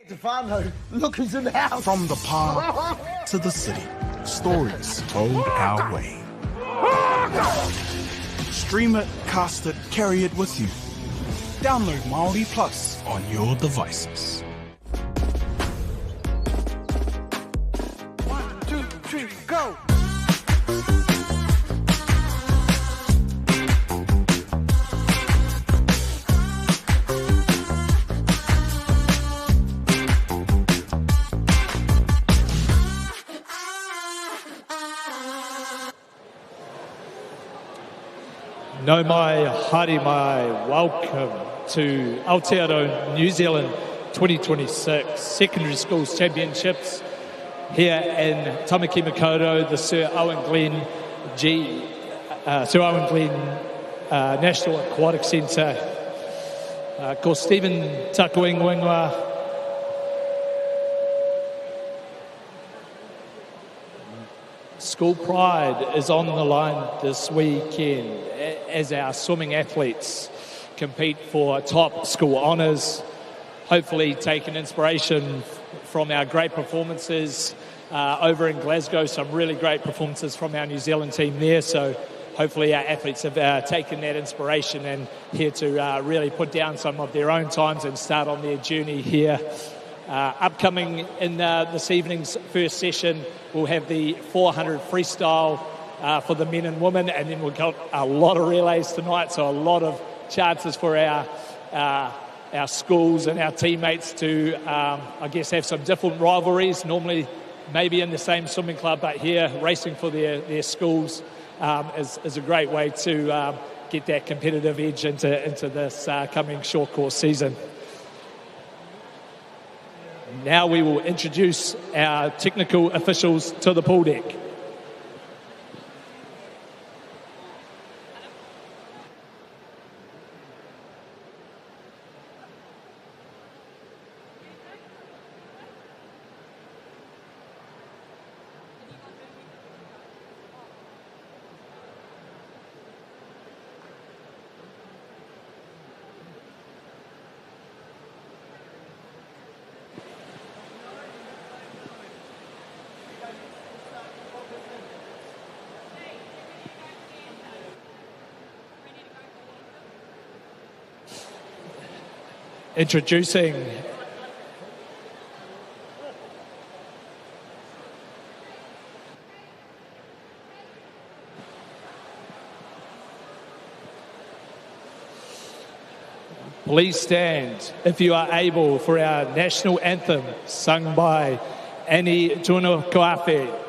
Stefano, look who's in the house. From the park to the city, stories told our way. Stream it, cast it, carry it with you. Download MΑORI Plus on your devices. 1, 2, 3, go! No mai, haere mai, welcome to Aotearoa New Zealand 2026 Secondary Schools Championships here in Tamaki Makaurau, the Sir Owen Glen National Aquatic Centre. Ko Stephen Takuingwingwa, school pride is on the line this weekend as our swimming athletes compete for top school honours, hopefully taking inspiration from our great performances over in Glasgow, some really great performances from our New Zealand team there. So hopefully our athletes have taken that inspiration and here to really put down some of their own times and start on their journey here. Upcoming in this evening's first session, we'll have the 400 freestyle for the men and women, and then we've got a lot of relays tonight, so a lot of chances for our schools and our teammates to, I guess, have some different rivalries, normally maybe in the same swimming club, but here racing for their schools is a great way to get that competitive edge into this coming short course season. Now we will introduce our technical officials to the pool deck. Introducing please stand if you are able for our national anthem sung by Annie Tunukoafe.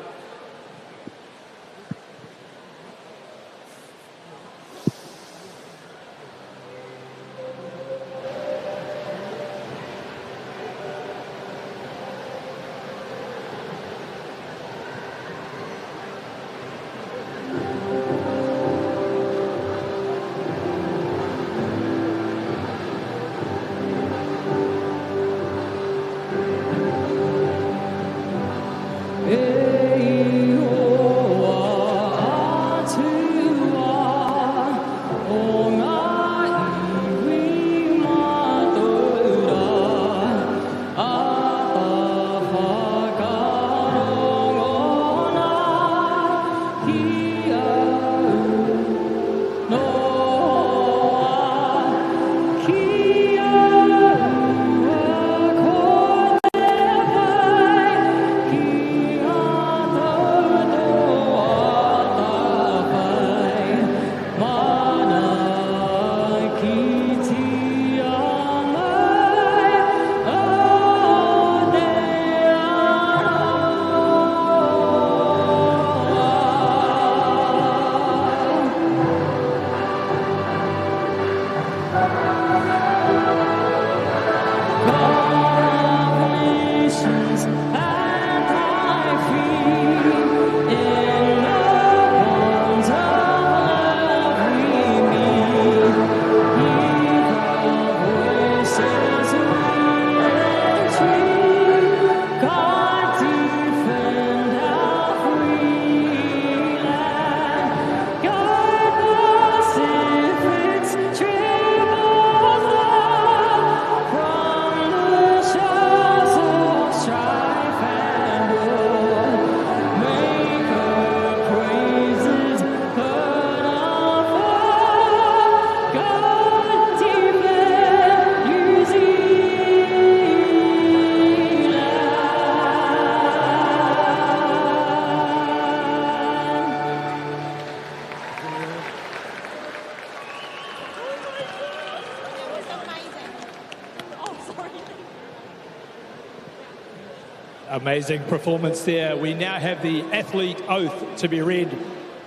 Amazing performance there. We now have the athlete oath to be read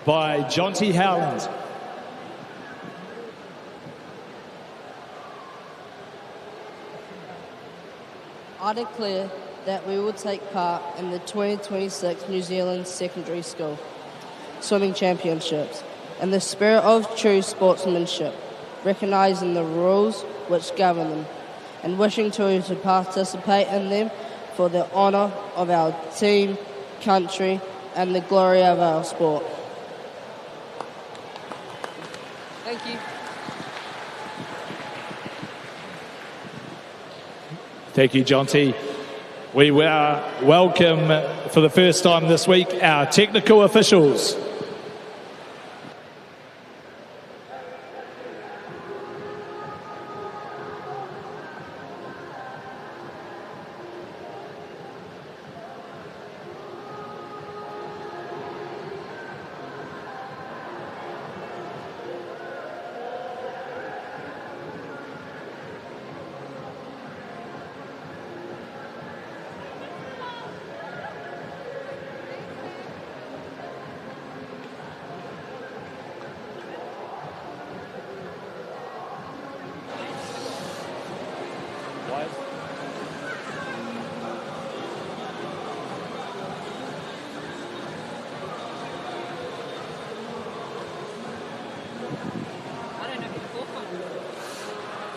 by Jonty Howland. I declare that we will take part in the 2026 New Zealand Secondary School Swimming Championships in the spirit of true sportsmanship, recognising the rules which govern them and wishing to participate in them for the honour of our team, country and the glory of our sport. Thank you. Thank you, Jonty. We welcome for the first time this week our technical officials.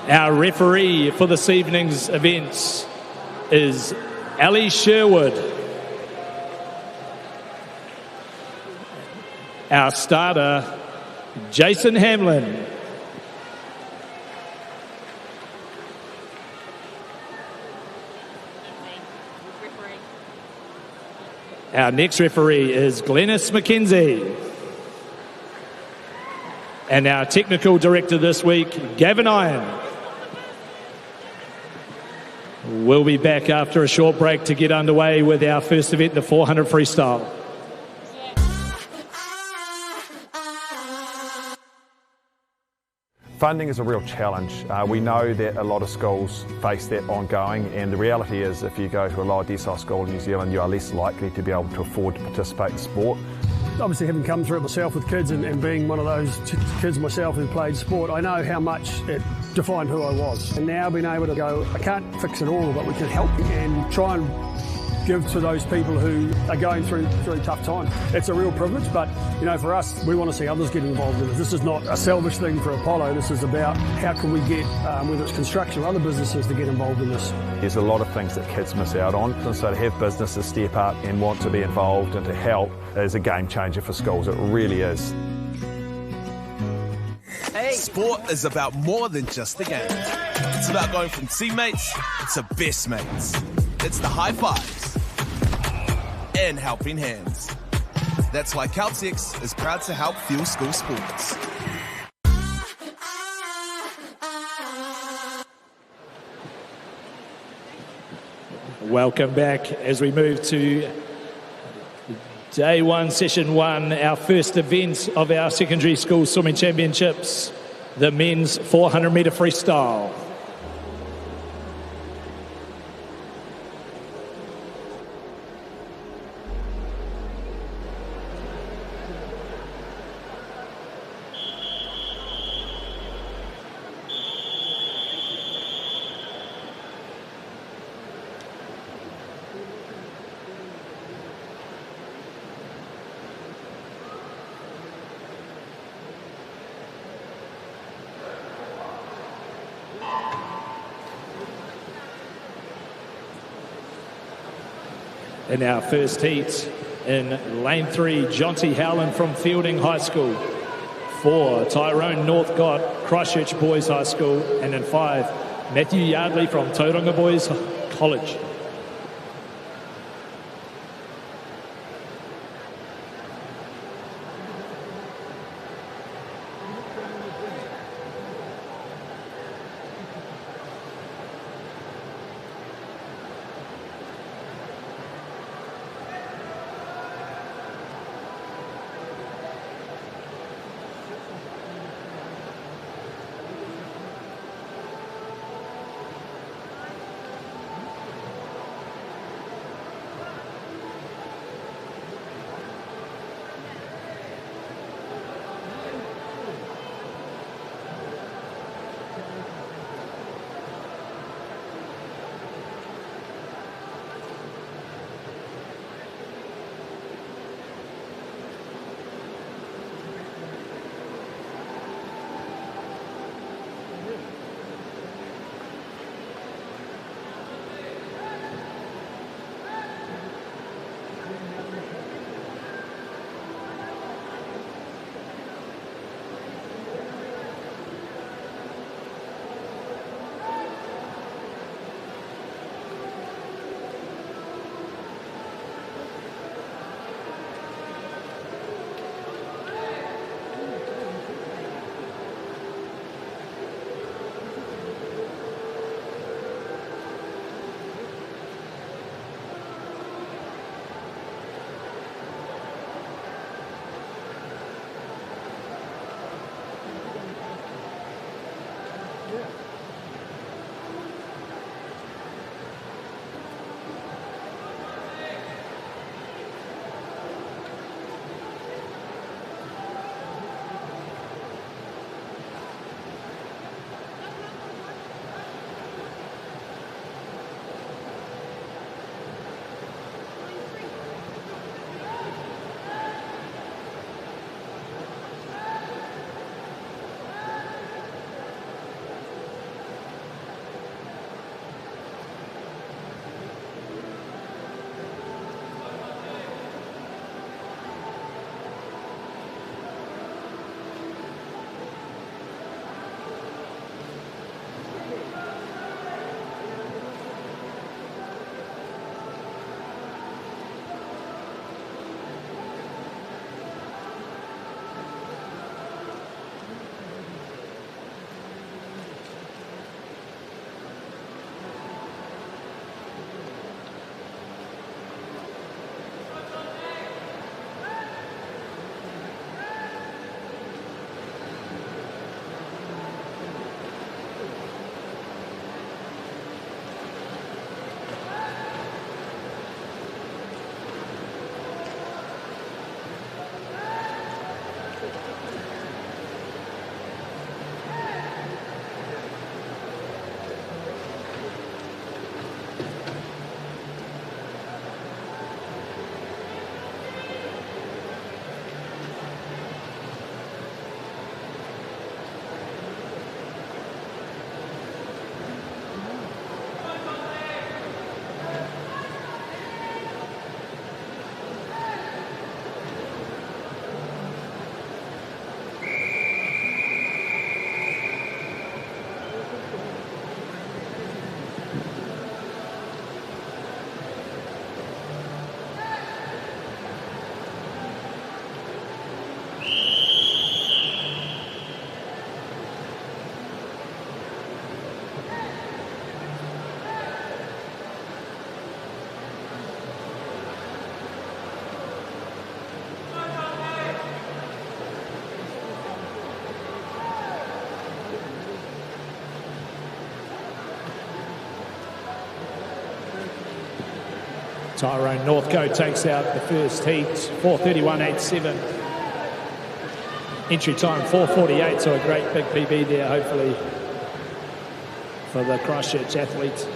Our referee for this evening's events is Ali Sherwood. Our starter, Jason Hamlin. Our next referee is Glennis McKenzie. And our technical director this week, Gavin Iron. We'll be back after a short break to get underway with our first event, the 400 freestyle. Funding is a real challenge. We know that a lot of schools face that ongoing, and the reality is if you go to a lower decile school in New Zealand, you are less likely to be able to afford to participate in sport. Obviously, having come through it myself with kids and being one of those kids myself who played sport, I know how much it defined who I was. And now being able to go, I can't fix it all, but we can help and try and give to those people who are going through tough times. It's a real privilege, but for us, we want to see others get involved in it. This is not a selfish thing for Apollo. This is about how can we get, whether it's construction or other businesses, to get involved in this. There's a lot of things that kids miss out on, and so to have businesses step up and want to be involved and to help is a game changer for schools. It really is. Sport is about more than just the game. It's about going from teammates to best mates. It's the high fives and helping hands. That's why Caltex is proud to help fuel school sports. Welcome back as we move to day one, session one, our first event of our secondary school swimming championships, the men's 400 metre freestyle. In our first heat, in lane 3, Jonty Howland from Fielding High School. 4, Tyrone Northcott, Christchurch Boys High School. And in 5, Matthew Yardley from Tauranga Boys College. Tyrone Northcote takes out the first heat, 4:31.87. Entry time 4:48, so a great big PB there, hopefully, for the Christchurch athletes.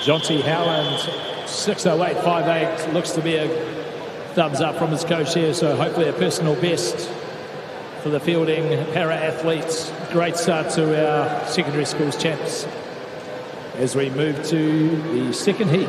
Jonty Howland, 6:08.58, looks to be a thumbs up from his coach here, so hopefully a personal best for the fielding para-athletes. Great start to our secondary schools champs as we move to the second heat.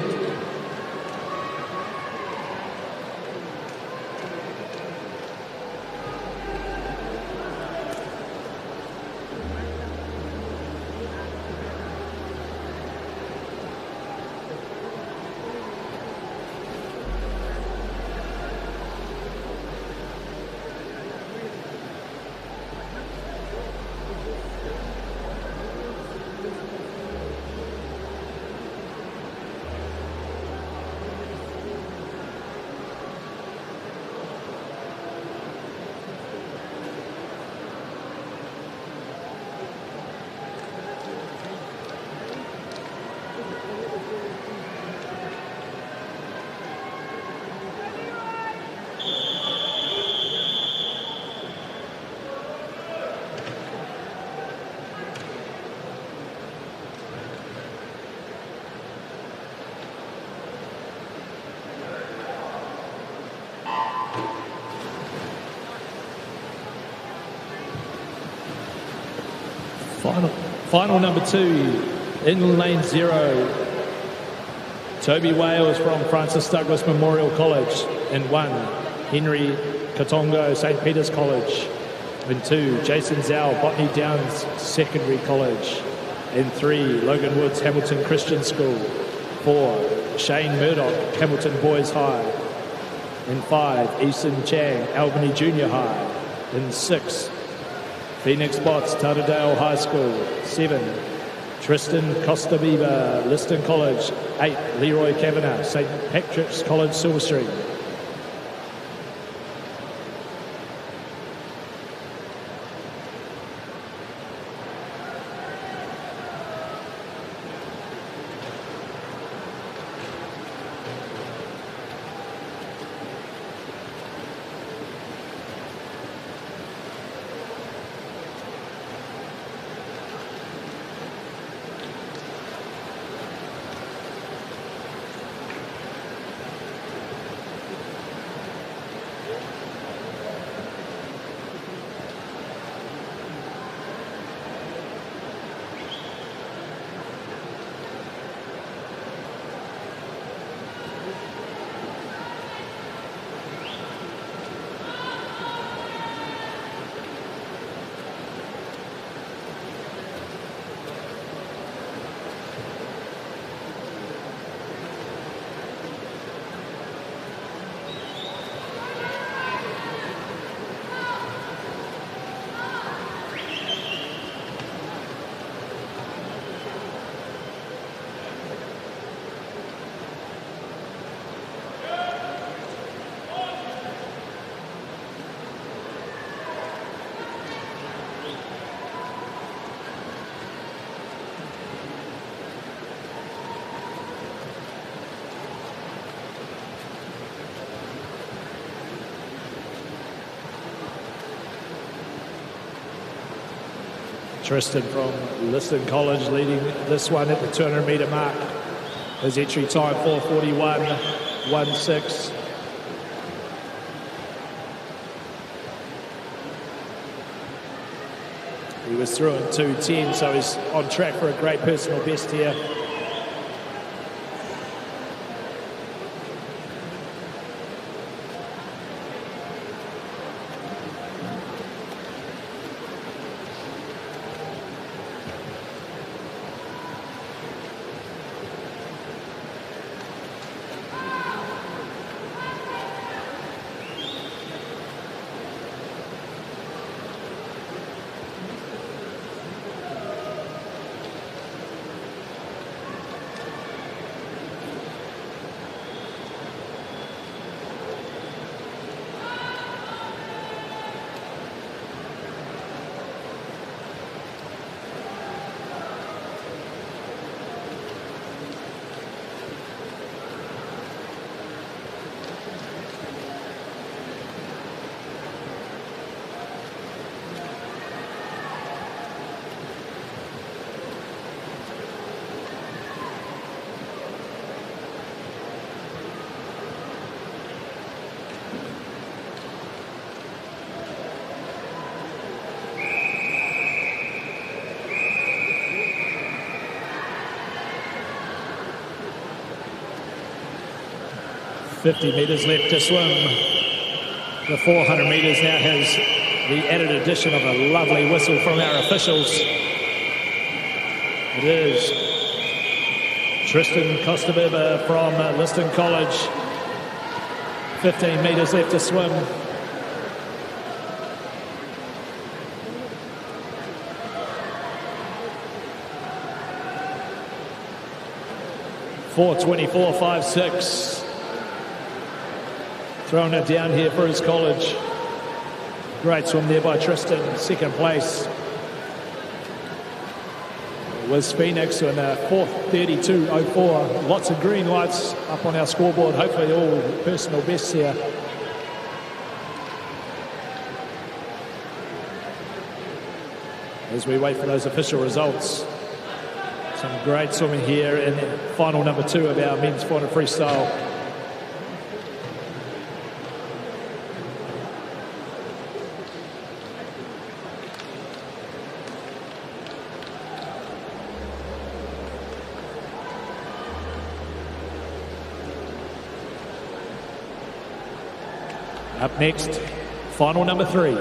Final number 2, in lane 0, Toby Wales from Francis Douglas Memorial College. In 1, Henry Katongo, St. Peter's College. In 2, Jason Zhao, Botany Downs Secondary College. In 3, Logan Woods, Hamilton Christian School. 4, Shane Murdoch, Hamilton Boys High. In 5, Easton Chang, Albany Junior High. In 6, Phoenix Bots, Taradale High School. 7, Tristan Costa Beaver, Liston College. 8, Leroy Kavanagh, St. Patrick's College, Silver Stream. Tristan from Liston College leading this one at the 200 metre mark. His entry time 4:41.16. He was through in 2:10, so he's on track for a great personal best here. .50 metres left to swim. The 400 metres now has the added addition of a lovely whistle from our officials. It is Tristan Kostabeba from Liston College. 15 metres left to swim. .4:24.56. Throwing it down here for his college. Great swim there by Tristan. Second place was Phoenix in a 4:32.04. Lots of green lights up on our scoreboard. Hopefully all personal bests here. As we wait for those official results. Some great swimming here in the final number 2 of our men's 400 freestyle. Up next, final number 3.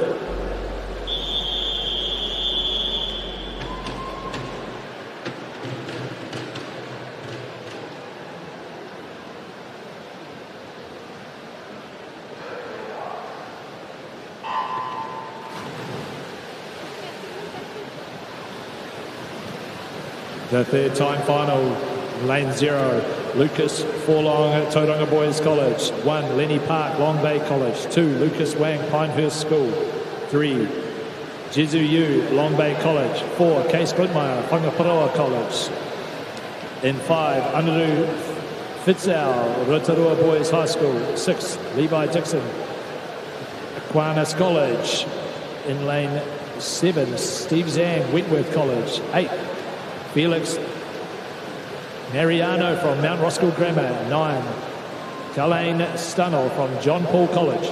The third time final, lane 0. Lucas Forlong at Tauranga Boys College. 1, Lenny Park, Long Bay College. 2, Lucas Wang, Pinehurst School. 3, Jesu Yu, Long Bay College. 4, Case Splitmeyer, Whangaparoa College. In 5, Anaru Fitzau, Rotorua Boys High School. 6, Levi Dixon, Aquinas College. In lane 7, Steve Zhang, Wentworth College. 8, Felix Mariano from Mount Roskill Grammar. 9, Talane Stunnell from John Paul College.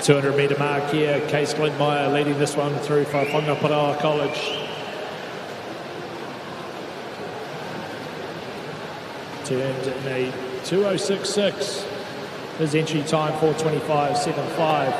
200 metre mark here. Case Glynmeyer leading this one through for Whangaparoa College. Turned in a 2:06.6. His entry time 4:25.75.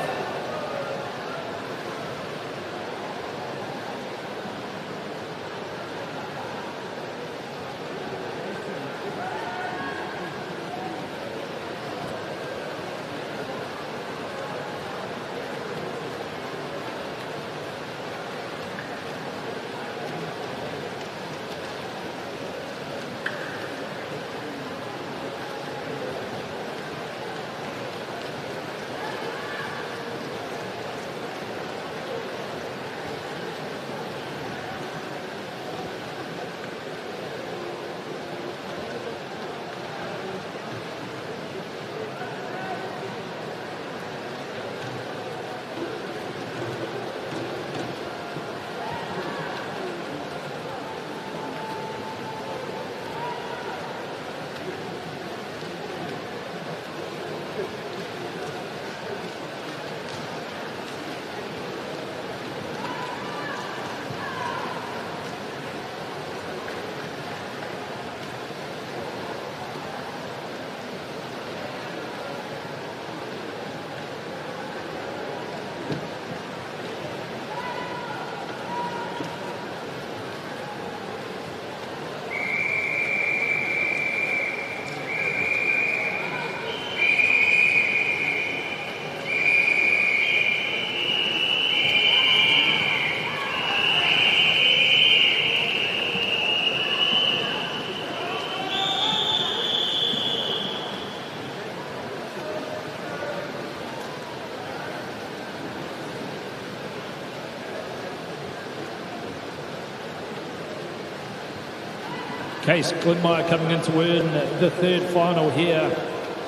Case Glynmeyer coming in to win the third final here.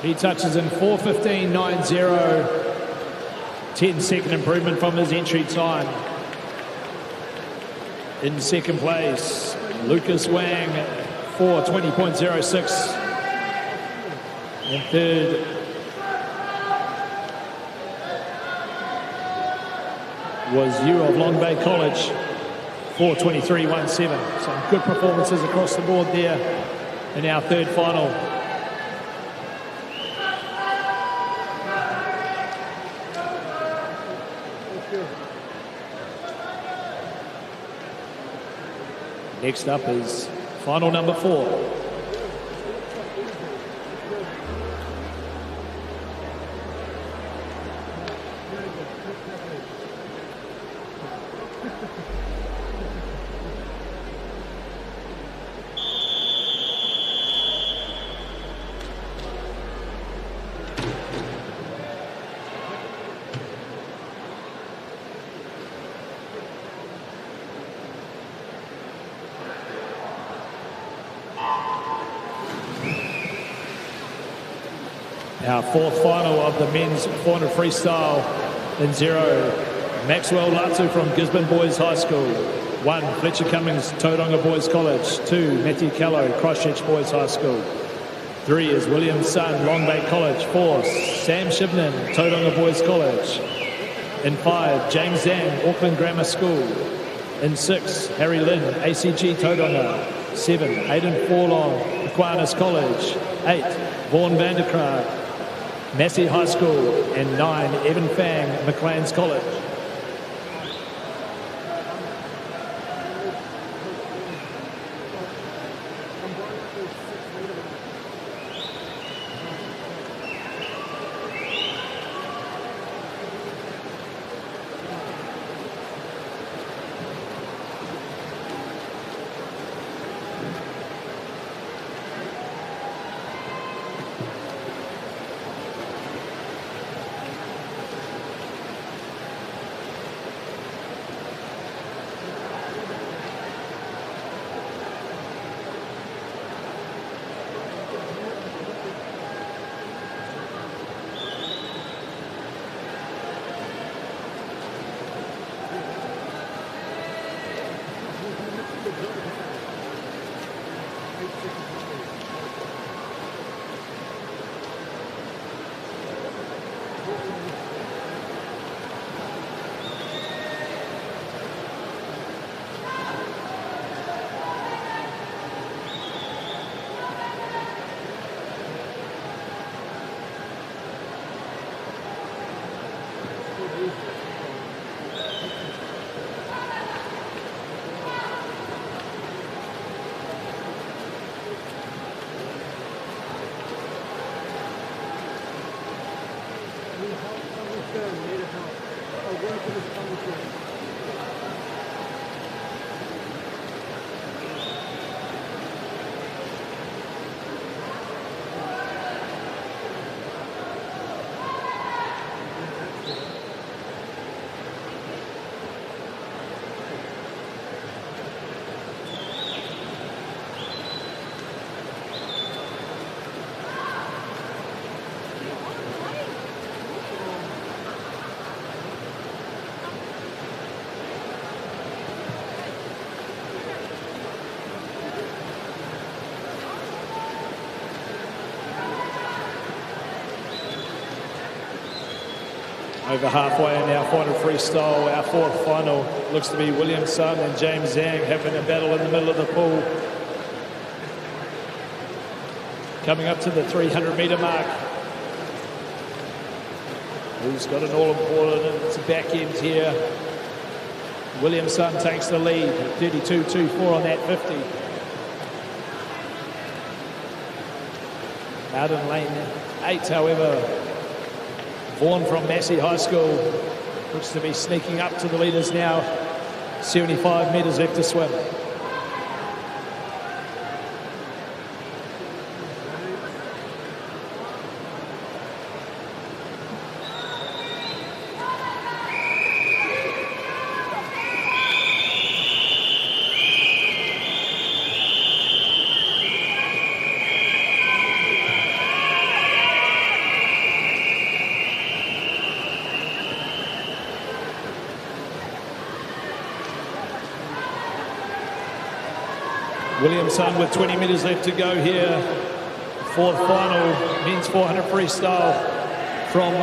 He touches in 4:15.90. 10-second improvement from his entry time. In second place, Lucas Wang, 4:20.06. And third, was Yu of Long Bay College, 4:23.17. Some good performances across the board there in our third final. Next up is final number 4. Our fourth final of the men's 400 freestyle in 0. Maxwell Latu from Gisborne Boys High School. 1. Fletcher Cummings, Tauranga Boys College. 2. Matthew Callow, Christchurch Boys High School. 3 is William Sun, Long Bay College. 4. Sam Shivnan, Tauranga Boys College. In 5, James Zhang, Auckland Grammar School. In 6, Harry Lynn, ACG Tauranga. 7, Aidan Forlong, Aquinas College. 8, Vaughan Vanderkraag, Massey High School. And 9, Evan Fang, McLean's College. Over halfway in our final freestyle, our fourth final. Looks to be William Sun and James Zhang having a battle in the middle of the pool. Coming up to the 300-metre mark. Who's got an all-important back end here? William Sun takes the lead, 32.24 on that 50. Out in lane 8, however, Vaughan from Massey High School looks to be sneaking up to the leaders now. 75 metres left to swim. Williamson with 20 metres left to go here. Fourth final, men's 400 freestyle from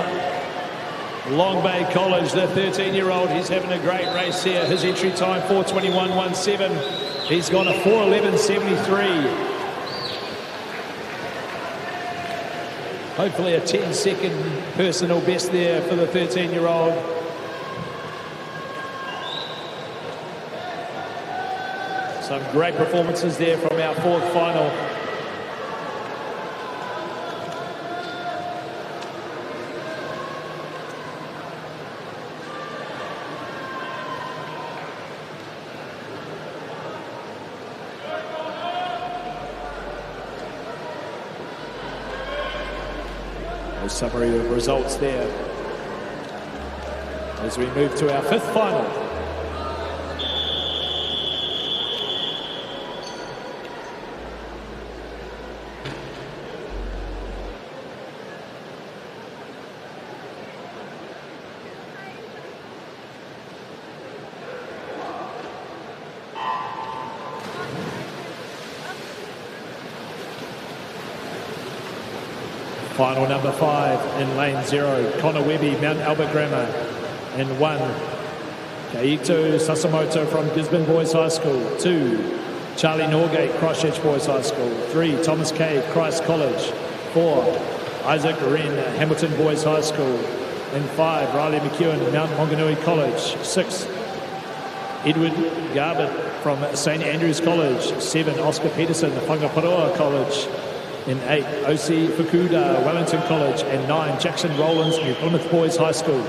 Long Bay College. The 13-year-old, he's having a great race here. His entry time, 4:21.17. He's gone a 4:11.73. Hopefully a 10-second personal best there for the 13-year-old. Some great performances there from our fourth final. A summary of results there as we move to our fifth final. Final number 5 in lane 0, Connor Webby, Mount Albert Grammar. In 1, Kaito Sasamoto from Gisborne Boys High School. 2, Charlie Norgate, Christchurch Boys High School. 3, Thomas Cave, Christ College. 4, Isaac Wren, Hamilton Boys High School. In 5, Riley McEwen, Mount Maunganui College. 6, Edward Garbutt from St Andrews College. 7, Oscar Peterson, Whangaparoa College. In 8, Osi Fukuda, Wellington College. And 9, Jackson Rowlands, New Plymouth Boys High School.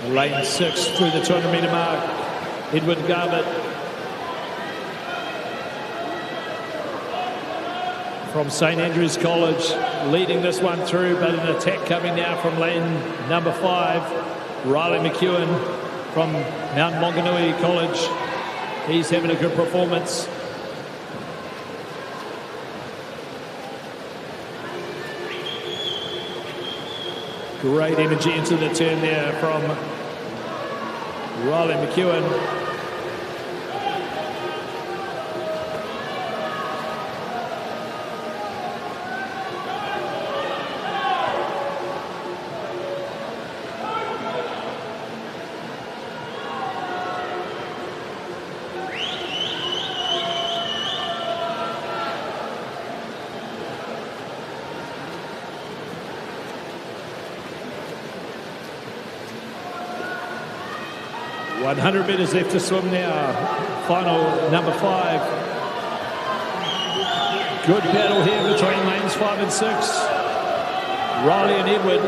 Lane 6 through the 200-metre mark. Edwin Garbutt from St Andrews College leading this one through, but an attack coming now from lane number 5. Riley McEwen from Mount Maunganui College. He's having a good performance. Great energy into the turn there from Riley McEwen. .100 metres left to swim now. Final number 5. Good battle here between lanes 5 and 6. Riley and Edward.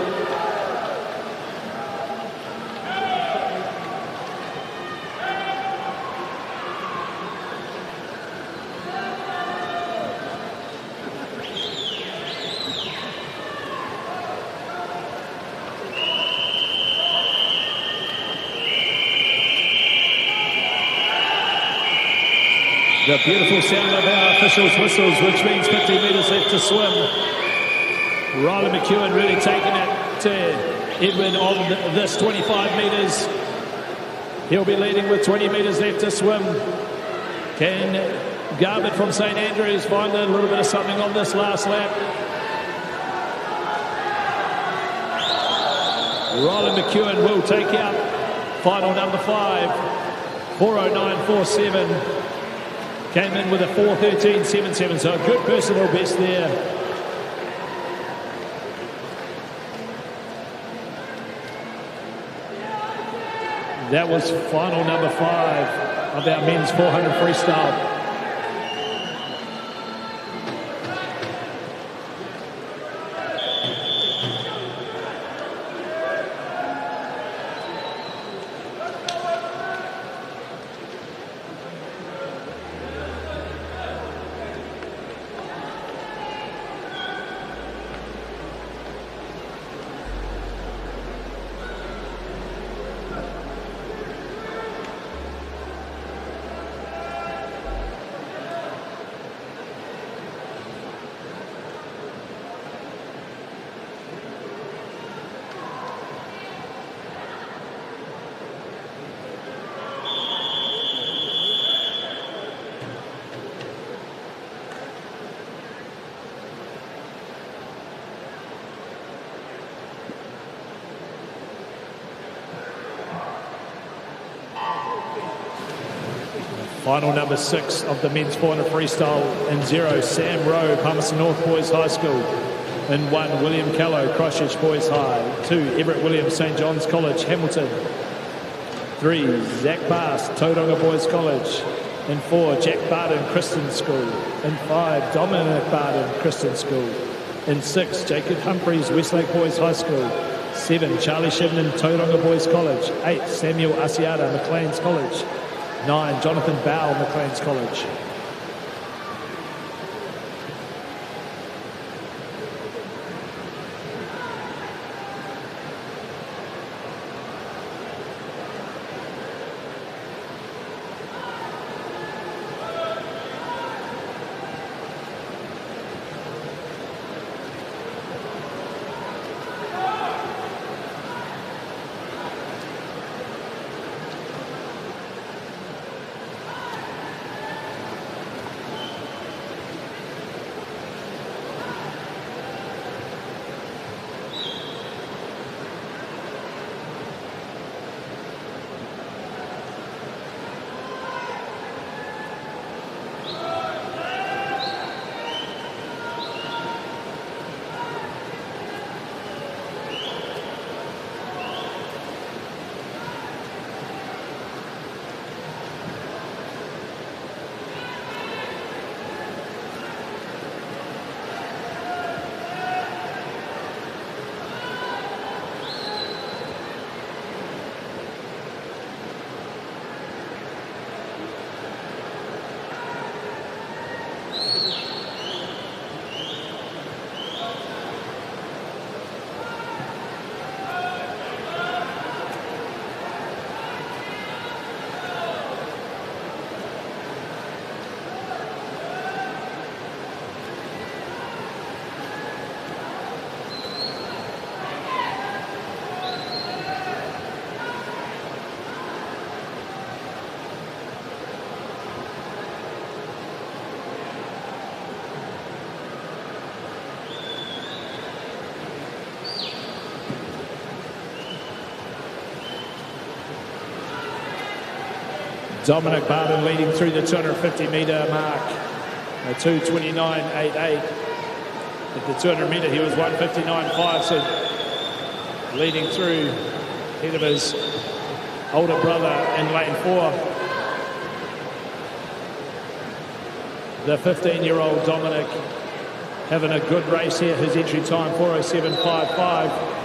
The beautiful sound of our officials' whistles, which means 50 metres left to swim. Riley McEwen really taking it to Edwin on this 25 metres. He'll be leading with 20 metres left to swim. Can Garbutt from St Andrews find a little bit of something on this last lap? Riley McEwen will take out final number 5, 4:09.47. Came in with a 4:13.77, so a good personal best there. That was final number 5 of our men's 400 freestyle. Final number 6 of the men's 400 freestyle in 0, Sam Rowe, Palmerston North Boys High School. In 1, William Callow, Christchurch Boys High. 2, Everett Williams, St John's College, Hamilton. 3, Zach Bass, Tauranga Boys College. In 4, Jack Barden, Christian School. In 5, Dominic Barden, Christian School. In 6, Jacob Humphreys, Westlake Boys High School. 7, Charlie Shivnan, Tauranga Boys College. 8, Samuel Asiata, Maclean's College. 9, Jonathan Bowell, Maclean's College. Dominic Barton leading through the 250-metre mark. A 2:29.88. At the 200-metre, he was 1:59.5, so leading through ahead of his older brother in lane 4. The 15-year-old Dominic having a good race here. His entry time 4:07.55.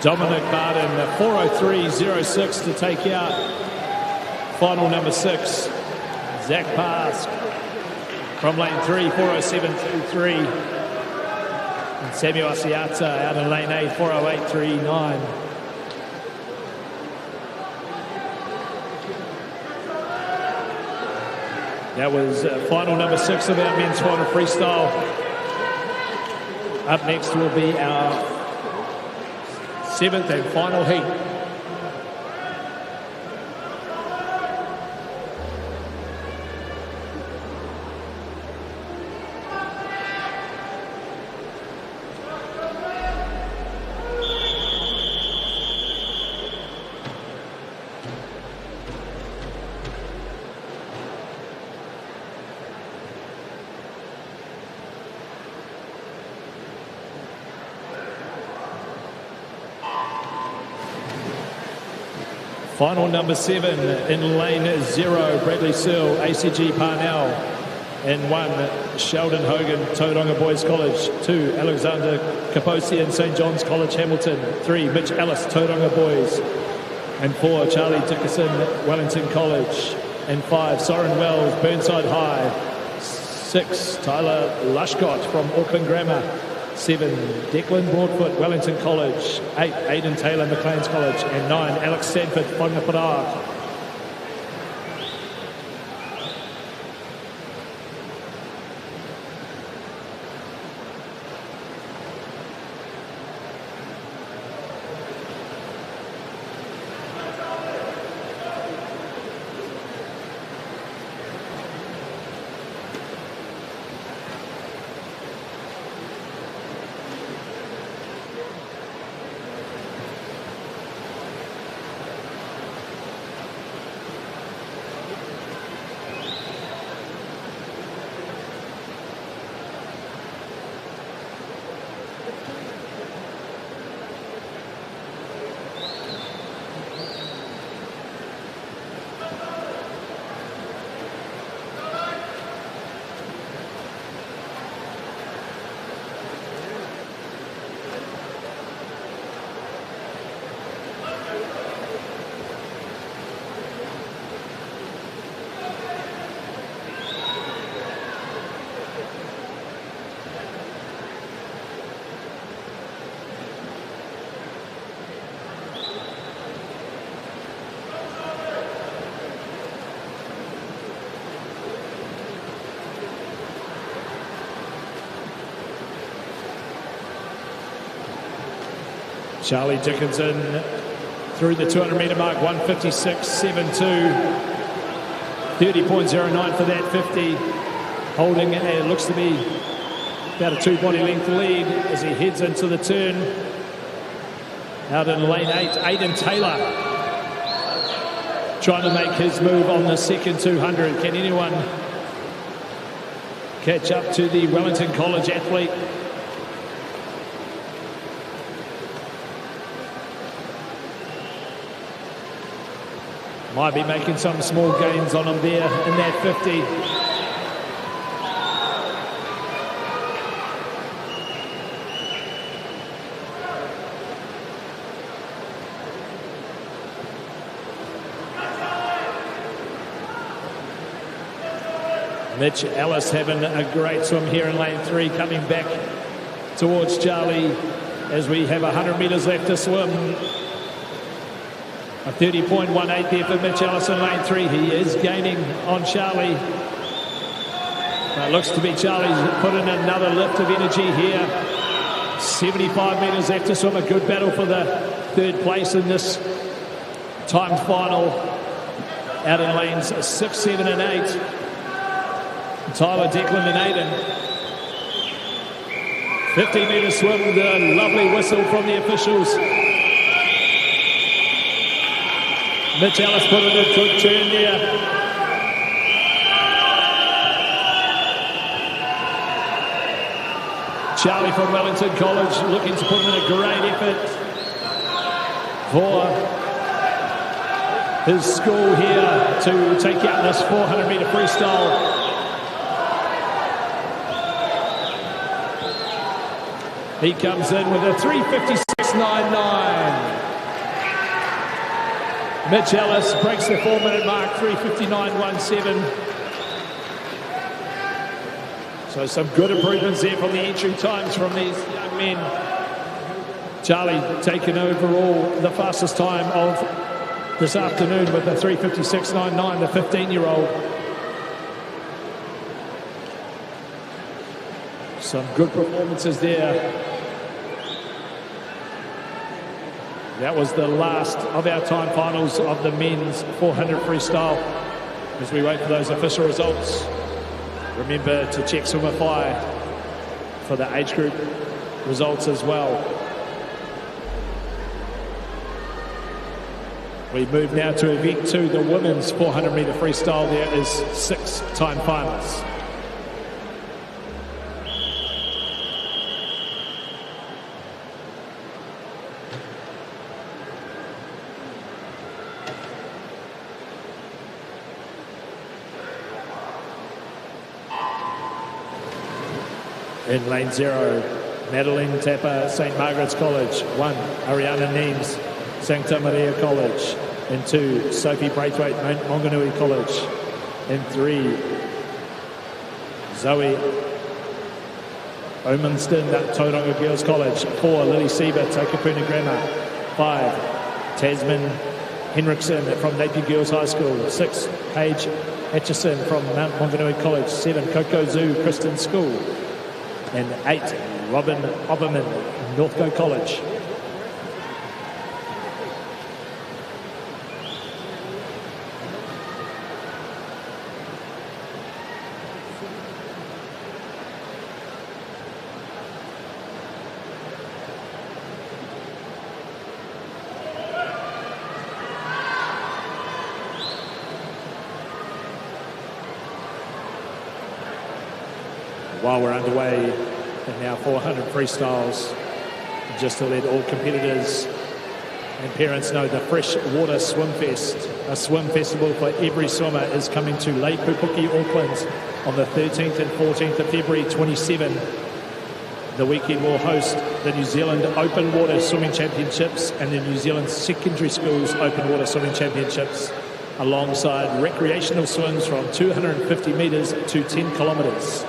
Dominic Barton, 4:03.06 to take out final number 6, Zach Pask. From lane 3, 4:07.23. And Samuel Asiata out in lane 8, 4:08.39. That was final number 6 of our men's 400 freestyle. Up next will be our 7th and final heat. Final number 7 in lane 0, Bradley Searle, ACG Parnell. In 1, Sheldon Hogan, Tauranga Boys College. 2, Alexander Kaposi and St. John's College, Hamilton. 3, Mitch Ellis, Tauranga Boys. And 4, Charlie Dickerson, Wellington College. And 5, Soren Wells, Burnside High. 6, Tyler Lushcott from Auckland Grammar. 7, Declan Broadfoot, Wellington College. 8, Aidan Taylor, McLean's College. And 9, Alex Sanford, Whangaparā. Charlie Dickinson through the 200-metre mark, 1:56.72. 30.09 for that 50. Holding it looks to be about a 2 body length lead as he heads into the turn. Out in lane 8, Aidan Taylor trying to make his move on the second 200. Can anyone catch up to the Wellington College athlete. Might be making some small gains on him there in that 50. Mitch Ellis having a great swim here in lane 3, coming back towards Charlie as we have 100 metres left to swim. A 30.18 there for Mitch Ellis in lane 3. He is gaining on Charlie. It looks to be Charlie's put in another lift of energy here. 75 metres left to swim. A good battle for the 3rd place in this timed final. Out in lanes 6, 7 and 8. Tyler, Declan and Aiden. 50 metre swim, the lovely whistle from the officials. Mitch Ellis put in a good turn there. Charlie from Wellington College looking to put in a great effort for his school here to take out this 400 metre freestyle. He comes in with a 3:56.99. Mitch Ellis breaks the 4-minute mark, 3:59.17. So some good improvements there from the entry times from these young men. Charlie taking overall the fastest time of this afternoon with a 3:56.99, the 15-year-old. Some good performances there. That was the last of our time finals of the men's 400 freestyle. As we wait for those official results, remember to check Swimify for the age group results as well. We move now to event 2, the women's 400 metre freestyle. There is 6 time finals. In lane 0, Madeline Tapper, St. Margaret's College. 1, Ariana Neems, Santa Maria College. In 2, Sophie Braithwaite, Monganui College. In 3, Zoe Omanston, Tauranga Girls College. 4, Lily Siebert, Takapuna Grammar. 5, Tasman Henriksen from Napier Girls High School. 6, Paige Atchison from Mount Monganui College. 7, Coco Zoo Kristen School. And 8, Robin Oberman, Northcote College. While we're underway in our 400 freestyles, just to let all competitors and parents know, the Freshwater Swim Fest, a swim festival for every swimmer, is coming to Lake Pupuki, Auckland on the 13th and 14th of February 27. The weekend will host the New Zealand Open Water Swimming Championships and the New Zealand Secondary Schools Open Water Swimming Championships, alongside recreational swims from 250 metres to 10 kilometres.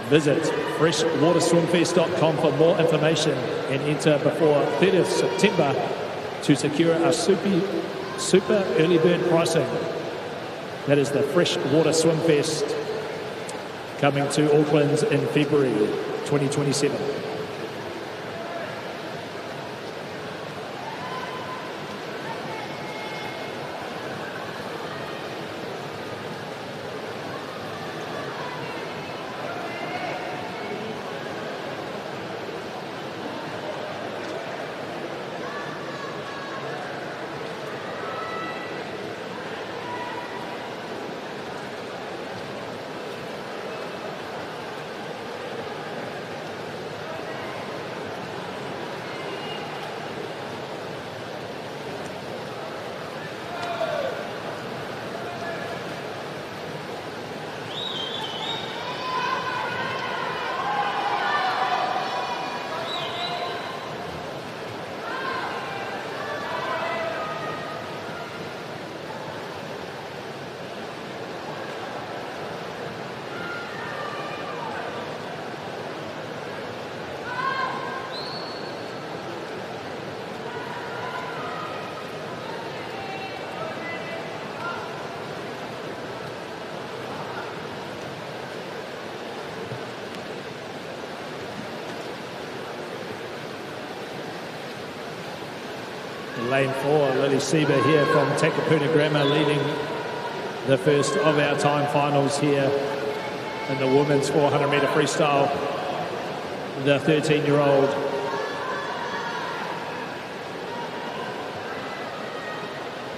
Visit freshwaterswimfest.com for more information and enter before 30th September to secure a super early bird pricing. That is the Freshwater Swim Fest coming to Auckland in February 2027. Lane 4, Lily Sieber here from Takapuna Grammar leading the first of our time finals here in the women's 400 metre freestyle. The 13-year-old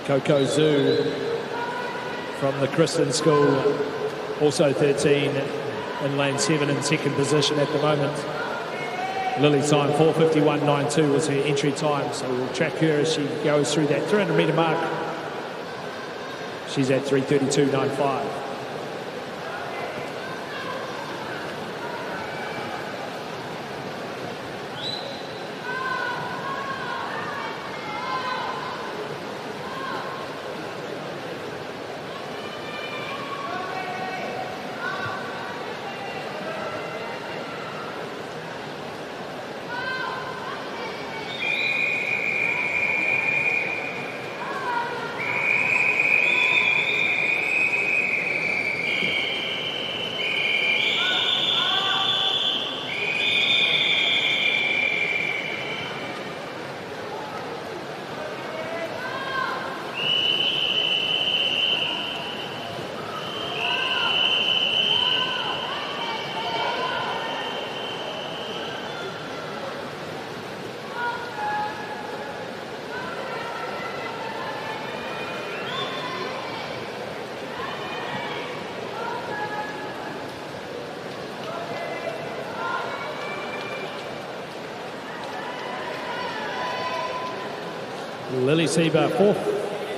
Coco Zhu from the Kristen School, also 13 in lane 7 in second position at the moment. Lily time 4:51.92 was her entry time, so we'll track her as she goes through that 300 metre mark. She's at 3:32.95. Lily Sieber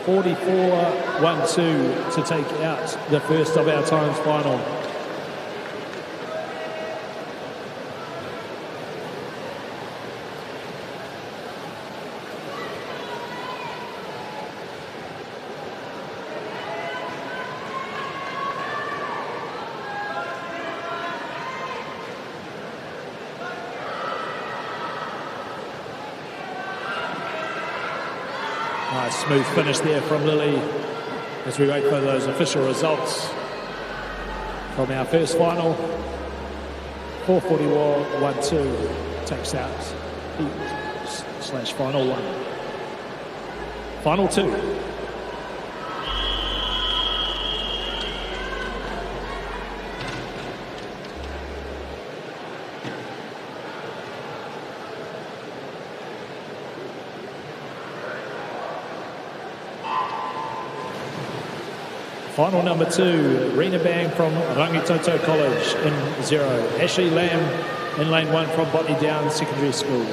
4:44.12 to take out the first of our times final. Nice smooth finish there from Lily as we wait for those official results from our first final. 4:41.12 takes out /final 1. Final 2. Final number 2, Rena Bang from Rangitoto College in 0. Ashley Lamb in lane 1 from Botany Downs Secondary School.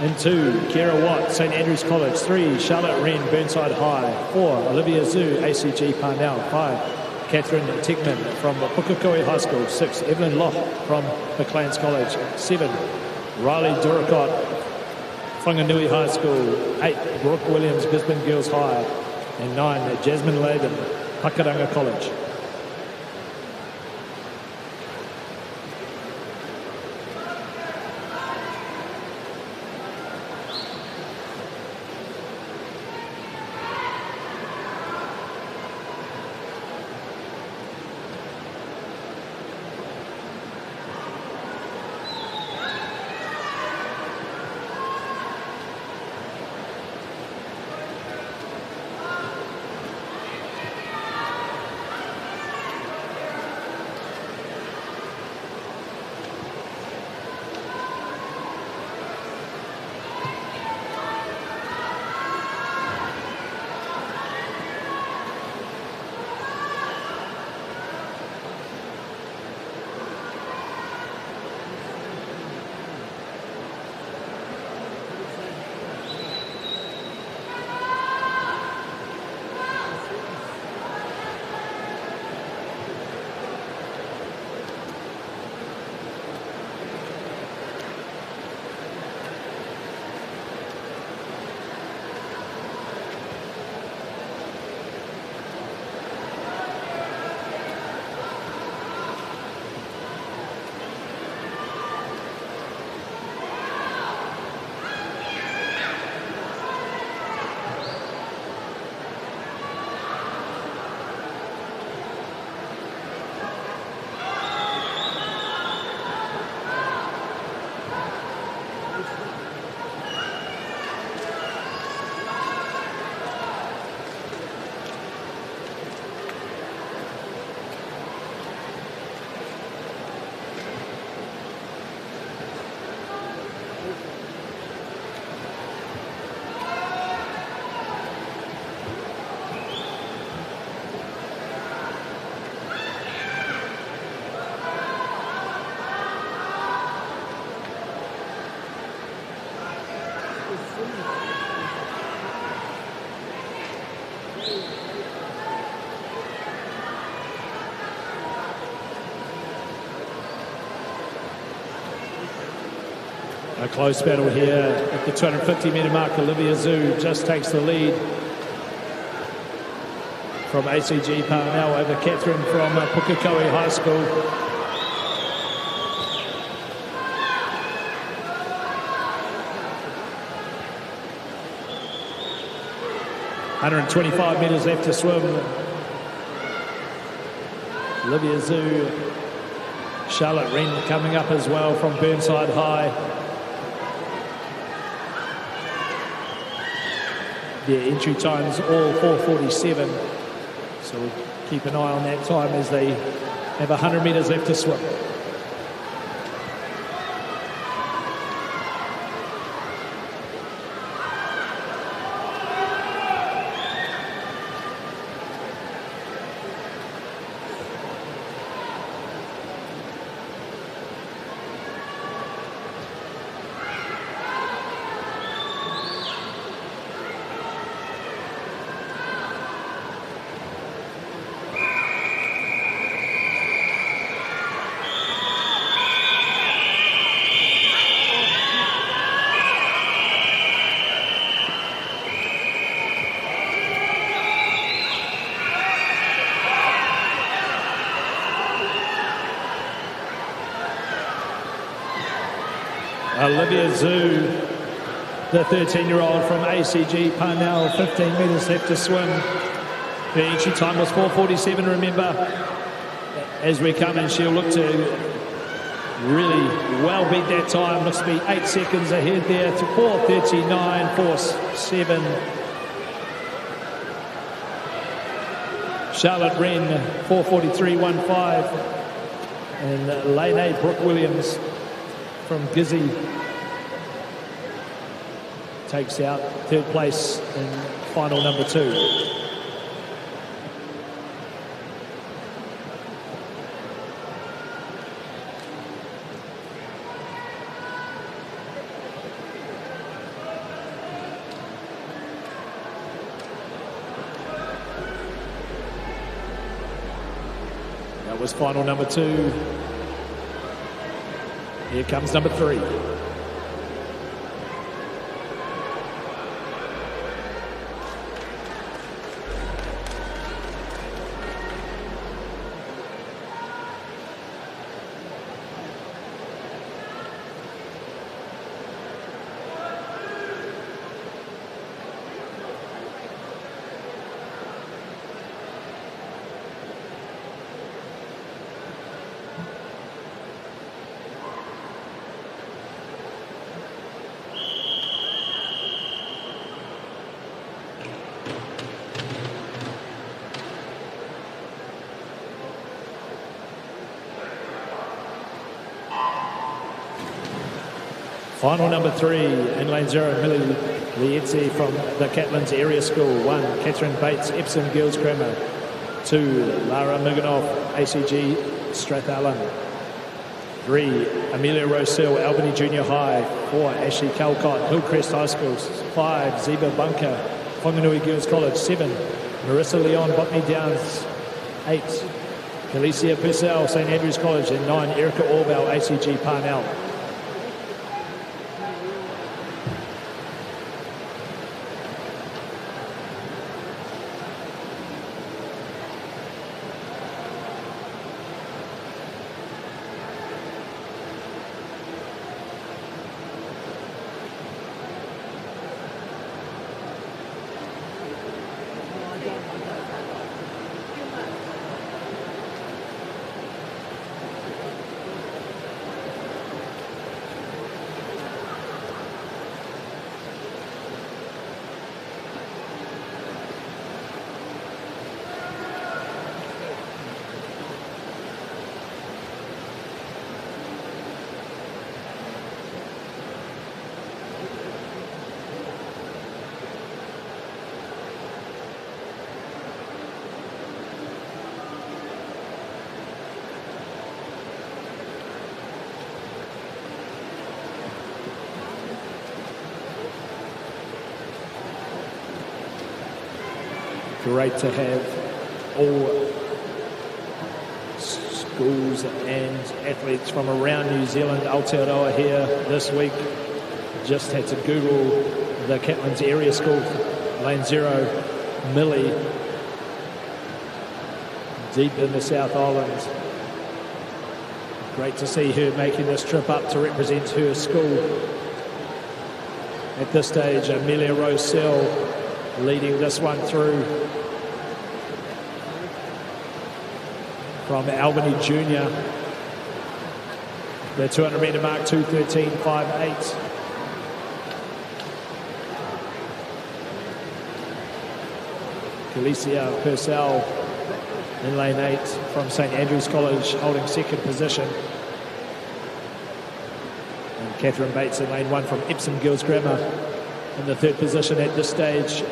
In 2, Kiera Watt, St Andrews College. 3, Charlotte Wren, Burnside High. 4, Olivia Zhu, ACG Parnell. 5, Catherine Tickman from Pukekohe High School. 6, Evelyn Loch from McLean's College. 7, Riley Duracott, Whanganui High School. 8, Brooke Williams, Gisborne Girls High. And 9, Jasmine Laden, Pakuranga College. A close battle here at the 250-metre mark. Olivia Zhu just takes the lead from ACG Parnell over Catherine from Pukekohe High School. 125 metres left to swim. Olivia Zhu, Charlotte Wren coming up as well from Burnside High. Their entry times all 4:47, so we'll keep an eye on that time as they have 100 metres left to swim. Olivia Zhu, the 13-year-old from ACG Parnell, 15 metres left to swim. The entry time was 4:47, remember. As we come in, she'll look to really well beat that time. Looks to be 8 seconds ahead there to 4:39.47. Charlotte Wren, 4:43.15. And Lane Brooke Williams from Gizzy takes out third place in final number 2. That was final number 2. Here comes number 3. Final number 3, in lane 0, Millie Lietzi from the Catlins Area School. 1, Catherine Bates, Epsom Girls Grammar. 2, Lara Muganoff, ACG Strathallan. 3, Amelia Rossell, Albany Junior High. 4, Ashley Calcott, Hillcrest High School. 5, Zeba Bunker, Whanganui Girls College. 7, Marissa Leon, Botany Downs. 8, Felicia Purcell, St Andrews College. And 9, Erica Orbell, ACG Parnell. Great to have all schools and athletes from around New Zealand, Aotearoa here this week just had to Google the Catlins area school, lane 0, Millie, deep in the South Island. Great to see her making this trip up to represent her school. At this stage, Amelia Rosell leading this one through from Albany Junior. The 200 metre mark, 2:13.58. Alicia Purcell in lane 8 from St Andrews College, holding second position. And Catherine Bates in lane 1 from Epsom Girls Grammar in the third position at this stage.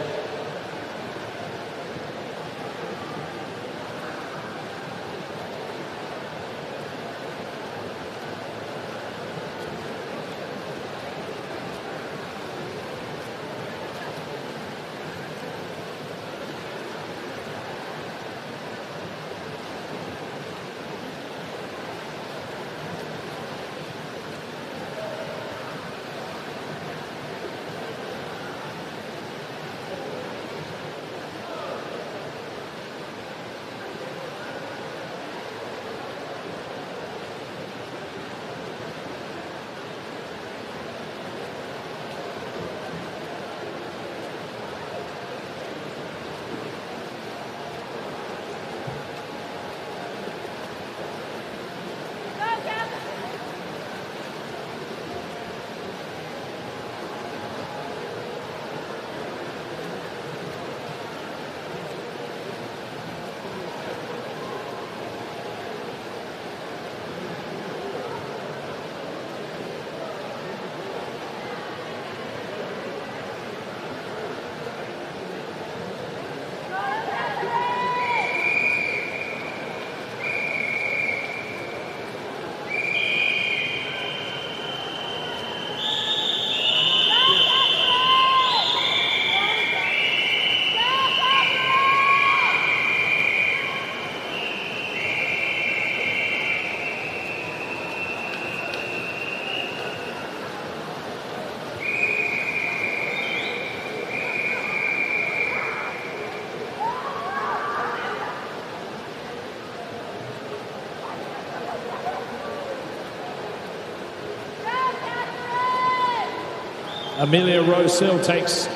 Amelia Rosell takes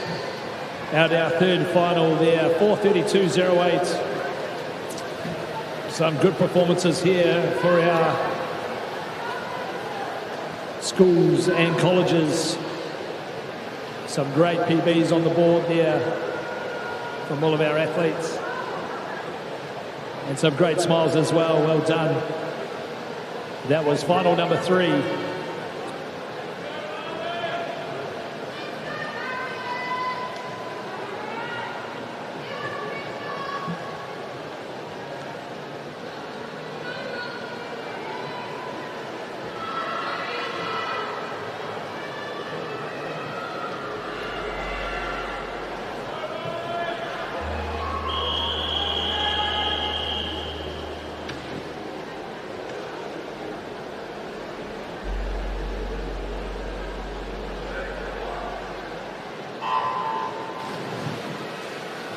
out our third final there, 4:32.08. Some good performances here for our schools and colleges. Some great PBs on the board there from all of our athletes. And some great smiles as well. Well done. That was final number 3.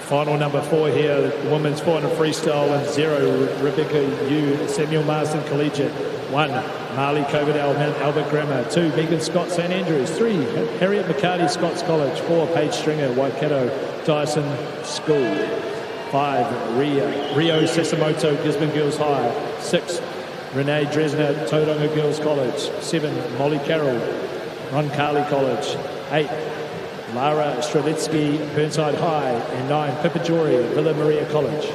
Final number 4 here, the women's 400 freestyle and 0, Rebecca Yu, Samuel Marsden Collegiate. 1, Marley Coverdale, Mount Albert Grammar. 2, Megan Scott, St Andrews. 3, Harriet McCarty, Scots College. 4, Paige Stringer, Waikato, Dyson School. 5, Rio Sasimoto, Gisborne Girls High. 6, Renee Dresner, Tauranga Girls College. 7, Molly Carroll, Roncalli College. 8, Lara Strelitsky, Burnside High, and 9, Pippa Jory, Villa Maria College.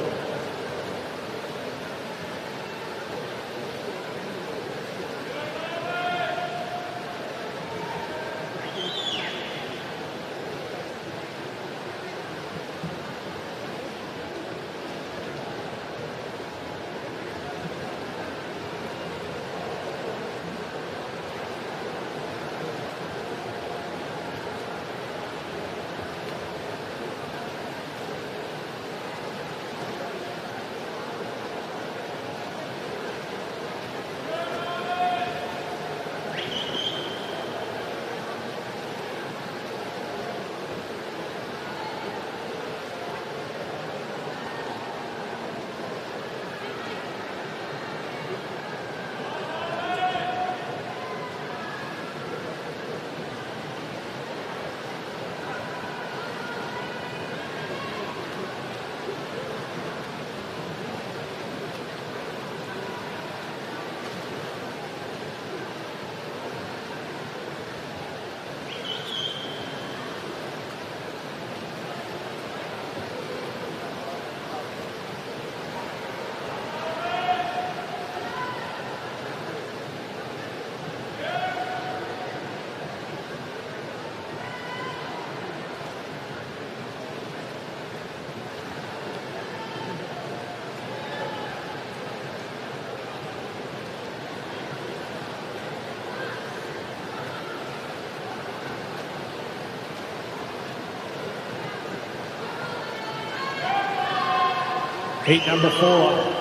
Heat number 4.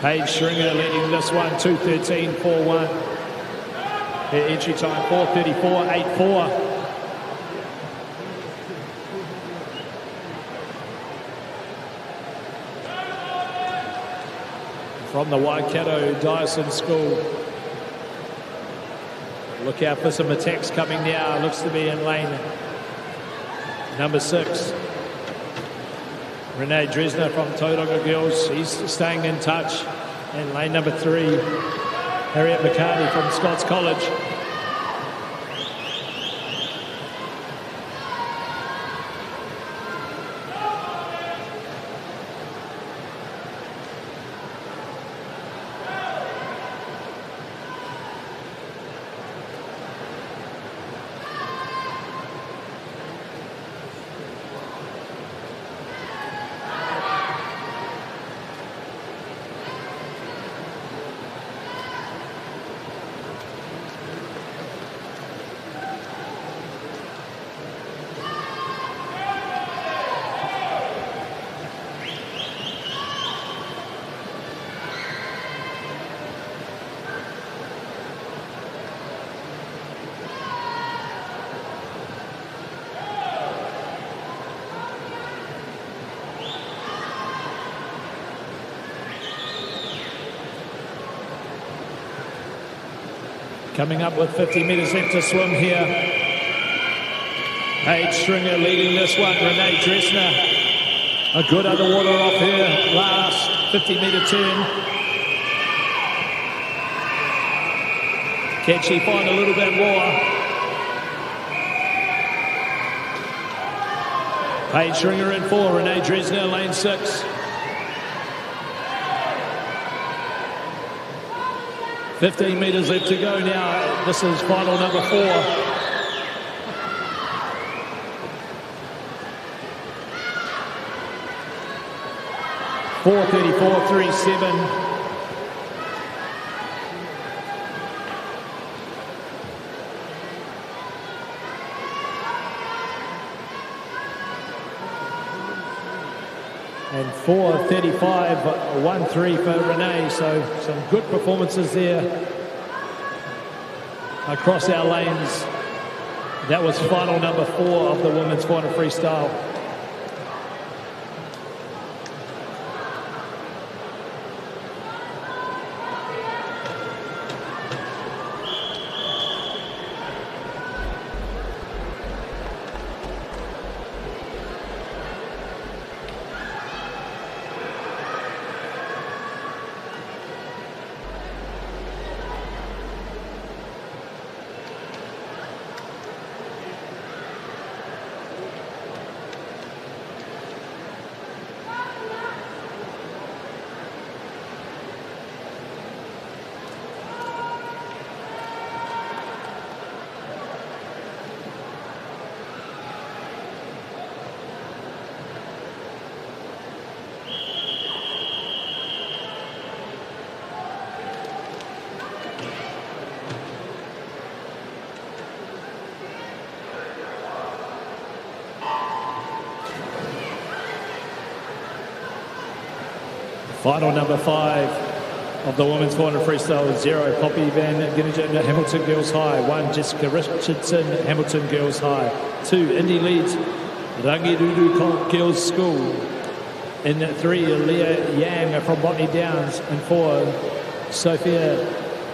Paige Stringer leading this one, 2:13.41. Her entry time, 4:34.84. From the Waikato Dyson School. Look out for some attacks coming now. Looks to be in lane number 6. Renee Dresner from Tauranga Girls. She's staying in touch. And lane number 3, Harriet McCarty from Scots College. Coming up with 50 metres left to swim here. Paige Stringer leading this one. Renee Dresner. A good underwater off her last 50-metre turn. Can she find a little bit more? Paige Stringer in 4. Renee Dresner, lane 6. 15 metres left to go now. This is final number 4. .4:34.37. And 4:35.13 for Renee. So some good performances there across our lanes. That was final number 4 of the women's 400 freestyle. Final number 5 of the women's 400 freestyle. 0, Poppy Van Ginningen, Hamilton Girls High. 1, Jessica Richardson, Hamilton Girls High. 2, Indy Leeds, Rangirudu Girls School. In 3, Leah Yang from Botany Downs. And 4, Sophia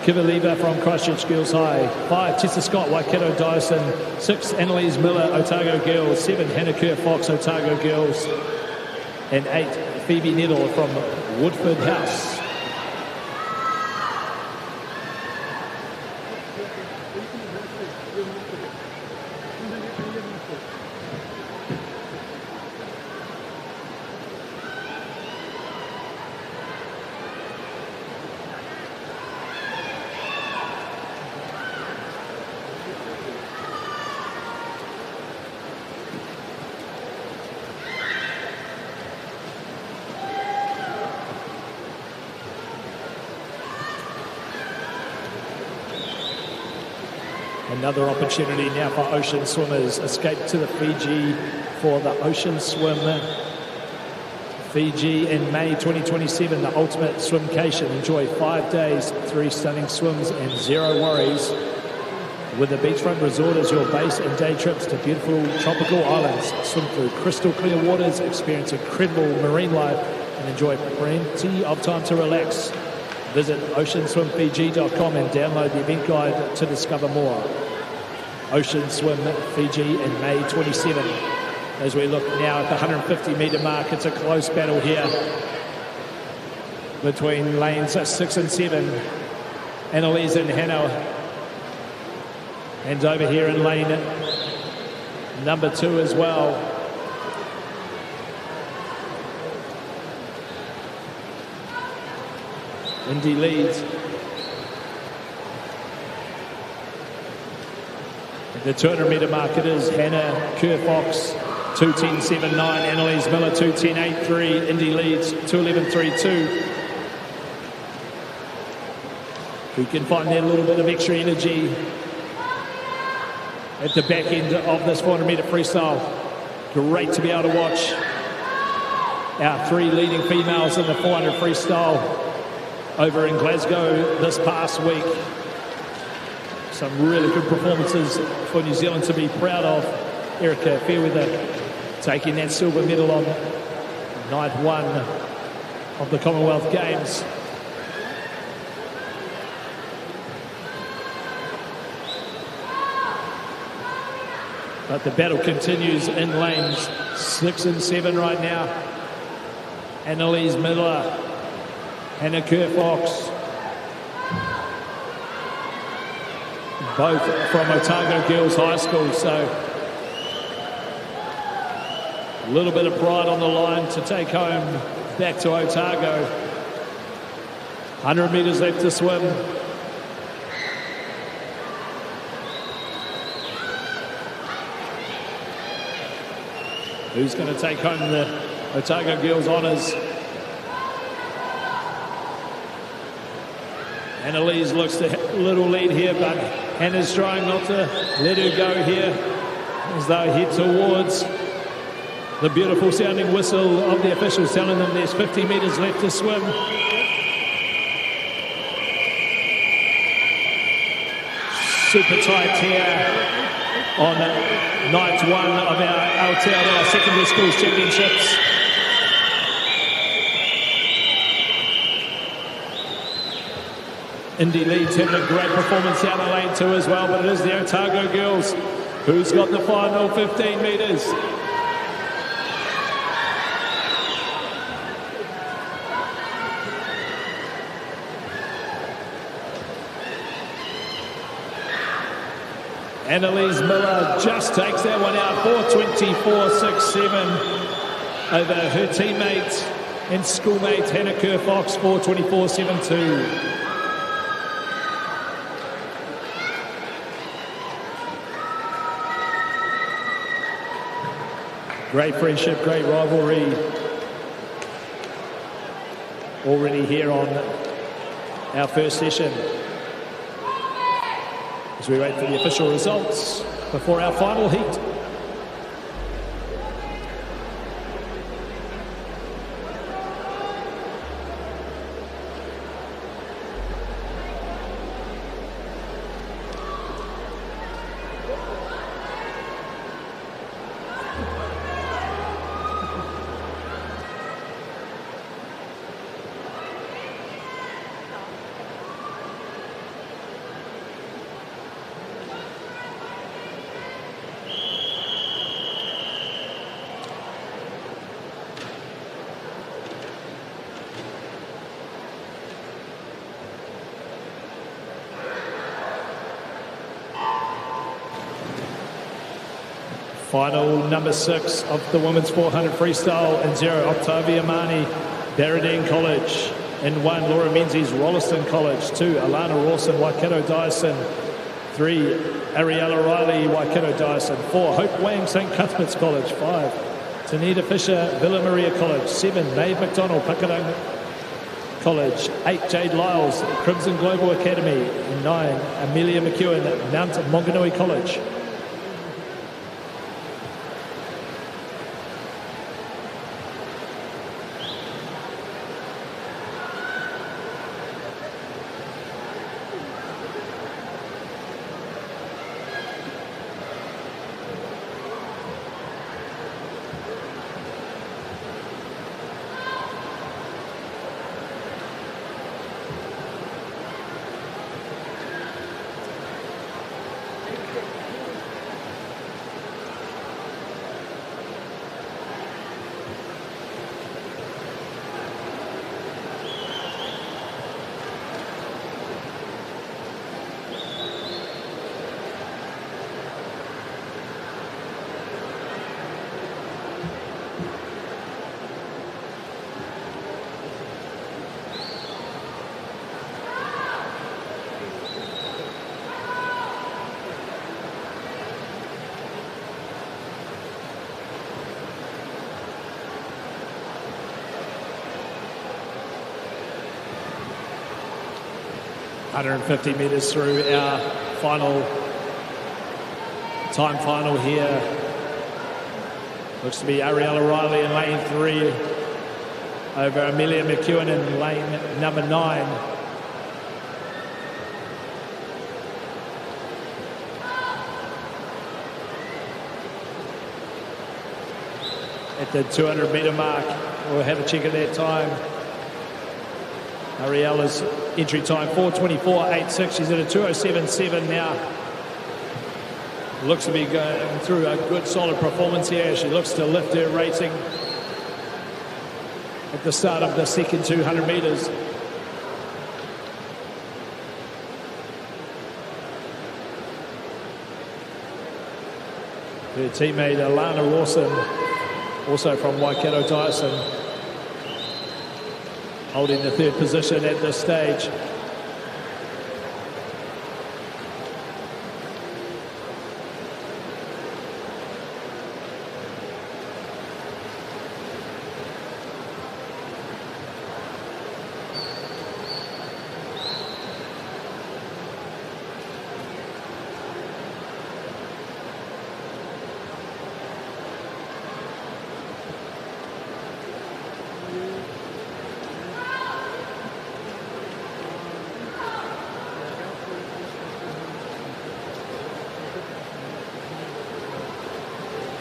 Kivaliva from Christchurch Girls High. 5, Tessa Scott, Waikato Dyson. 6, Annalise Miller, Otago Girls. 7, Hannah Kerr Fox, Otago Girls. And 8, Phoebe Nettle from Woodford House. Another opportunity now for ocean swimmers. Escape to the Fiji for the ocean swim Fiji in May 2027, the ultimate swimcation. Enjoy 5 days, 3 stunning swims and 0 worries. With the beachfront resort as your base and day trips to beautiful tropical islands. Swim through crystal clear waters, experience incredible marine life, and enjoy plenty of time to relax. Visit oceanswimfiji.com and download the event guide to discover more. Ocean Swim Fiji in May 27. As we look now at the 150-metre mark, it's a close battle here between lanes 6 and 7. Annalise and Hannah. And over here in lane number 2 as well. Indy leads. The 200-metre mark it is Hannah Kerr-Fox, 2:10.79. Annalise Miller, 2:10.83. Indy leads, 2:11.32. Who can find that little bit of extra energy at the back end of this 400-metre freestyle. Great to be able to watch our 3 leading females in the 400 freestyle over in Glasgow this past week. Some really good performances for New Zealand to be proud of. Erica Fairweather taking that silver medal on night 1 of the Commonwealth Games. But the battle continues in lanes 6 and 7 right now. Annalise Miller, Hannah Kerr-Fox, both from Otago Girls High School, so a little bit of pride on the line to take home back to Otago. 100 metres left to swim. Who's going to take home the Otago Girls honours? Annalise looks to a little lead here, but Hannah's trying not to let her go here as they head towards the beautiful sounding whistle of the officials telling them there's 50 metres left to swim. Super tight here on night 1 of our Aotearoa Secondary Schools Championships. Indy leads having a great performance out of lane 2 as well, but it is the Otago girls who's got the final 15 metres. Annalise Miller just takes that one out, 4:24.67 over her teammate and schoolmate Hannah Kerr-Fox, 4:24.72. Great friendship, great rivalry. Already here on our first session. As we wait for the official results before our final heat. Final number 6 of the women's 400 freestyle in 0, Octavia Mani, Barradine College. In 1, Laura Menzies, Rolleston College. 2, Alana Rawson, Waikato Dyson. 3, Ariella Riley, Waikato Dyson. 4, Hope Wang, St Cuthbert's College. 5, Tanita Fisher, Villa Maria College. 7, Maeve McDonald, Pucketung College. 8, Jade Lyles, Crimson Global Academy. And 9, Amelia McEwen, Mount Maunganui College. 150 metres through our time final here. Looks to be Ariel O'Reilly in lane 3 over Amelia McEwen in lane number 9. At the 200 metre mark, we'll have a check of that time. Ariela's entry time 4:24.86. She's at a 2:07.7 now. Looks to be going through a good solid performance here. She looks to lift her rating at the start of the second 200 metres. Her teammate Alana Rawson, also from Waikato Tyson, holding the 3rd position at this stage.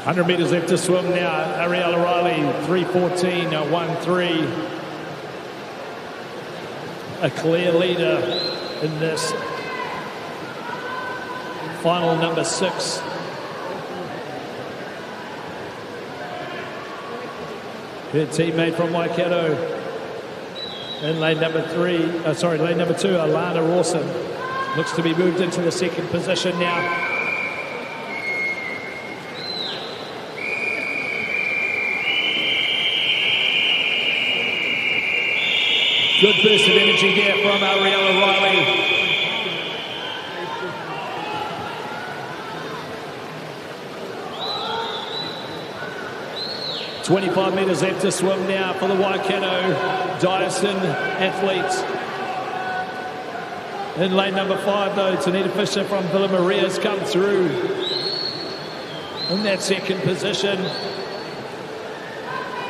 Hundred metres left to swim now. Ariel O'Reilly, 3:14.13. A clear leader in this final number 6. Her teammate from Waikato in lane number 2, Alana Rawson, looks to be moved into the 2nd position now. Good burst of energy there from Ariel O'Reilly. .25 metres left to swim now for the Waikato Dyson athletes. In lane number 5, though, Tanita Fisher from Villa Maria has come through in that 2nd position.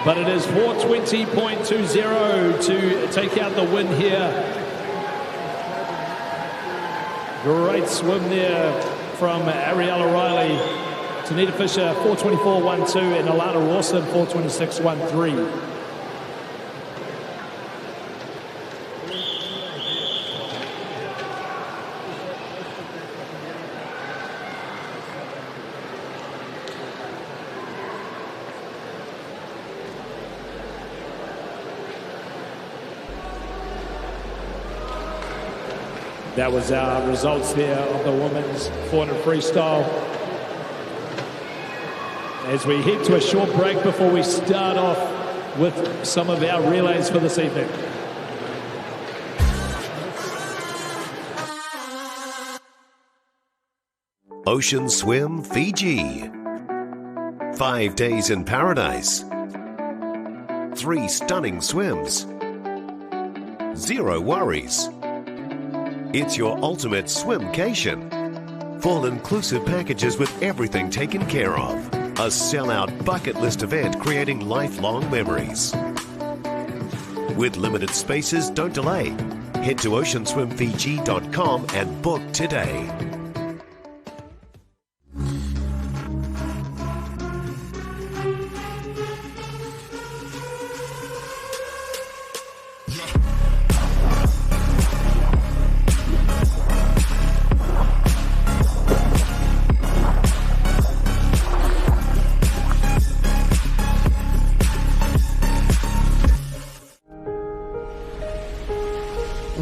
But it is 4:20.20 to take out the win here. Great swim there from Ariel O'Reilly. Tanita Fisher, 4:24.12, and Alana Rawson, 4:26.13. That was our results there of the women's 400 freestyle. As we head to a short break before we start off with some of our relays for this evening. Ocean Swim Fiji. 5 days in paradise. 3 stunning swims. 0 worries. It's your ultimate swimcation. Full inclusive packages with everything taken care of. A sellout bucket list event creating lifelong memories. With limited spaces, don't delay. Head to oceanswimfiji.com and book today.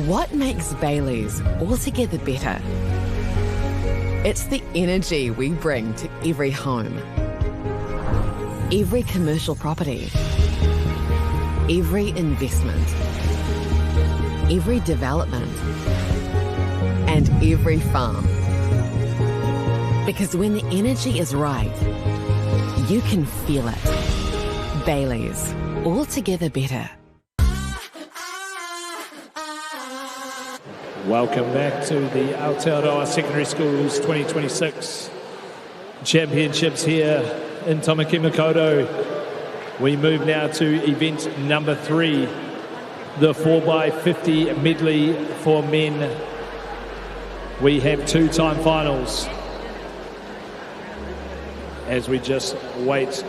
What makes Bailey's altogether better? It's the energy we bring to every home, every commercial property, every investment, every development, and every farm. Because when the energy is right, you can feel it. Bailey's, altogether better. Welcome back to the Aotearoa Secondary Schools 2026 Championships here in Tamaki Makaurau. We move now to event number 3, the 4x50 medley for men. We have 2 time finals as we just wait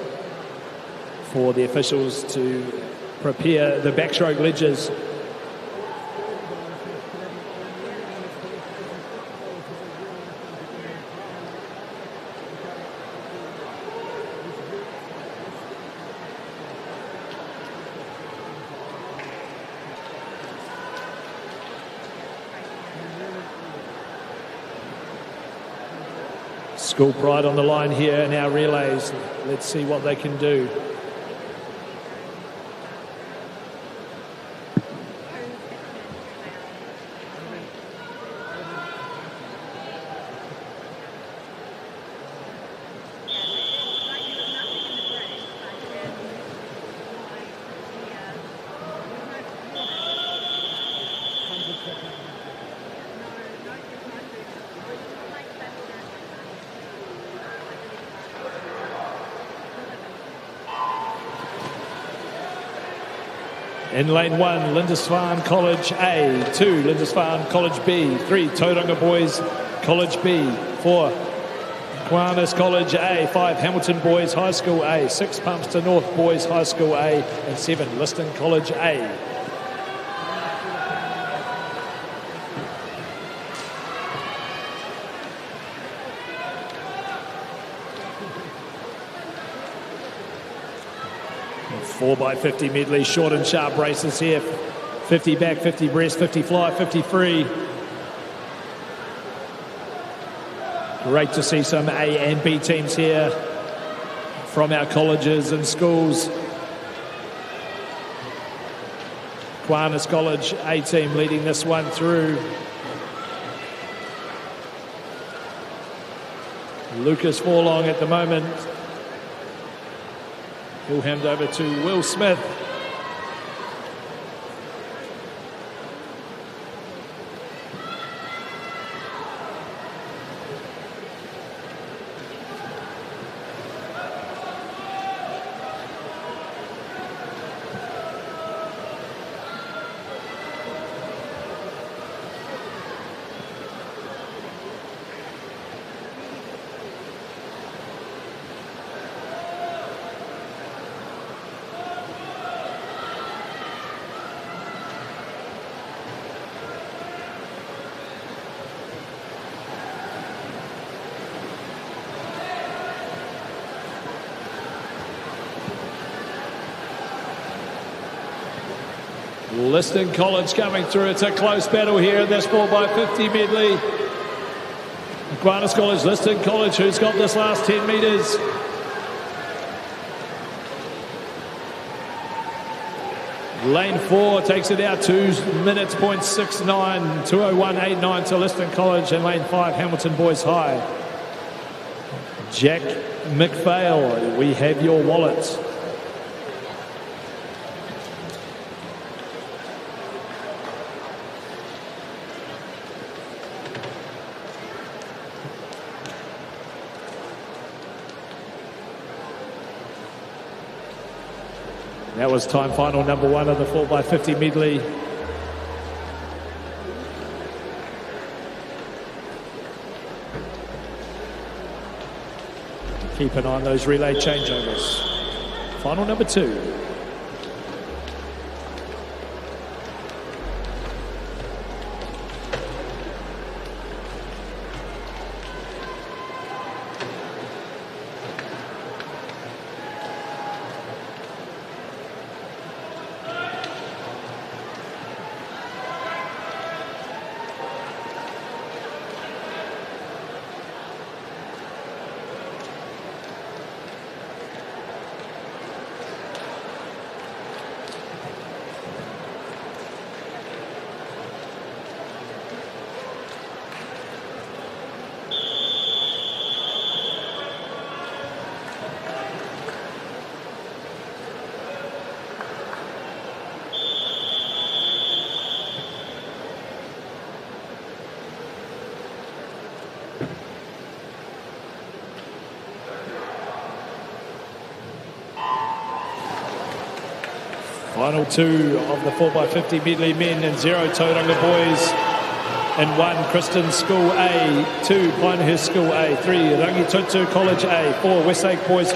for the officials to prepare the backstroke ledgers. School pride on the line here in our relays. Let's see what they can do. In lane 1, Lindisfarne College A, 2, Lindisfarne College B, 3, Tauranga Boys College B, 4, Kiwanis College A, 5, Hamilton Boys High School A, 6, Palmerston North Boys High School A, and 7, Liston College A. Four by 50 medley, short and sharp races here. 50 back, 50 breast, 50 fly, 50 free. Great to see some A and B teams here from our colleges and schools. Kiwanis College A team leading this one through. Lucas Forlong at the moment. He'll hand over to Will Smith. Liston College coming through. It's a close battle here in this 4x50 medley. Kiwanis College, Liston College, who's got this last 10 metres. Lane 4 takes it out 2 minutes, 0.69, 2:01.89 to Liston College, and lane 5, Hamilton Boys High. Jack McPhail, we have your wallet. That was time final number 1 of the 4x50 medley. Keep an eye on those relay changeovers. Final number 2. Final two of the 4x50 medley men and 0 Tauranga boys. In 1, Kristen School A, 2, Pinehurst School A, 3, Rangitoto College A, 4, Westlake Boys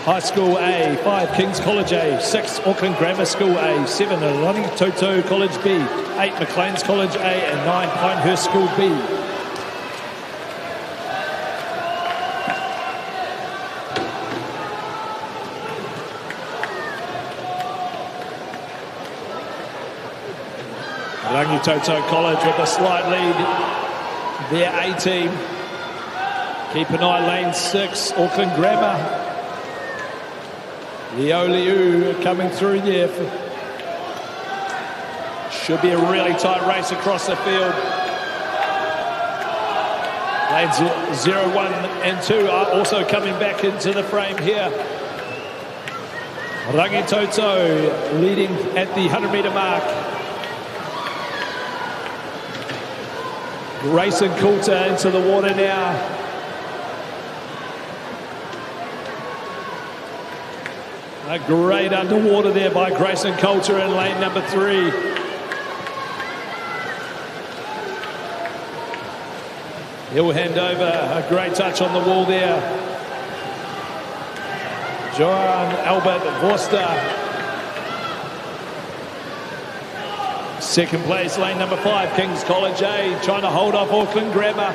High School A, 5, King's College A, 6, Auckland Grammar School A, 7, Rangitoto College B, 8, Maclean's College A, and 9, Pinehurst School B. Rangitoto College with a slight lead. Their A team. Keep an eye, lane 6, Auckland Grammar. Liu coming through there. Should be a really tight race across the field. Lanes 0, 1 and 2 are also coming back into the frame here. Rangitoto leading at the 100-metre mark. Grayson Coulter into the water now. A great underwater there by Grayson Coulter in lane number 3. He'll hand over, a great touch on the wall there. Johan Albert Vorster. Second place, lane number 5, King's College A, trying to hold off Auckland Grammar.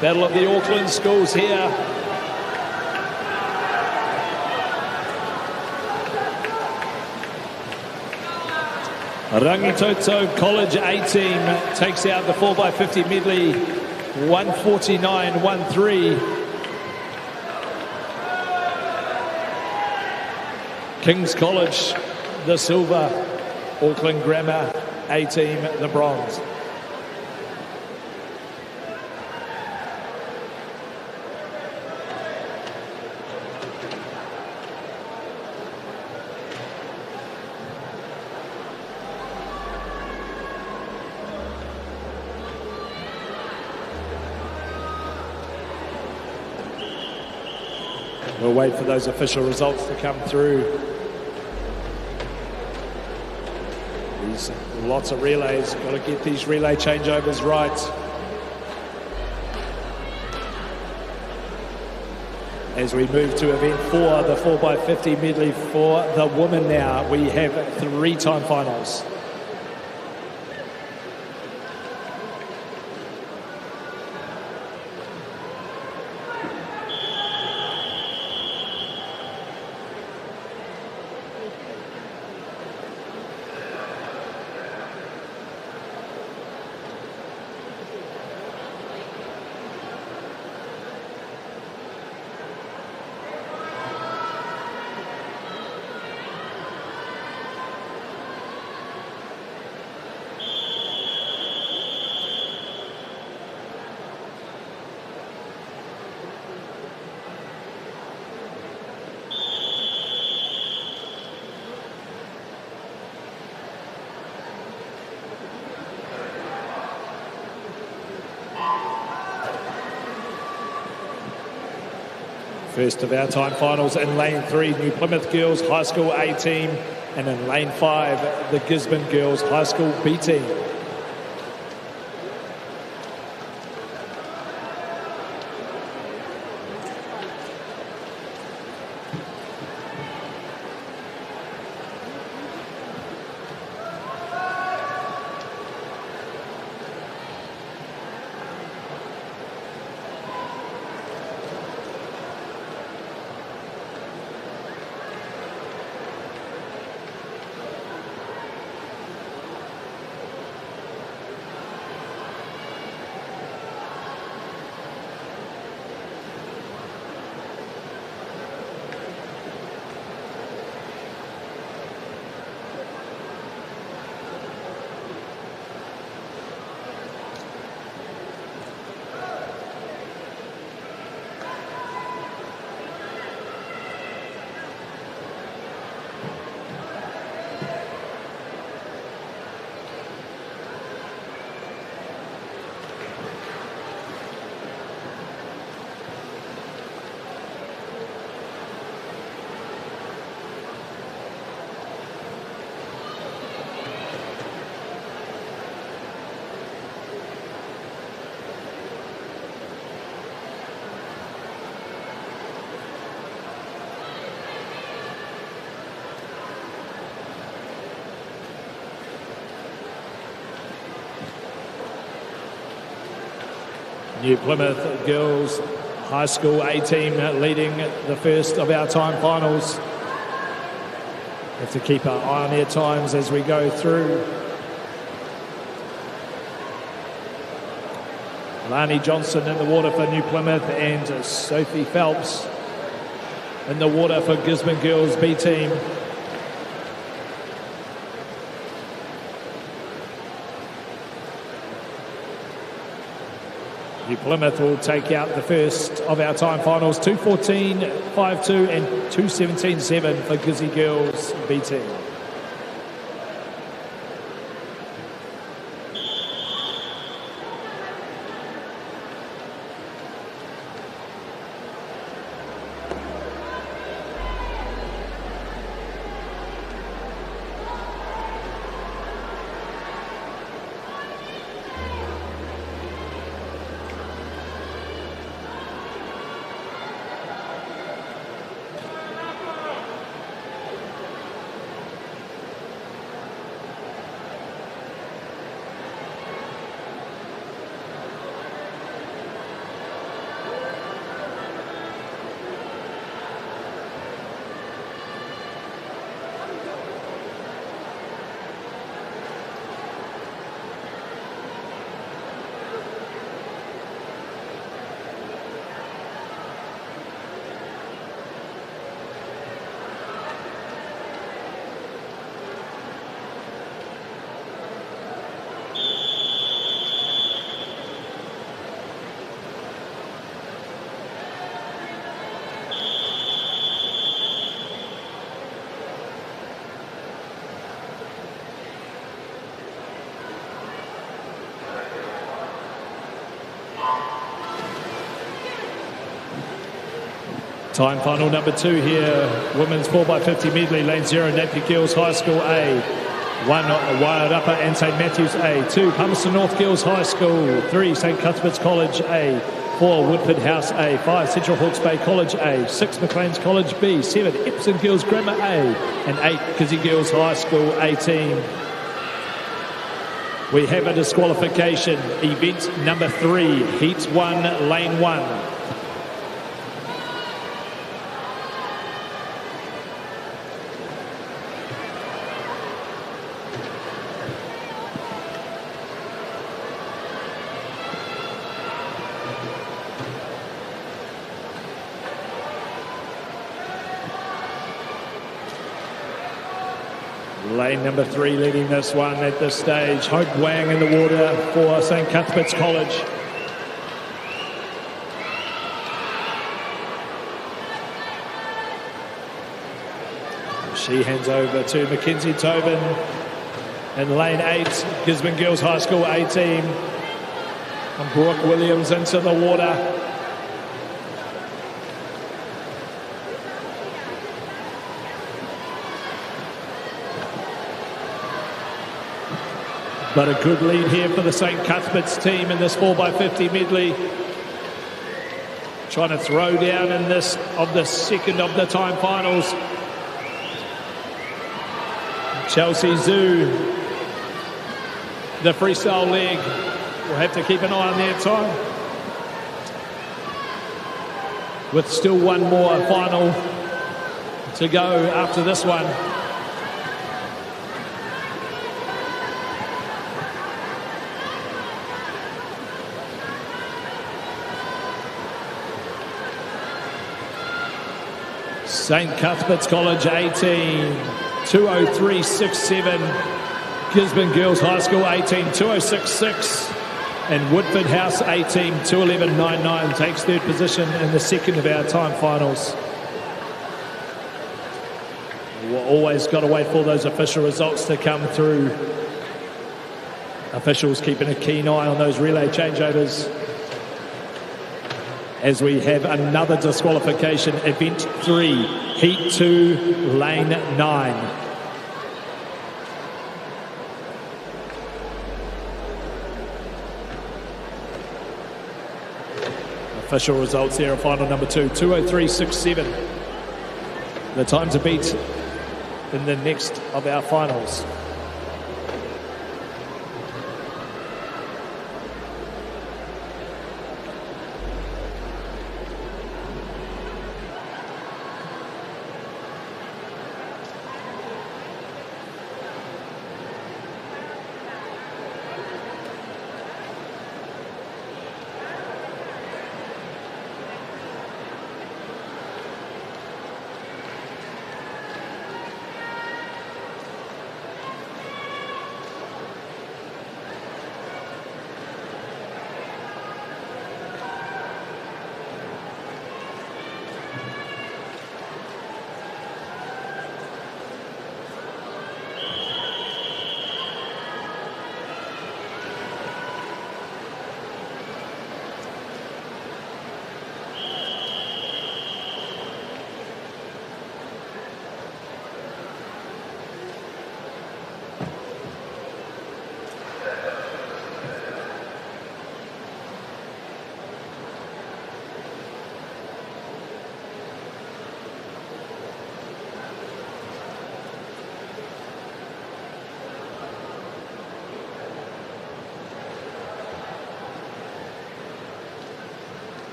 Battle of the Auckland schools here. Rangitoto College A team takes out the 4x50 medley, 149.13. King's College, the silver. Auckland Grammar A team, the bronze. We'll wait for those official results to come through. Lots of relays, got to get these relay changeovers right. As we move to event 4, the 4x50 medley for the women now, we have 3 time finals. First of our time finals in lane 3, New Plymouth Girls High School A team, and in lane 5, the Gisborne Girls High School B team. New Plymouth Girls High School A team leading the first of our time finals. Have to keep our eye on their times as we go through. Lani Johnson in the water for New Plymouth and Sophie Phelps in the water for Gisborne Girls B team. New Plymouth will take out the first of our time finals, 2:14, 5:2 and 2:17.7 for Gizzy Girls B team. Time final number 2 here. Women's 4x50 medley, lane 0, Napier Girls High School A. 1, Wild Upper and St Matthews A. 2, Palmerston North Girls High School. 3, St Cuthbert's College A. 4, Woodford House A. 5, Central Hawke's Bay College A. 6, Maclean's College B. 7, Epsom Girls Grammar A. And 8, Gizzy Girls High School A team. We have a disqualification. Event number 3, Heat 1, Lane 1. Lane number 3 leading this one at this stage. Hope Wang in the water for St Cuthbert's College. She hands over to Mackenzie Tobin in lane 8, Gisborne Girls High School A team. And Brooke Williams into the water. But a good lead here for the St Cuthbert's team in this 4x50 medley. Trying to throw down in this of the second of the time finals. Chelsea Zhu, the freestyle leg. We'll have to keep an eye on their time. With still one more final to go after this one. St Cuthbert's College 18, 2:03.67. Gisborne Girls High School 18, 2:06.6. And Woodford House 18, 2:11.99 takes third position in the second of our time finals. We've always got to wait for those official results to come through. Officials keeping a keen eye on those relay changeovers. As we have another disqualification, event 3, heat 2, lane 9. Official results here, final number 2, 2:03.67. The time to beat in the next of our finals.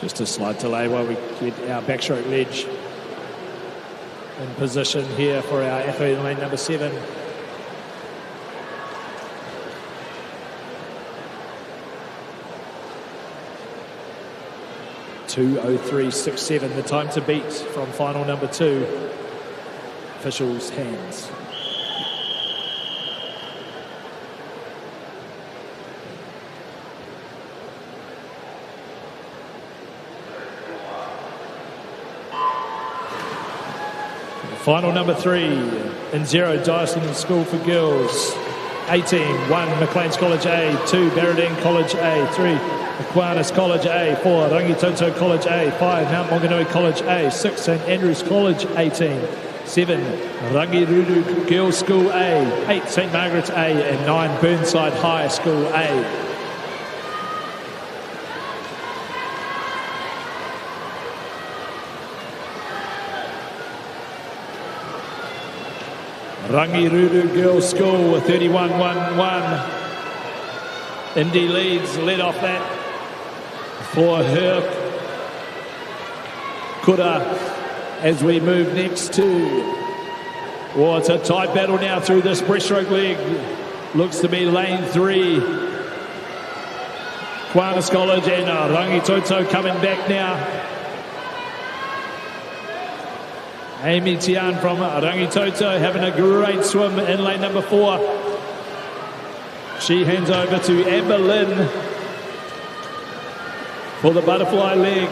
Just a slight delay while we get our backstroke ledge in position here for our athlete in lane number 7. .203.67, the time to beat from final number 2. Officials' hands. Final number 3 in 0, Dyson School for Girls. 18, 1, Maclean's College A, 2, Barradine College A, 3, Aquinas College A, 4, Rangitoto College A, 5, Mount Maunganui College A, 6, St Andrews College 18, 7, Rangirudu Girls School A, 8, St Margaret's A, and 9, Burnside High School A. Rangirudu Girls School with 31-1-1. Indy leads, led off that for her Kura as we move next to, well, it's a tight battle now through this breaststroke leg. Looks to be lane 3. Aquinas College and Rangitoto coming back now. Amy Tian from Rangitoto having a great swim in lane number 4. She hands over to Amber Lynn for the butterfly leg.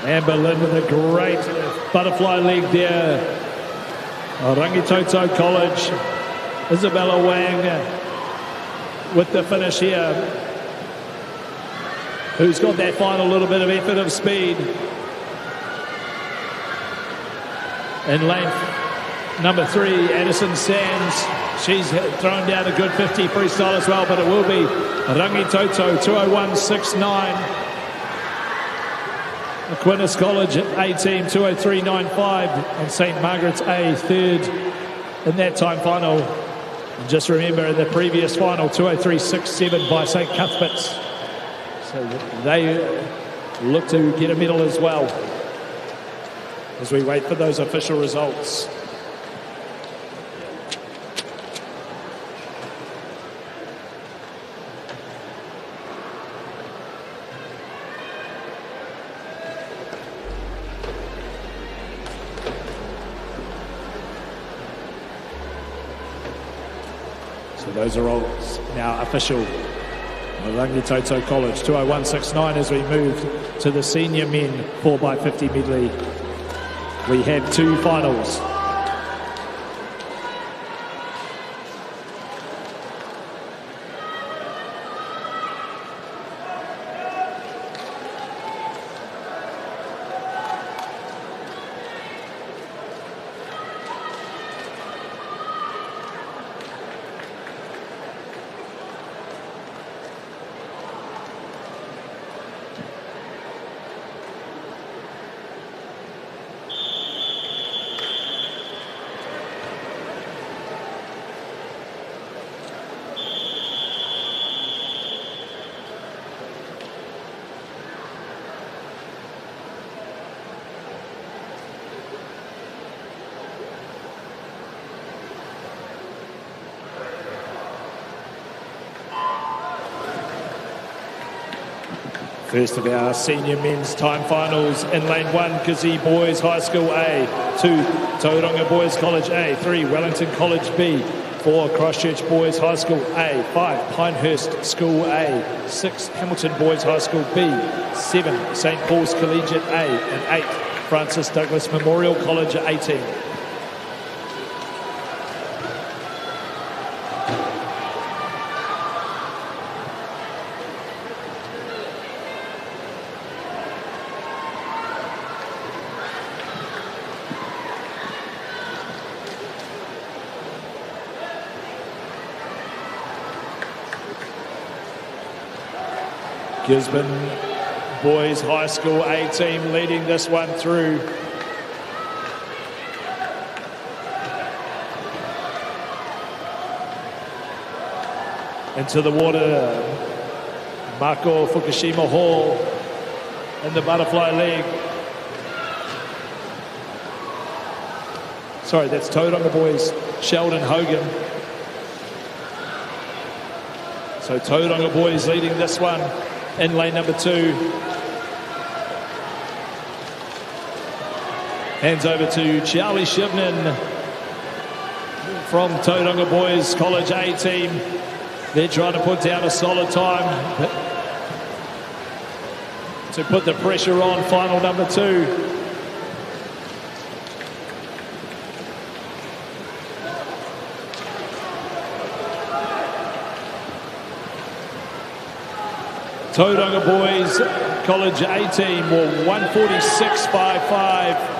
Amber Lynn with a great butterfly leg there. Rangitoto College, Isabella Wang with the finish here. Who's got that final little bit of effort of speed. In lane number 3, Addison Sands. She's thrown down a good 50 freestyle as well, but it will be Rangitoto 201.69. Aquinas College 18, 203.95, and St Margaret's A 3rd in that time final. And just remember in the previous final, 203.67 by St Cuthbert's. So they look to get a medal as well as we wait for those official results. Those are all now official. Rangitoto College 201.69 as we move to the senior men 4x50 medley. We have 2 finals. First of our senior men's time finals in lane 1, Gizzy Boys High School A, 2, Tauranga Boys College A, 3, Wellington College B, 4, Christchurch Boys High School A, 5, Pinehurst School A, 6, Hamilton Boys High School B, 7, St Paul's Collegiate A, and 8, Francis Douglas Memorial College 18. Gisborne Boys High School A team leading this one through. Into the water, Mako Fukushima Hall in the butterfly league. Sorry, that's Tauranga Boys, Sheldon Hogan. So Tauranga Boys leading this one in lane number 2. Hands over to Charlie Shivnan from Tauranga Boys College A team. They're trying to put down a solid time to put the pressure on final number 2. Tauranga Boys College A team will 146.55.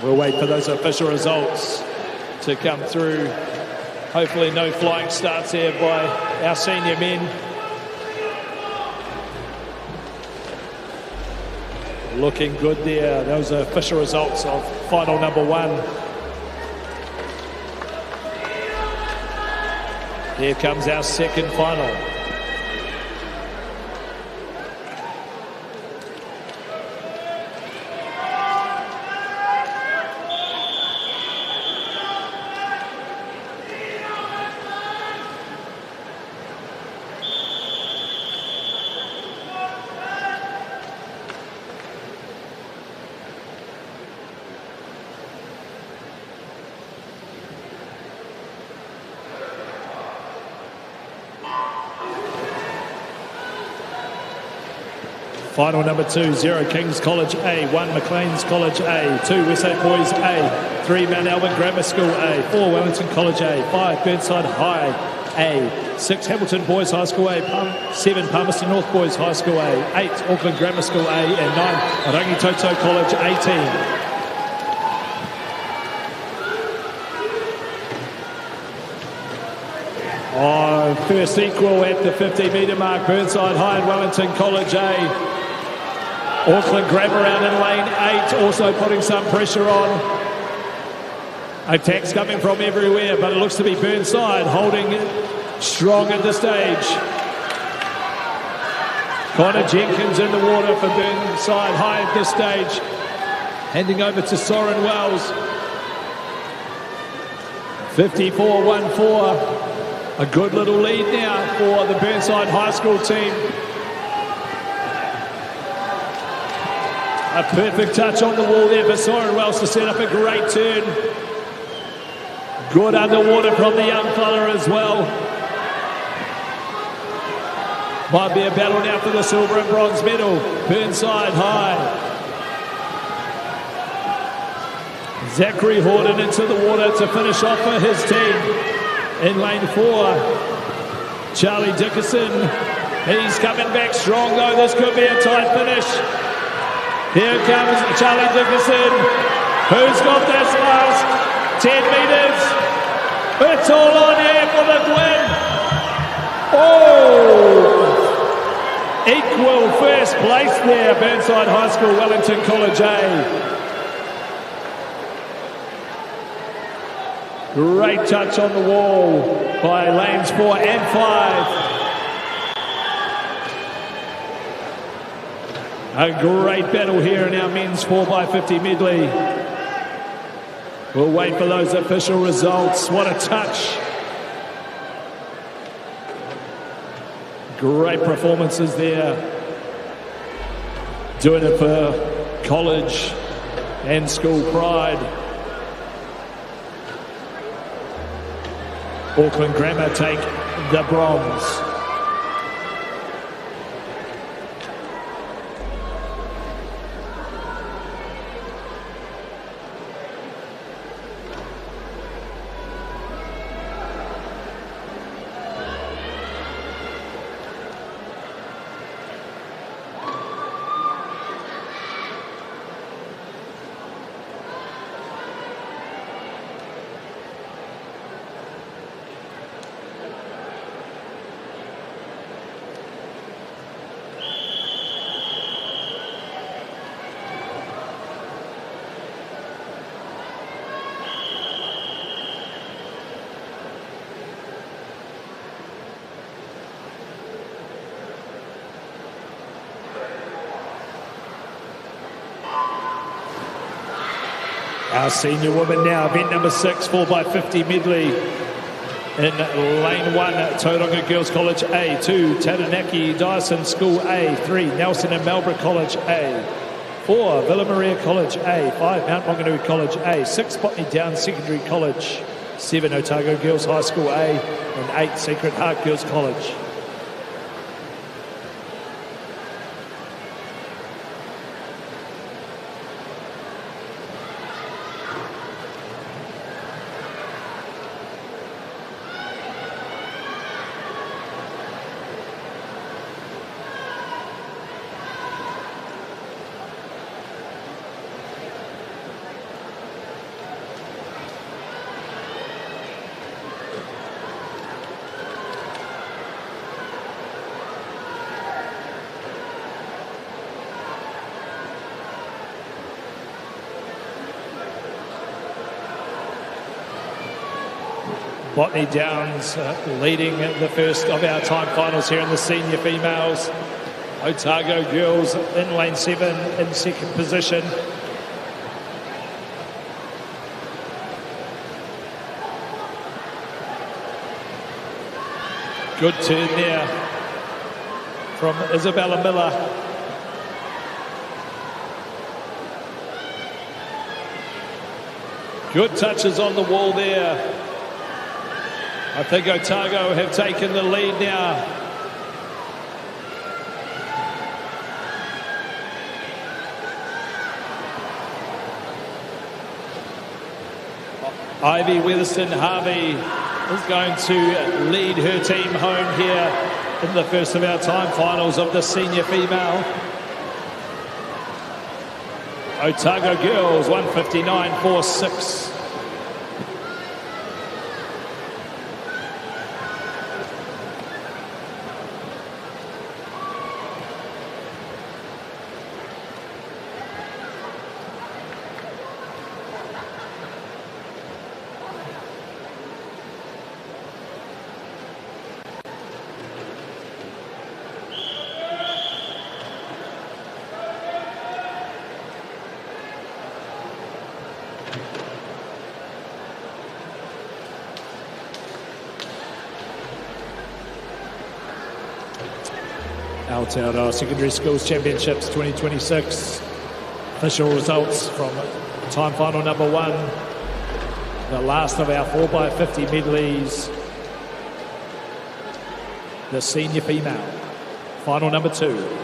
We'll wait for those official results to come through. Hopefully no flying starts here by our senior men. Looking good there. Those are official results of final number 1. Here comes our second final. Final number 2, 0 Kings College A, 1 Maclean's College A, 2 Westside Boys A, 3 Mount Albert Grammar School A, 4 Wellington College A, 5 Burnside High A, 6 Hamilton Boys High School A, 7 Palmerston North Boys High School A, 8 Auckland Grammar School A, and 9 Rangitoto College A team. First equal at the 50-metre mark, Burnside High and Wellington College A. Auckland Grammar out in lane 8, also putting some pressure on. Attacks coming from everywhere, but it looks to be Burnside holding strong at this stage. Connor Jenkins in the water for Burnside High at this stage. Handing over to Soren Wells. 54-14. A good little lead now for the Burnside High School team. A perfect touch on the wall there for Soren Wells to set up a great turn. Good underwater from the young fella as well. Might be a battle now for the silver and bronze medal. Burnside High. Zachary Horton into the water to finish off for his team. In lane 4, Charlie Dickerson. He's coming back strong though. This could be a tight finish. Here comes Charlie Dickerson. Who's got this last 10 metres? It's all on here for the win. Oh! Equal first place there. Burnside High School, Wellington College A. Great touch on the wall by lanes 4 and 5. A great battle here in our men's 4x50 medley. We'll wait for those official results. What a touch. Great performances there. Doing it for college and school pride. Auckland Grammar take the bronze. Our senior women now, event number 6, 4x50 medley. In lane 1, Tauranga Girls College A. 2, Taranaki Dyson School A. 3, Nelson and Marlborough College A. 4, Villa Maria College A. 5, Mount Maunganui College A. 6, Botany Downs Secondary College. 7, Otago Girls High School A. And 8, Sacred Heart Girls College. Botany Downs leading the first of our time finals here in the senior females. Otago Girls in lane 7 in second position. Good turn there from Isabella Miller. Good touches on the wall there. I think Otago have taken the lead now. Ivy Weatherston Harvey is going to lead her team home here in the first of our time finals of the senior female. Otago Girls 159.46. Aotearoa Secondary Schools Championships 2026. Official results from time final number 1. The last of our 4x50 medleys. The senior female. Final number 2.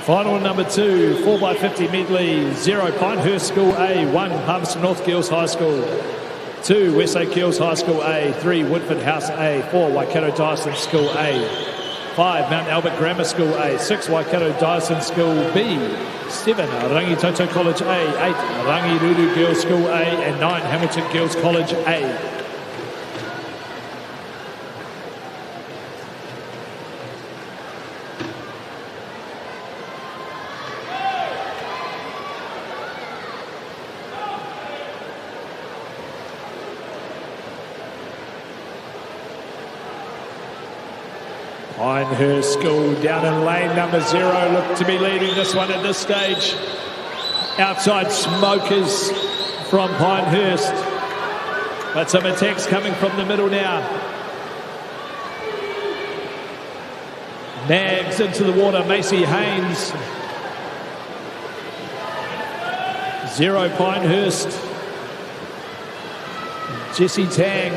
Final number 2, 4x50 medley, 0 Pinehurst School A, 1 Palmerston North Girls High School, 2 Westside Girls High School A, 3 Woodford House A, 4 Waikato Dyson School A, 5 Mount Albert Grammar School A, 6 Waikato Dyson School B, 7 Rangitoto College A, 8 Rangiruru Girls School A, and 9 Hamilton Girls College A. Pinehurst School down in lane number 0 look to be leading this one at this stage. Outside smokers from Pinehurst, but some attacks coming from the middle now. Nags into the water, Macy Haynes. 0 Pinehurst. Jessie Tang.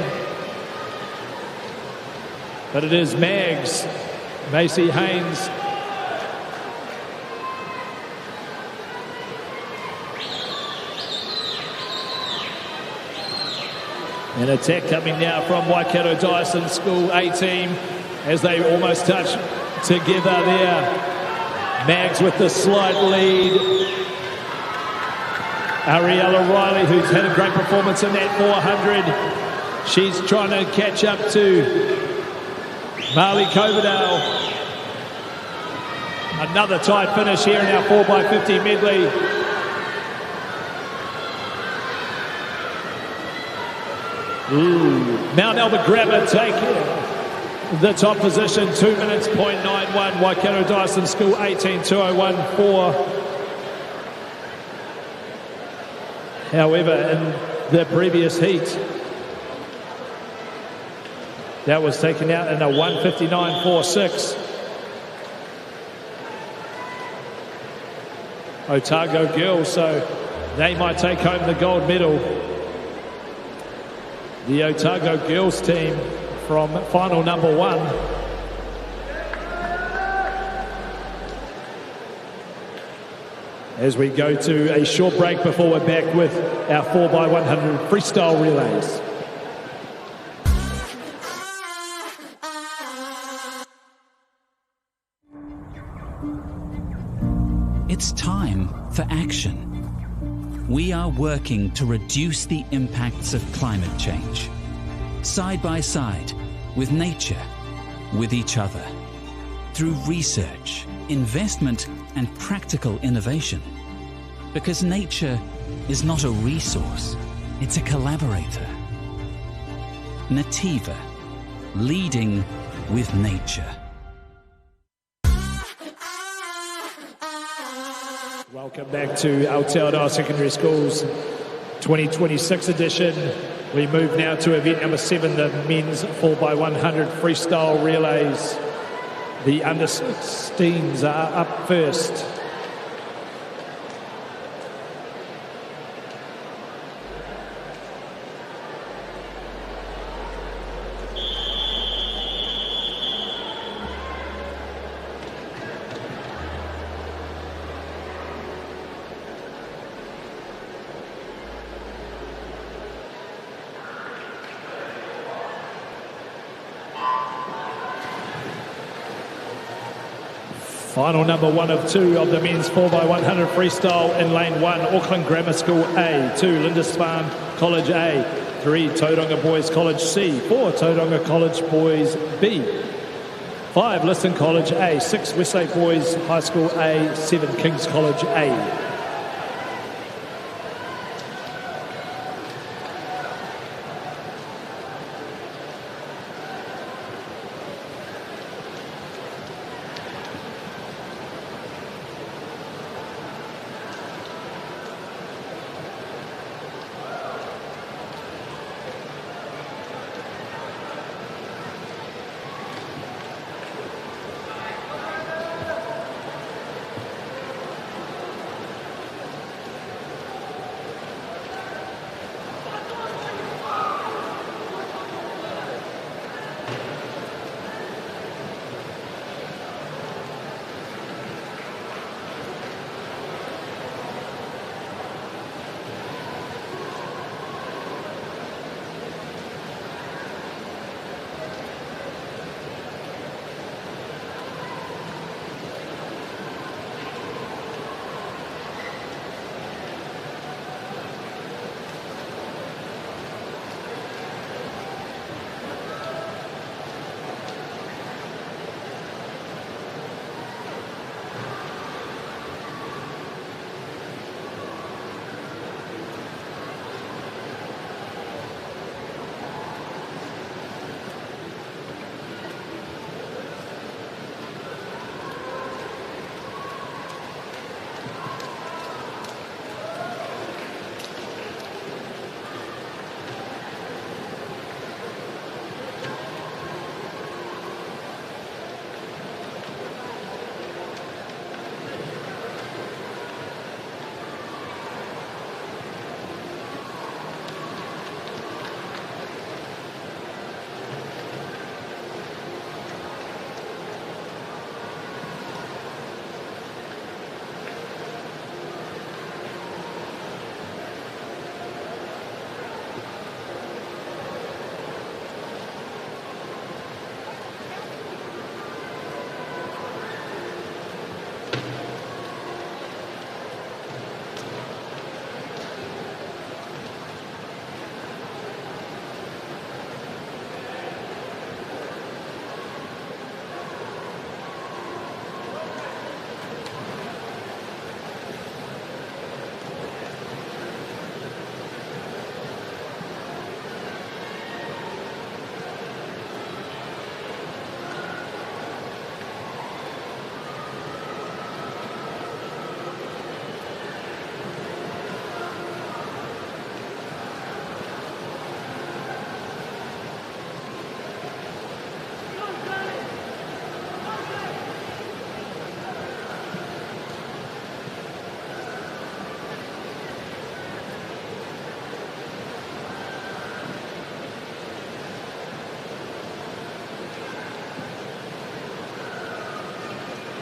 But it is Mags, Macy Haynes. An attack coming now from Waikato Dyson School A team as they almost touch together there. Mags with the slight lead. Ariella Riley, who's had a great performance in that 400. She's trying to catch up to Marley Coverdale. Another tight finish here in our 4x50 medley. Mount Albert Grammar take the top position, 2 minutes, 0.91. Waikato Dyson School, 18.201.4. However, in the previous heat, that was taken out in a 1:59.46. Otago girls, so they might take home the gold medal. The Otago girls team from final number 1. As we go to a short break before we're back with our 4x100 freestyle relays. It's time for action. We are working to reduce the impacts of climate change, side by side, with nature, with each other, through research, investment, and practical innovation. Because nature is not a resource, it's a collaborator. Nativa, leading with nature. Welcome back to Aotearoa Secondary School's 2026 edition. We move now to event number 7, the men's 4x100 freestyle relays. The under 16s are up first. Final number 1 of 2 of the men's 4x100 freestyle in lane 1, Auckland Grammar School A, 2, Lindisfarne College A, 3, Tauranga Boys College C, 4, Tauranga College Boys B, 5, Liston College A, 6, Westlake Boys High School A, 7, King's College A.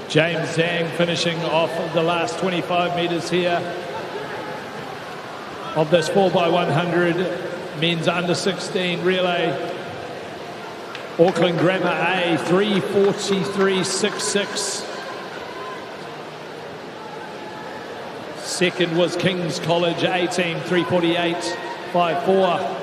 James Zhang finishing off the last 25 metres here of this 4x100 men's under 16 relay. Auckland Grammar A 3:43.66. Second was King's College A team 3:48.54.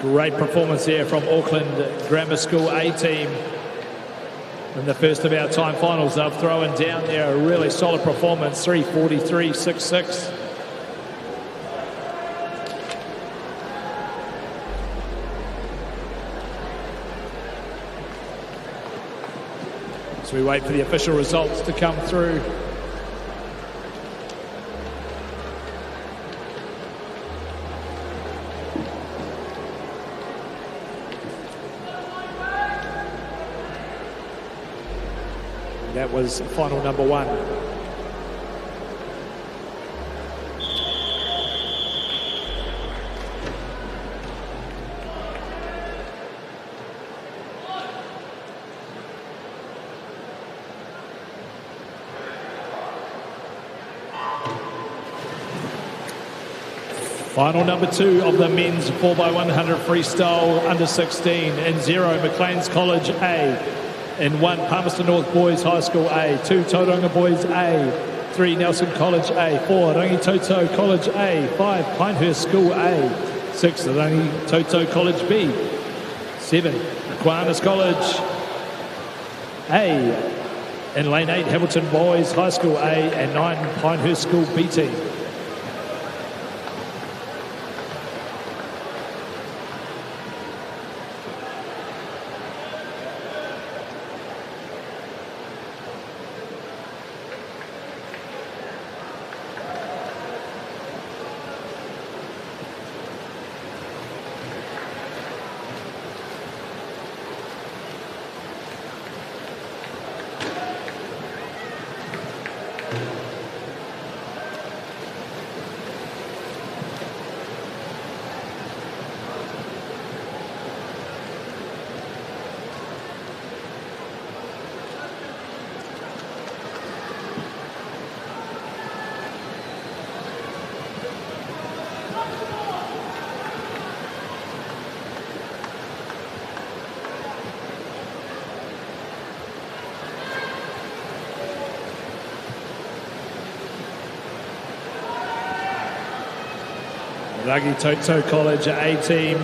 Great performance there from Auckland Grammar School A team in the first of our time finals. They've thrown down there a really solid performance, 3:43.66. So we wait for the official results to come through. That was final number one. Final number two of the men's 4x100 freestyle under 16 in 0, Maclean's College A. In 1, Palmerston North Boys High School A. 2, Tauranga Boys A. 3, Nelson College A. 4, Rangitoto College A. 5, Pinehurst School A. 6, Rangitoto College B. 7, Aquinas College A. In lane 8, Hamilton Boys High School A. And 9, Pinehurst School B team. Rangitoto College A team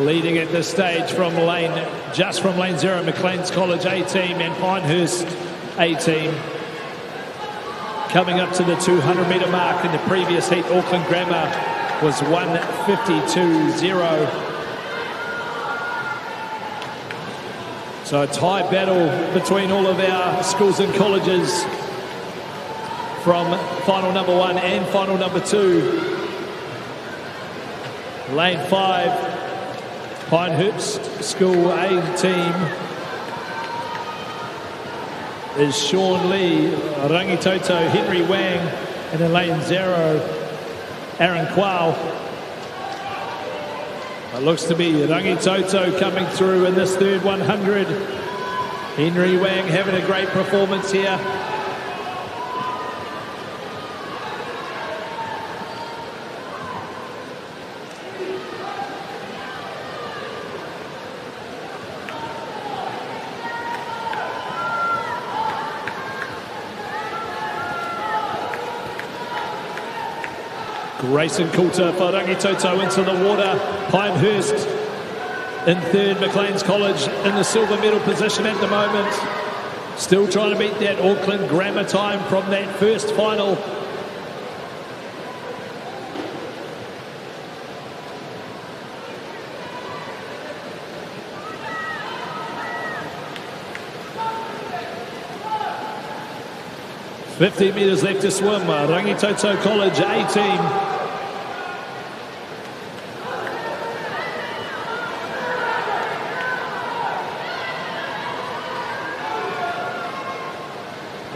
leading at this stage from lane 0, Maclean's College A team and Pinehurst A team. Coming up to the 200-metre mark in the previous heat, Auckland Grammar was 1:52.0. So a tie battle between all of our schools and colleges from final number 1 and final number 2. Lane 5, Pinehurst School A team is Sean Lee, Rangitoto, Henry Wang, And in lane 0, Aaron Quao. It looks to be Rangitoto coming through in this third 100. Henry Wang having a great performance here. Grayson Coulter for Rangitoto into the water. Pinehurst in third. Maclean's College in the silver medal position at the moment. Still trying to beat that Auckland grammar time from that first final. "50 metres left to swim. Rangitoto College A-team.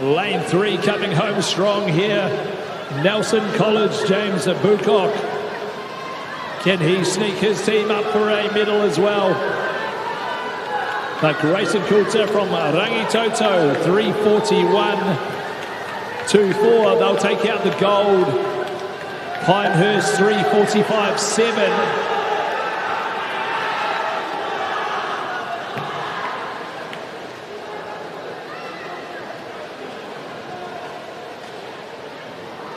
Lane 3 coming home strong here. Nelson College, James Bucock. Can he sneak his team up for a medal as well? But Grayson Coulter from Rangitoto, 3:41.24. They'll take out the gold. Pinehurst, 3:45.7.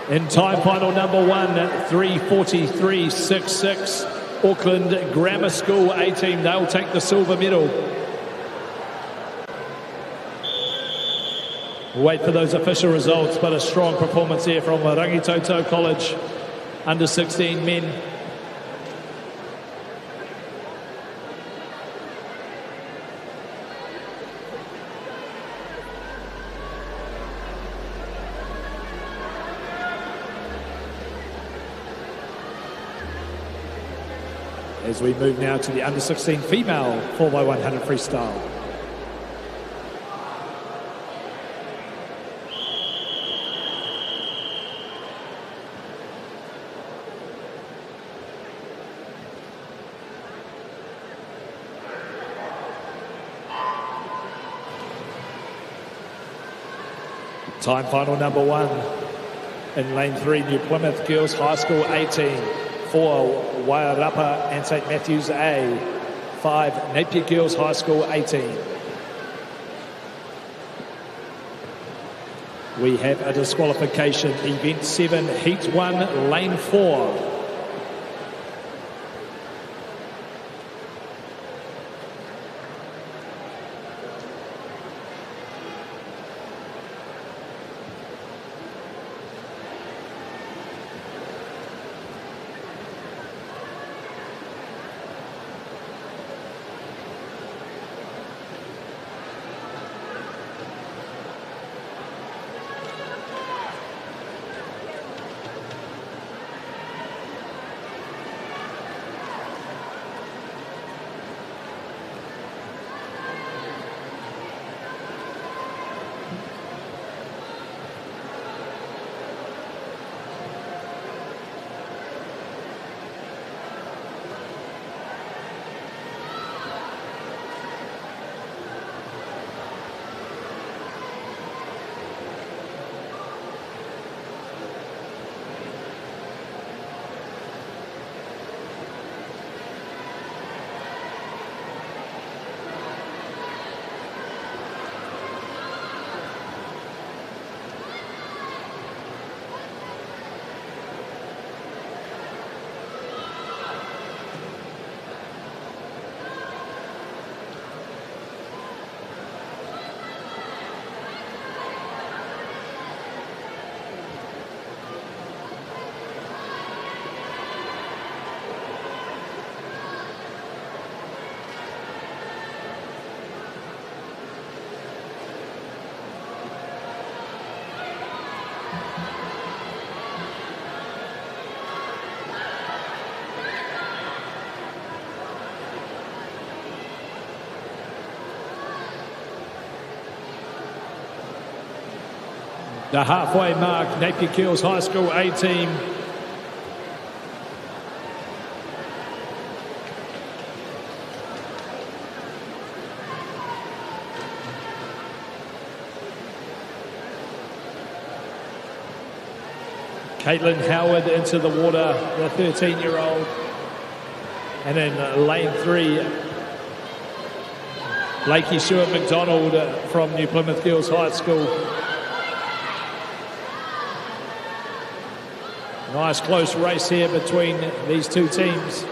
In time final number 1 at 3:43.66. Auckland Grammar School A-team, they'll take the silver medal. Wait for those official results, but a strong performance here from Rangitoto College under 16 men. As we move now to the under 16 female 4x100 freestyle. Time final number 1 in lane 3, New Plymouth Girls High School A-team. 4, Wairapa and St Matthews A. 5, Napier Girls High School A-team. We have a disqualification. Event 7, Heat 1, lane 4. The halfway mark, Napier Keels High School A team. Caitlin Howard into the water, the 13-year-old. And then lane 3, Blakey Stewart McDonald from New Plymouth Girls High School. Nice close race here between these two teams.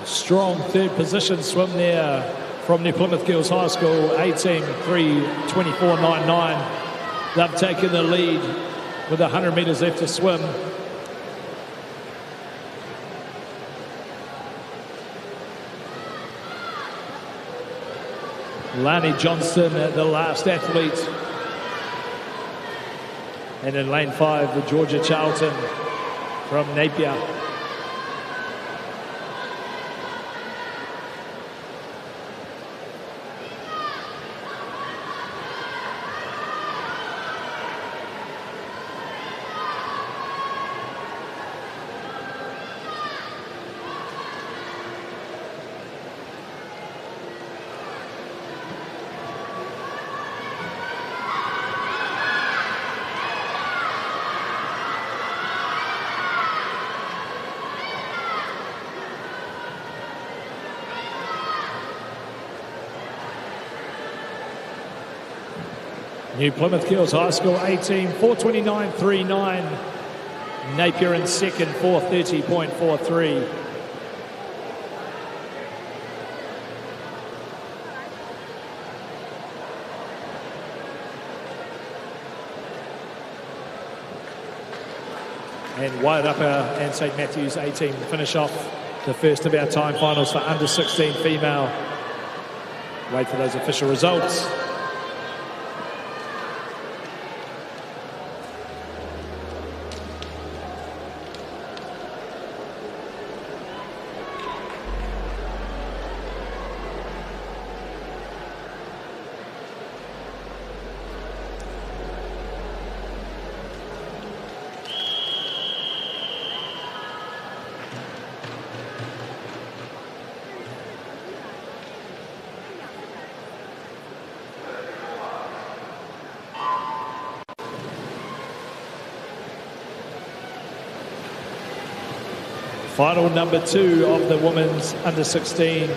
Strong third position swim there from New Plymouth Girls High School, 18, 3:24.99. They've taken the lead with 100 metres left to swim. Lani Johnston, the last athlete. And in lane 5, the Georgia Charlton from Napier. New Plymouth Girls High School 18, 4:29.39. Napier in second, 4:30.43. And Wairapa and St Matthews 18 finish off the first of our time finals for under 16 female. Wait for those official results. Final number 2 of the women's under 16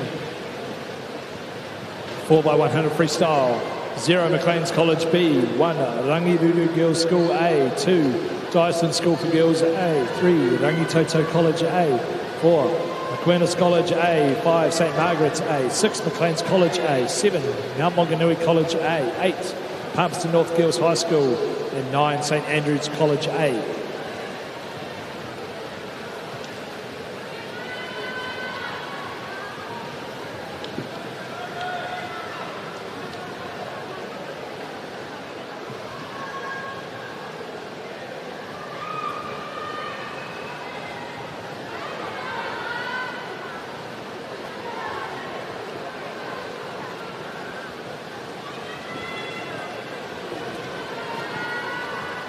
4x100 freestyle. 0 McLean's College B, 1 Rangiruru Girls School A, 2 Dyson School for Girls A, 3 Rangitoto College A, 4 Aquinas College A, 5 St Margaret's A, 6 McLean's College A, 7 Mount Maunganui College A, 8 Palmerston North Girls High School, and 9 St Andrews College A.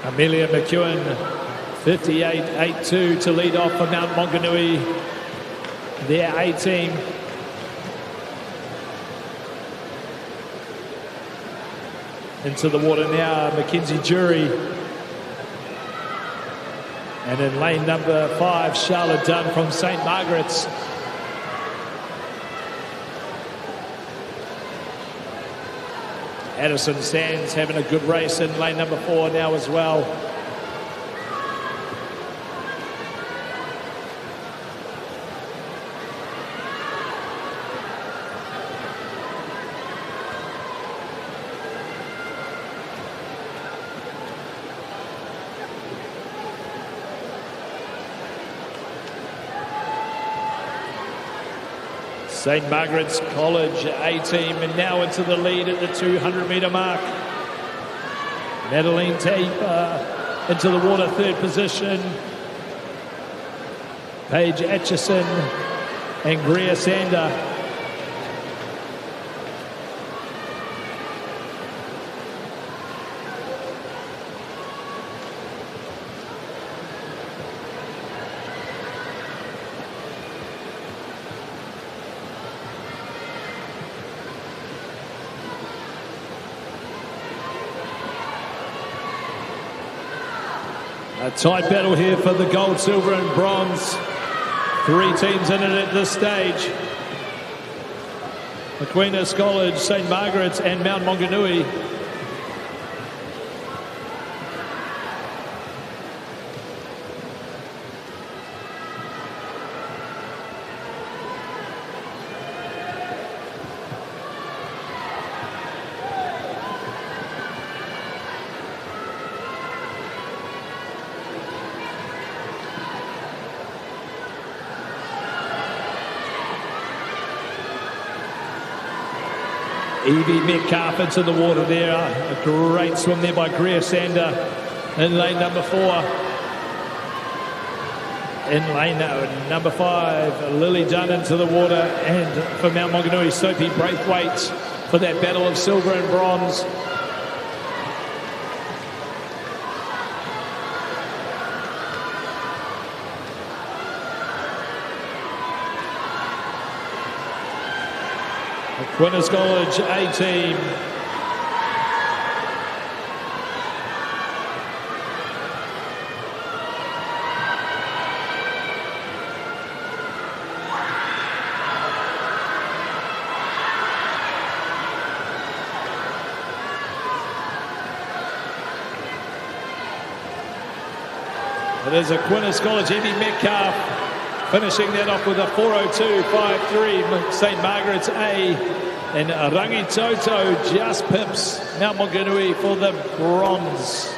Amelia McEwen, 58.82 to lead off for Mount Maunganui, their A team. Into the water now, Mackenzie Jury. And in lane number 5, Charlotte Dunn from St Margaret's. Addison Sands having a good race in lane number 4 now as well. St. Margaret's College A-team and now into the lead at the 200-metre mark. Madeline Taper into the water, third position. Paige Atchison and Greer Sander. A tight battle here for the gold, silver and bronze. 3 teams in it at this stage. Aquinas College, St. Margaret's and Mount Maunganui. Evie Metcalf into the water there. A great swim there by Greer Sander in lane number 4. In lane number 5, Lily Dunn into the water. And for Mount Maunganui, Sophie Braithwaite for that battle of silver and bronze. Aquinas College A-team. It is Aquinas College, Evie Metcalf, finishing that off with a 4:02.53. St. Margaret's A. And Rangitoto just pips Mount Maunganui for the bronze.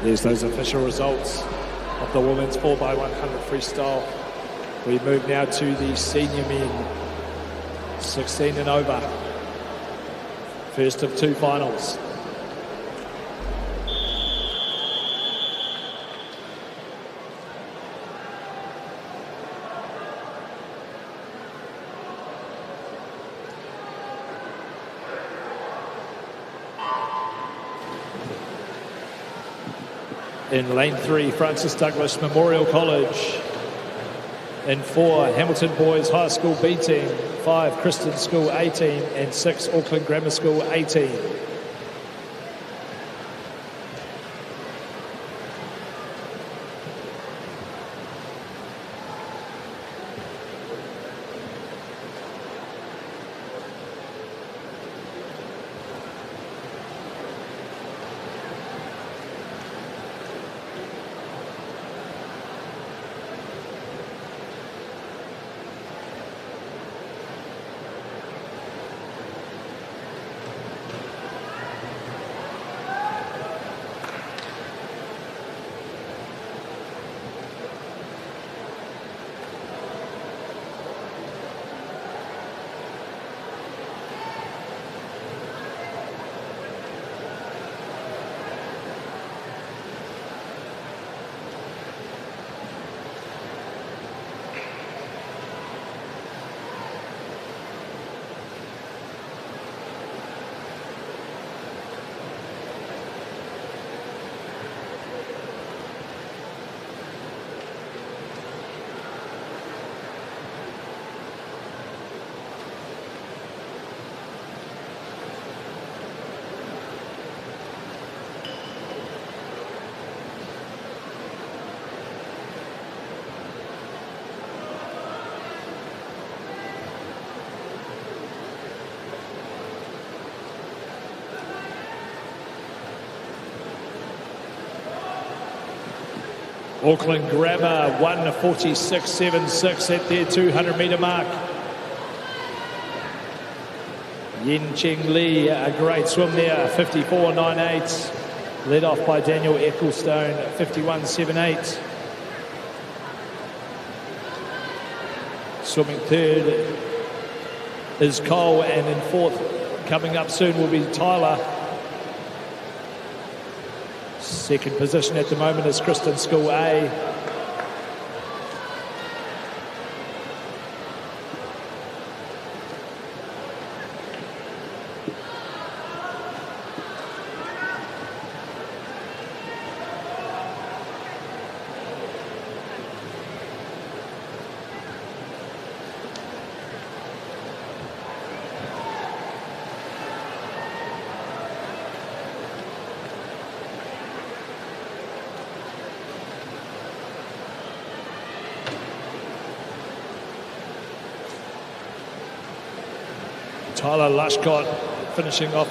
There's those official results of the women's 4x100 freestyle. We move now to the senior men, 16 and over. First of 2 finals. In lane 3, Francis Douglas Memorial College. In 4, Hamilton Boys High School B team. 5, Kristen School A team. And 6, Auckland Grammar School A team. Auckland Grammar 1:46.76 at their 200-metre mark. Yen Cheng Lee, a great swim there, 54.98. Led off by Daniel Ecclestone, 51.78. Swimming third is Cole, and in fourth, coming up soon, will be Tyler. Second position at the moment is Kristen School A. Tyler Lushcott finishing off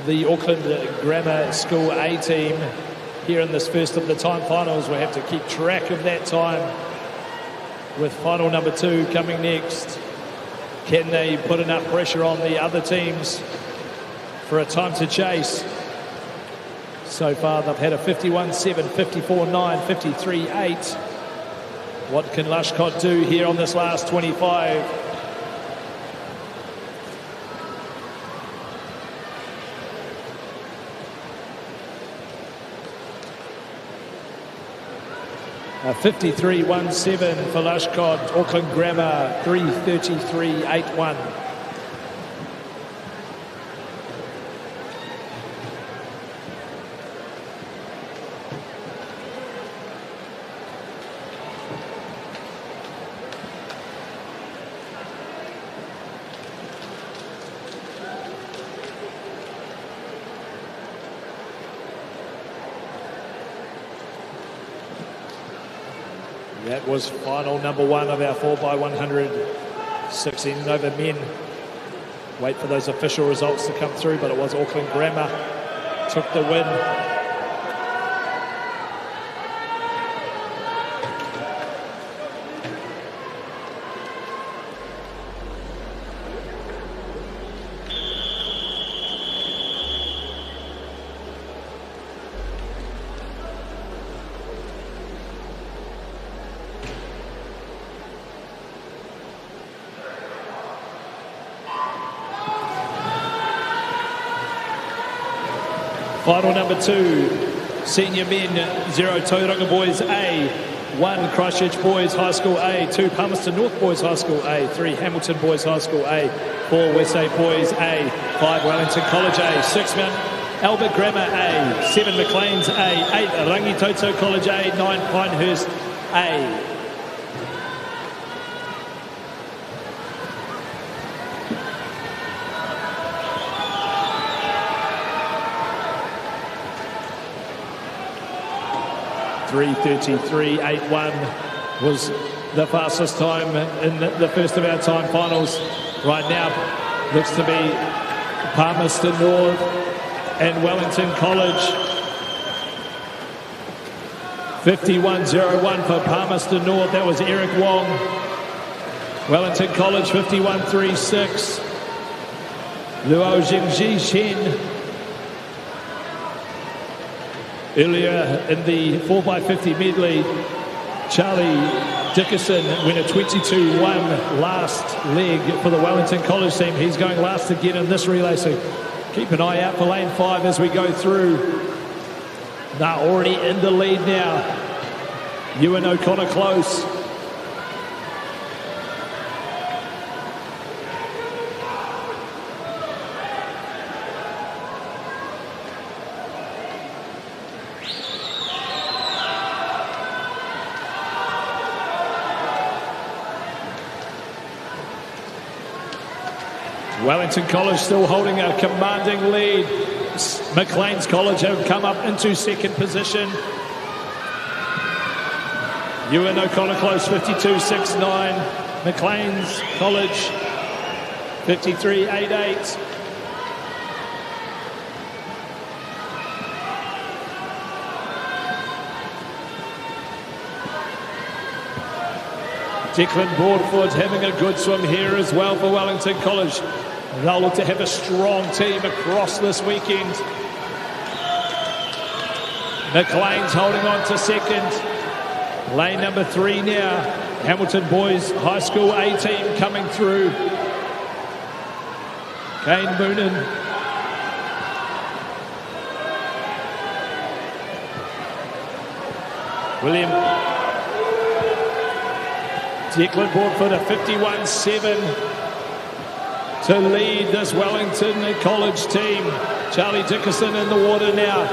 the Auckland Grammar School A team here in this first of the time finals. We'll have to keep track of that time with final number 2 coming next. Can they put enough pressure on the other teams for a time to chase? So far they've had a 51.7, 54.9, 53.8. What can Lushcott do here on this last 25? A 53.17 for Lushcott. Auckland Grammar 3:33.81. That was final number 1 of our 4x100, 16 over men. Wait for those official results to come through, but it was Auckland Grammar took the win. Final number 2, senior men, 0 Tauranga Boys A, 1 Christchurch Boys High School A, 2 Palmerston North Boys High School A, 3 Hamilton Boys High School A, 4 Westgate Boys A, 5 Wellington College A, 6 Mount Albert Grammar A, 7 Maclean's A, 8 Rangitoto College A, 9 Pinehurst A. .3:33.81 was the fastest time in the first of our time finals. Right now looks to be Palmerston North and Wellington College. 51.01 for Palmerston North, that was Eric Wong. Wellington College 51.36. Luo Jingji Shen. Earlier in the 4x50 medley, Charlie Dickerson went a 22.1 last leg for the Wellington College team. He's going last again in this relay, so keep an eye out for lane 5 as we go through. MΑORI in the lead now. Ewan O'Connor close. Wellington College still holding a commanding lead. Maclean's College have come up into second position. Ewan O'Connor close, 52.69. Maclean's College 53.88. Declan Broadford having a good swim here as well for Wellington College. They'll look to have a strong team across this weekend. McLean's holding on to second. Lane number 3 now. Hamilton Boys High School A team coming through. Kane Moonen. William Declan Broadford, a 51.7 to lead this Wellington College team. Charlie Dickerson in the water now.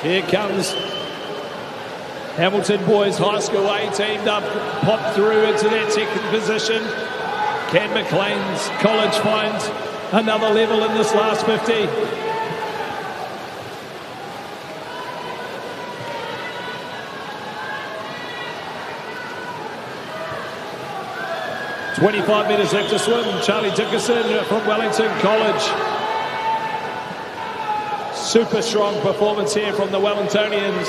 Here comes Hamilton Boys High School A team. They've popped through into that second position. Can McLean's College find another level in this last 50? 25 metres left to swim. Charlie Dickerson from Wellington College. Super strong performance here from the Wellingtonians.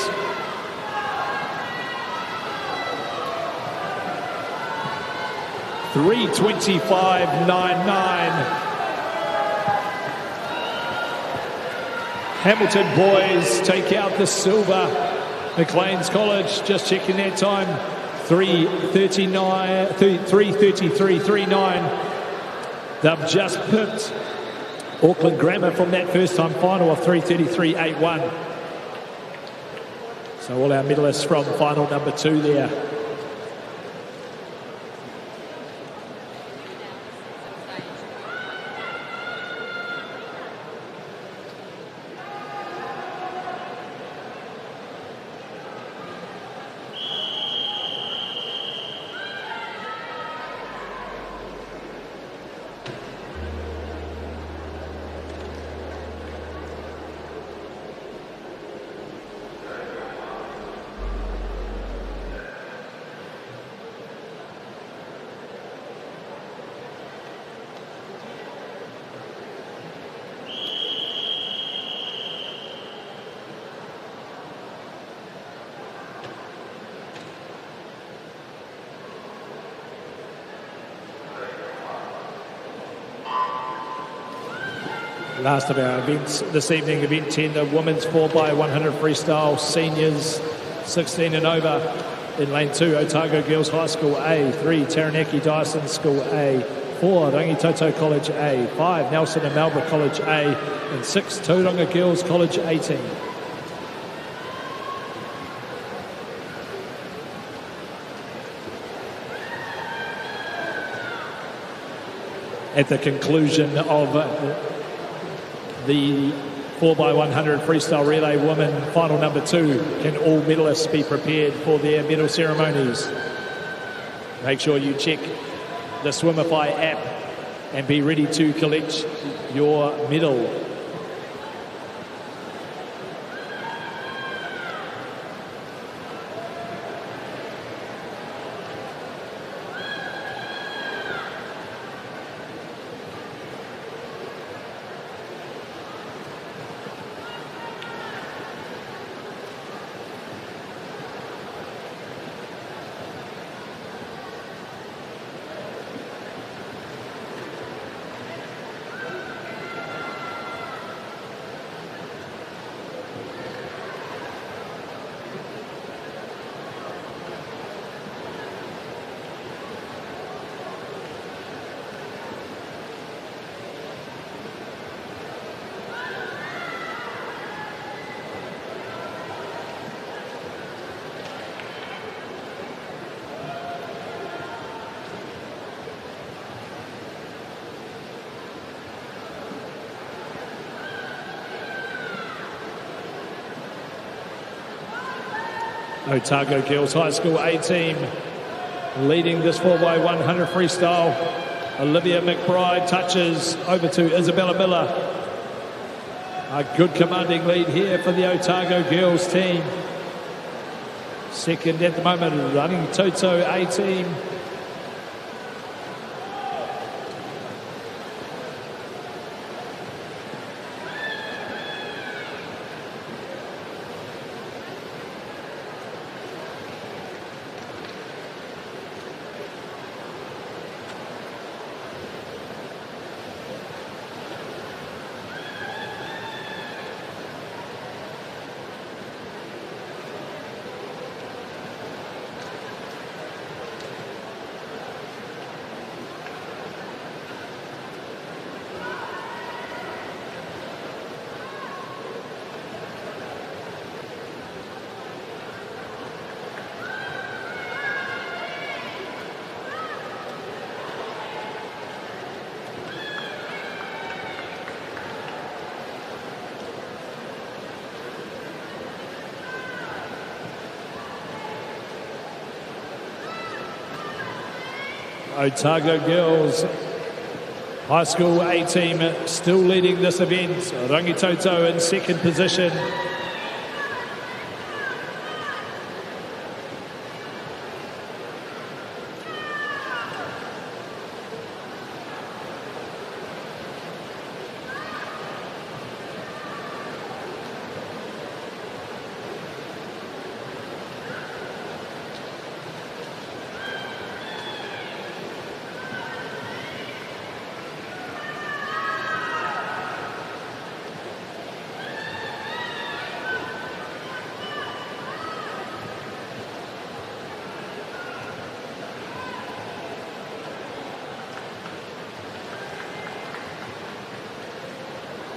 .325.99. Hamilton Boys take out the silver. McLean's College just checking their time. 3:33.39. They've just pipped Auckland Grammar from that first time final of 3:33.81. So all our medalists from final number 2 there. Last of our events this evening, event 10, the women's 4x100 freestyle seniors 16 and over. In lane 2, Otago Girls High School A, 3, Taranaki Dyson School A, 4, Rangitoto College A, 5, Nelson and Melbourne College A, and 6, Tauranga Girls College 18. At the conclusion of the 4x100 freestyle relay women final number 2, can all medalists be prepared for their medal ceremonies? Make sure you check the Swimify app and be ready to collect your medal. Otago Girls High School A team leading this 4x100 freestyle. Olivia McBride touches over to Isabella Miller. A good commanding lead here for the Otago Girls team. Second at the moment, running Toto A team. Otago Girls High School A team still leading this event. Rangitoto in second position.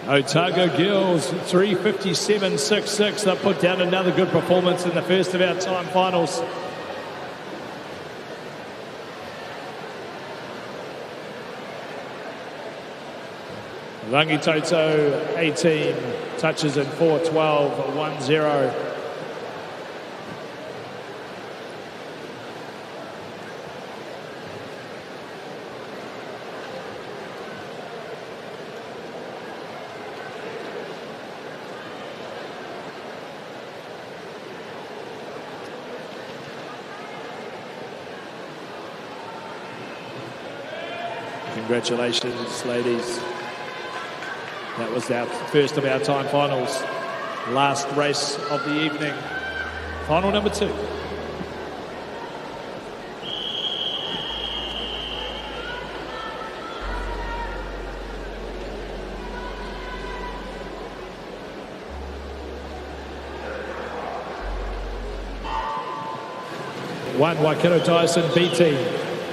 Otago Girls 3:57.66. They put down another good performance in the first of our time finals. Rangitoto A team touches in 4:12.10. Congratulations, ladies. That was our first of our time finals. Last race of the evening. Final number 2. One, Waikato Dyson B team.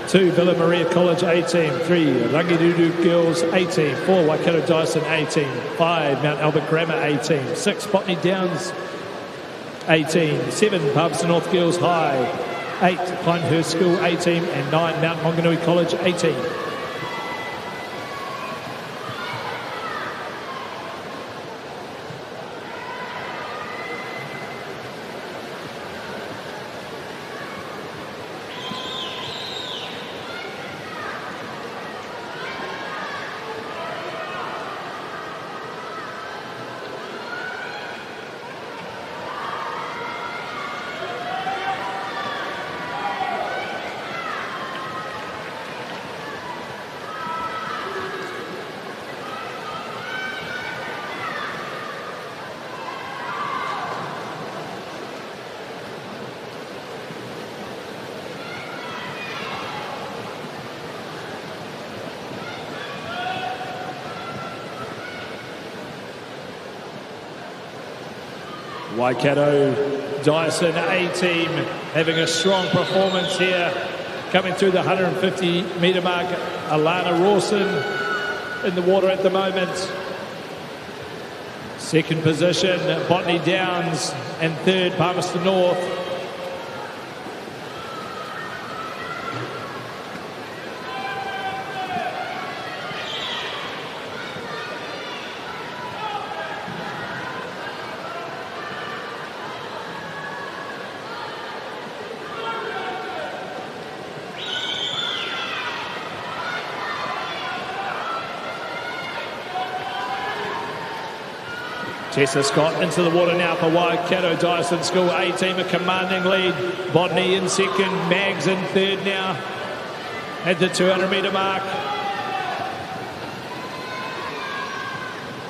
2, Villa Maria College A team. 3, Rangirudu Girls A team. 4, Waikato Dyson A team. 5, Mount Albert Grammar A team. 6, Botany Downs A team. 7, Palmerston North Girls High. 8, Pinehurst School A team. And 9, Mount Maunganui College A team. Waikato Dyson A team having a strong performance here. Coming through the 150-metre mark, Alana Rawson in the water at the moment. Second position, Botany Downs, and third, Palmerston North. Tessa Scott into the water now for Waikato Dyson School A team, a commanding lead. Botany in second, Mags in third now at the 200-metre mark.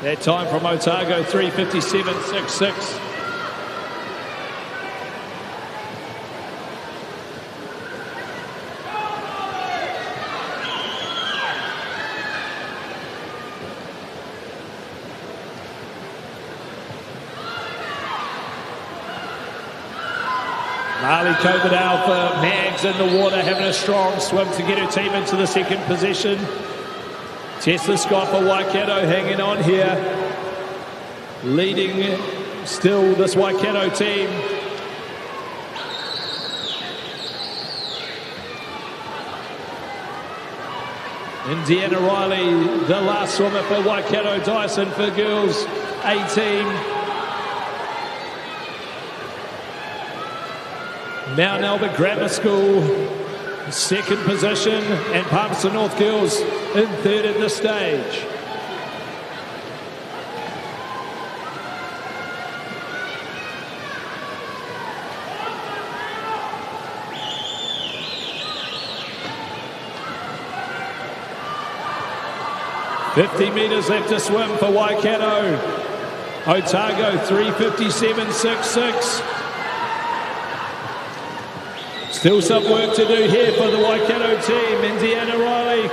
That time from Otago, 3:57.66. Marley Coverdale for Mags in the water, having a strong swim to get her team into the second position. Tessa Scott for Waikato hanging on here. Leading still this Waikato team. Indiana Riley, the last swimmer for Waikato Dyson for girls A team. Mount Albert Grammar School second position, and Palmerston North Girls in third at this stage. "50 metres left to swim for Waikato. Otago 3:57.66. Still some work to do here for the Waikato team. Indiana Riley.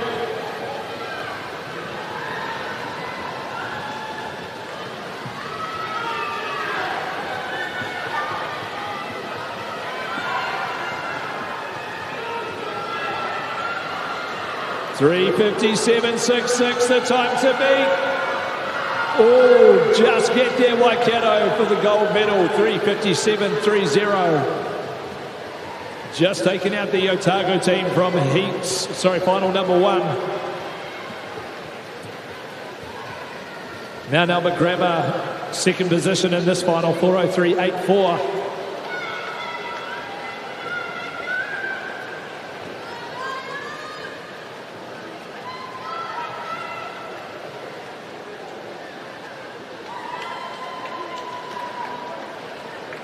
$3:57.66 the time to beat. Oh, just get there Waikato for the gold medal. 3:57.30. Just taking out the Otago team from final number 1. Mount Albert Grammar, second position in this final, 4:03.84.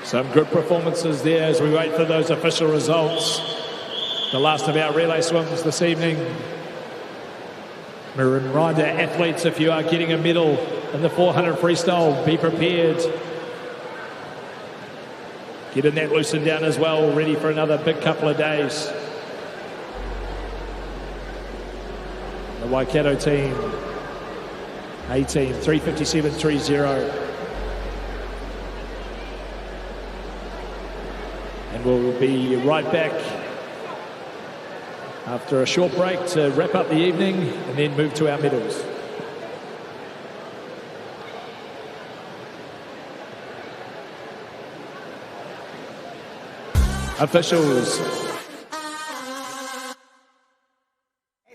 Some good performances there as we wait for those official results. The last of our relay swims this evening. Reminder, athletes, if you are getting a medal in the 400 freestyle, be prepared. Getting that loosened down as well, ready for another big couple of days. The Waikato team, 18, 3:57.30. And we'll be right back after a short break to wrap up the evening and then move to our medals. Officials.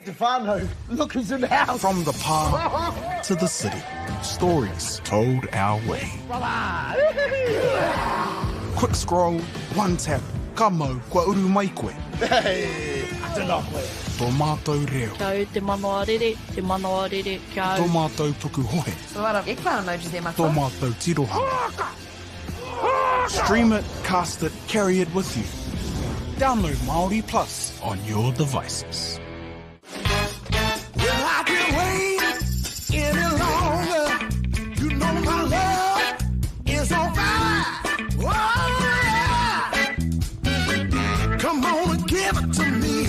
Stefano, look who's in the house. From the park to the city, stories told our way. Quick scroll, one tap, kamo, kua uru mai koe. Hey, I don't know where. Tō mātou reo. Kau te MΑORI, te MAORI, kau. Tō mātou tuku hohe. Ek wou nou dizer maar. Tō mātou tirohanga. Stream it, cast it, carry it with you. Download MAORI Plus on your devices. Well, I can't wait any longer. You know my love is on fire. Oh, yeah. Come on and give it to me.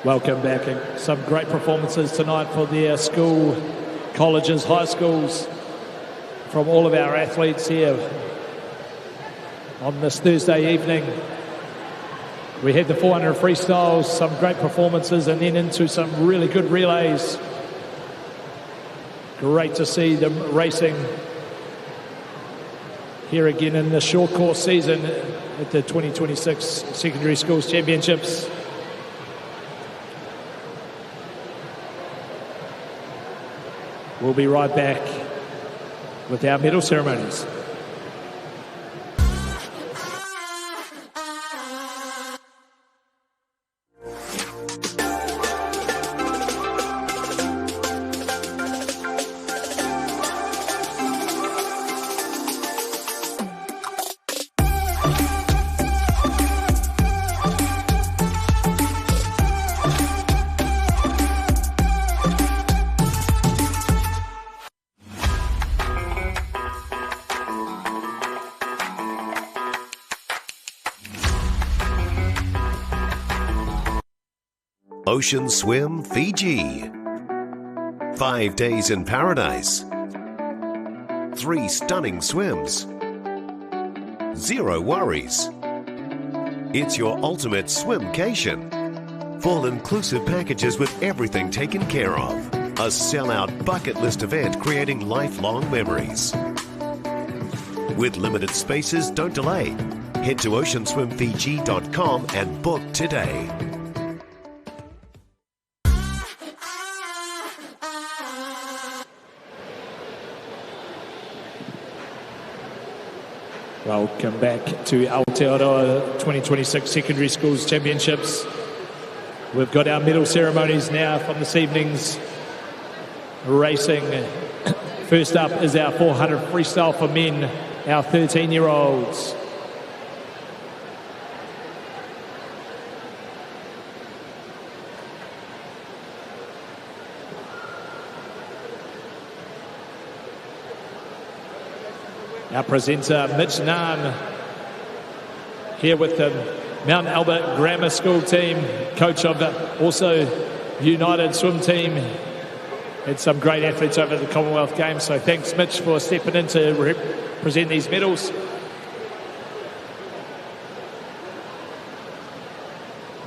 Welcome back, and some great performances tonight for their school, colleges, high schools, from all of our athletes here on this Thursday evening. We had the 400 freestyles, some great performances, and then into some really good relays. Great to see them racing here again in the short course season at the 2026 Secondary Schools Championships. We'll be right back with our medal ceremonies. Ocean Swim Fiji. 5 days in paradise. 3 stunning swims. 0 worries. It's your ultimate swimcation. Full inclusive packages with everything taken care of. A sellout bucket list event creating lifelong memories. With limited spaces, don't delay. Head to oceanswimfiji.com and book today. Welcome back to Aotearoa 2026 Secondary Schools Championships. We've got our medal ceremonies now from this evening's racing. First up is our 400 freestyle for men, our 13-year-olds. Our presenter, Mitch Nahn, here with the Mount Albert Grammar School team, coach of the also United Swim team. Had some great athletes over the Commonwealth Games, so thanks, Mitch, for stepping in to represent these medals.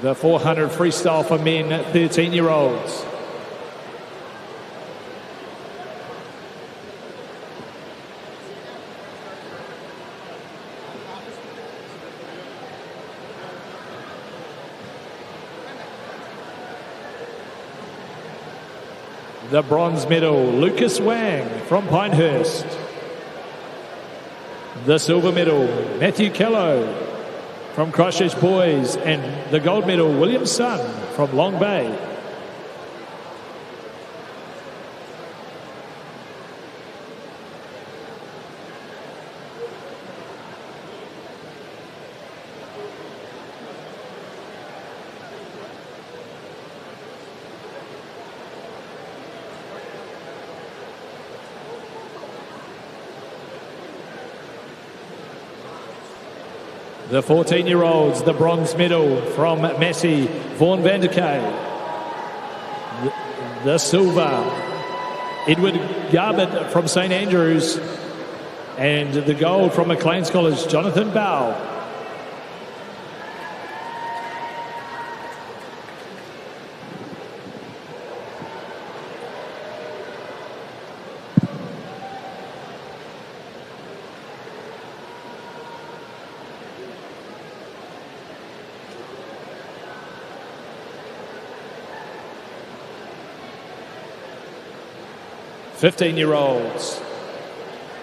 The 400 freestyle for men, 13-year-olds. The bronze medal, Lucas Wang from Pinehurst. The silver medal, Matthew Kello from Christchurch Boys. And the gold medal, William Sun from Long Bay. The 14-year-olds, the bronze medal from Massey, Vaughan Vanderkay. The silver, Edward Garbett from St Andrews. And the gold from Maclean's College, Jonathan Bow. "15-year-olds,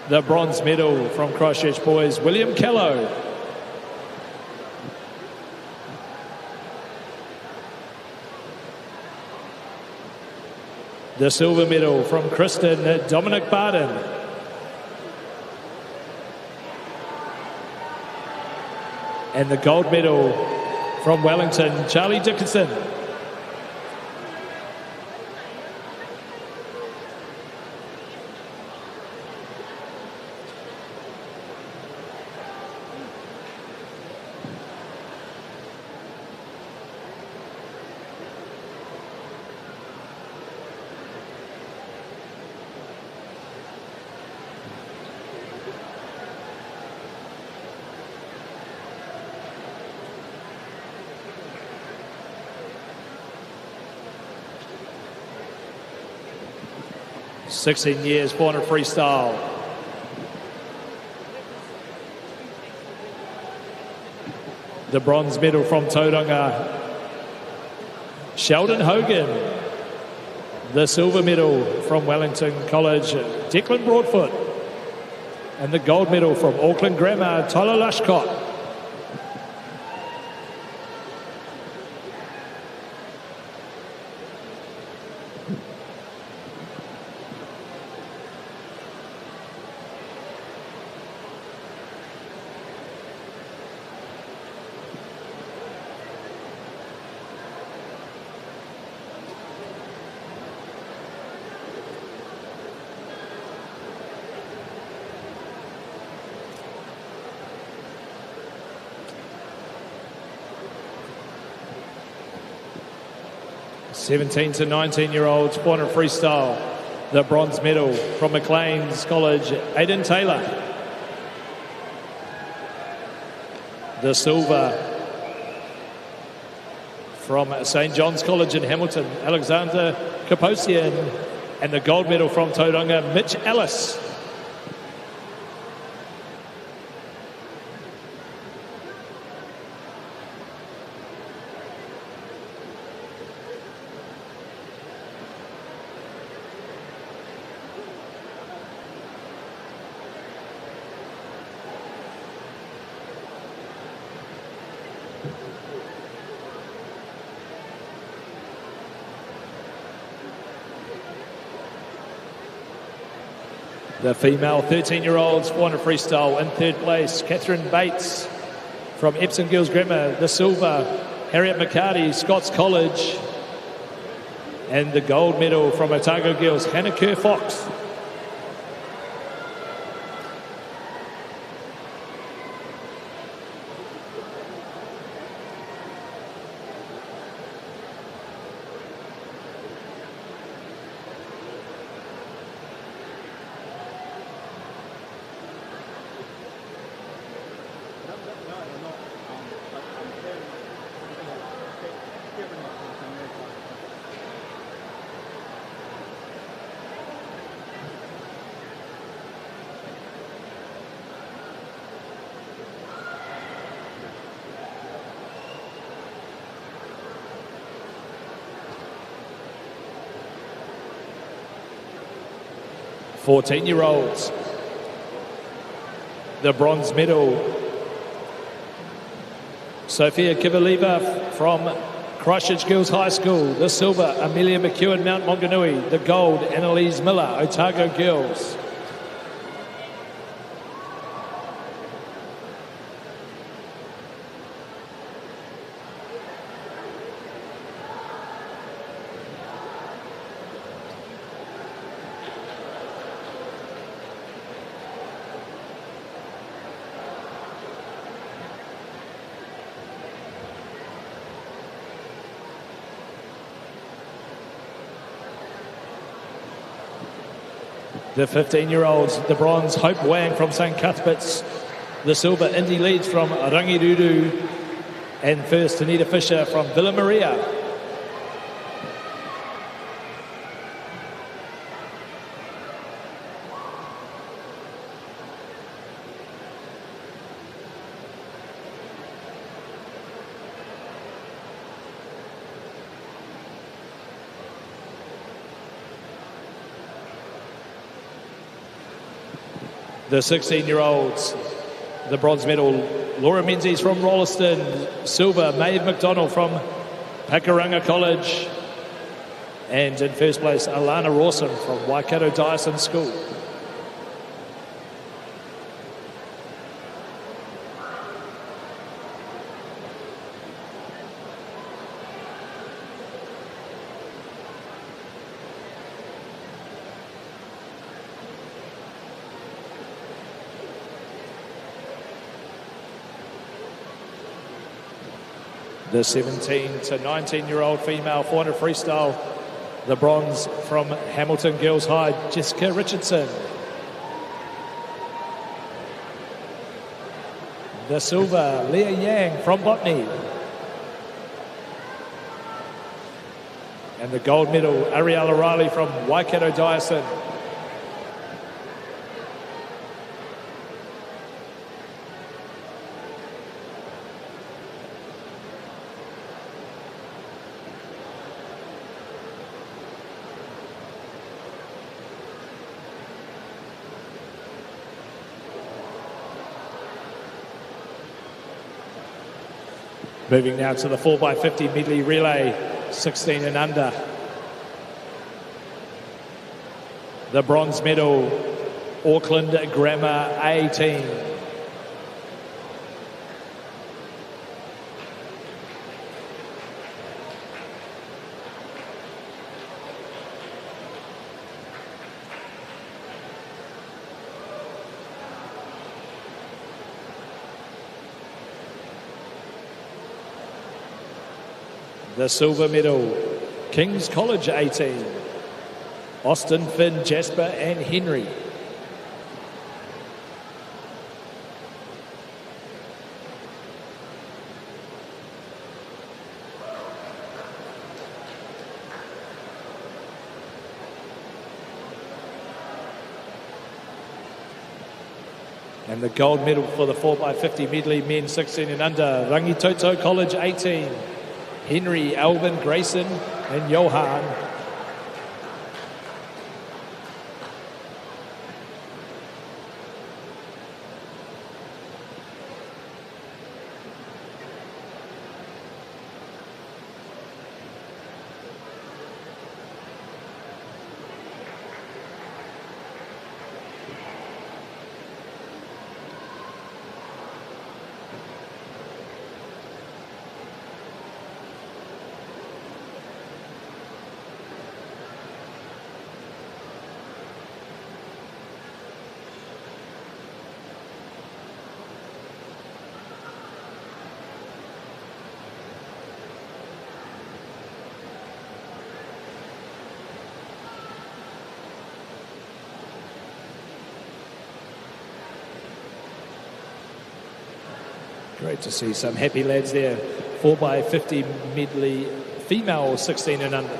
the bronze medal from Christchurch Boys, William Kello. The silver medal from Kristen, Dominic Barden. And the gold medal from Wellington, Charlie Dickinson. "16 years, 400 freestyle. The bronze medal from Tauranga, Sheldon Hogan. The silver medal from Wellington College, Declan Broadfoot. And the gold medal from Auckland Grammar, Tyler Lushcott. "17 to 19-year-olds, 400 freestyle. The bronze medal from Maclean's College, Aidan Taylor. The silver from St John's College in Hamilton, Alexander Kaposian. And the gold medal from Tauranga, Mitch Ellis. The female 13-year-olds 400 freestyle in third place, Catherine Bates from Epsom Girls Grammar. The silver, Harriet McCarty, Scots College. And the gold medal from Otago Girls, Hannah Kerr Fox. Fourteen-year-olds. The bronze medal, Sophia Kivaleva from Christchurch Girls High School. The silver, Amelia McEwen, Mount Maunganui. The gold, Annalise Miller, Otago Girls. The 15-year-olds, the bronze, Hope Wang from St. Cuthbert's. The silver, Indy Leeds from Rangirudu. And first, Anita Fisher from Villa Maria. The 16-year-olds, the bronze medal, Laura Menzies from Rolleston. Silver, Maeve McDonald from Pakuranga College. And in first place, Alana Rawson from Waikato Dyson School. The 17 to 19-year-old female 400 freestyle, the bronze from Hamilton Girls High, Jessica Richardson. The silver, Leah Yang from Botany. And the gold medal, Ariella Riley from Waikato Dyson. Moving now to the 4x50 medley relay, 16 and under. The bronze medal, Auckland Grammar A team. The silver medal, King's College 18, Austin, Finn, Jasper and Henry. And the gold medal for the 4x50 medley men 16 and under, Rangitoto College 18. Henry, Alvin, Grayson and Johan. Good to see some happy lads there. 4x50 medley female 16 and under.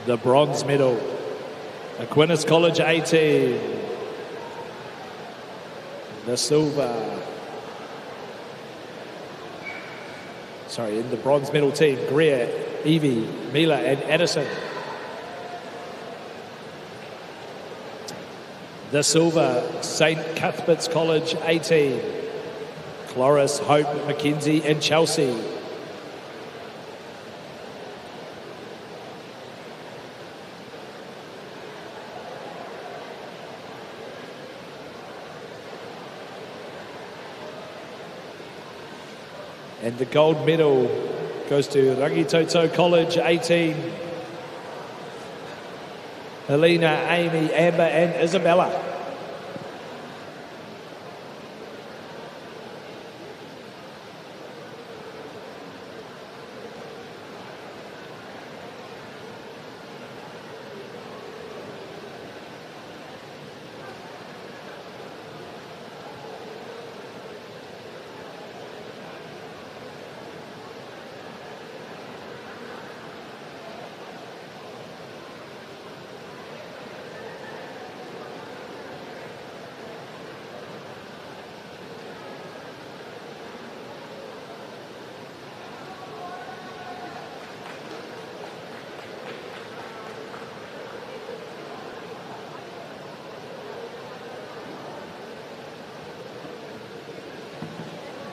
The bronze medal, Aquinas College 18. The silver. Sorry, in the bronze medal team, Greer, Evie, Mila and Addison. The silver, St. Cuthbert's College 18. Cloris, Hope, Mackenzie and Chelsea. And the gold medal goes to Rangitoto College 18. Helena, Amy, Amber and Isabella.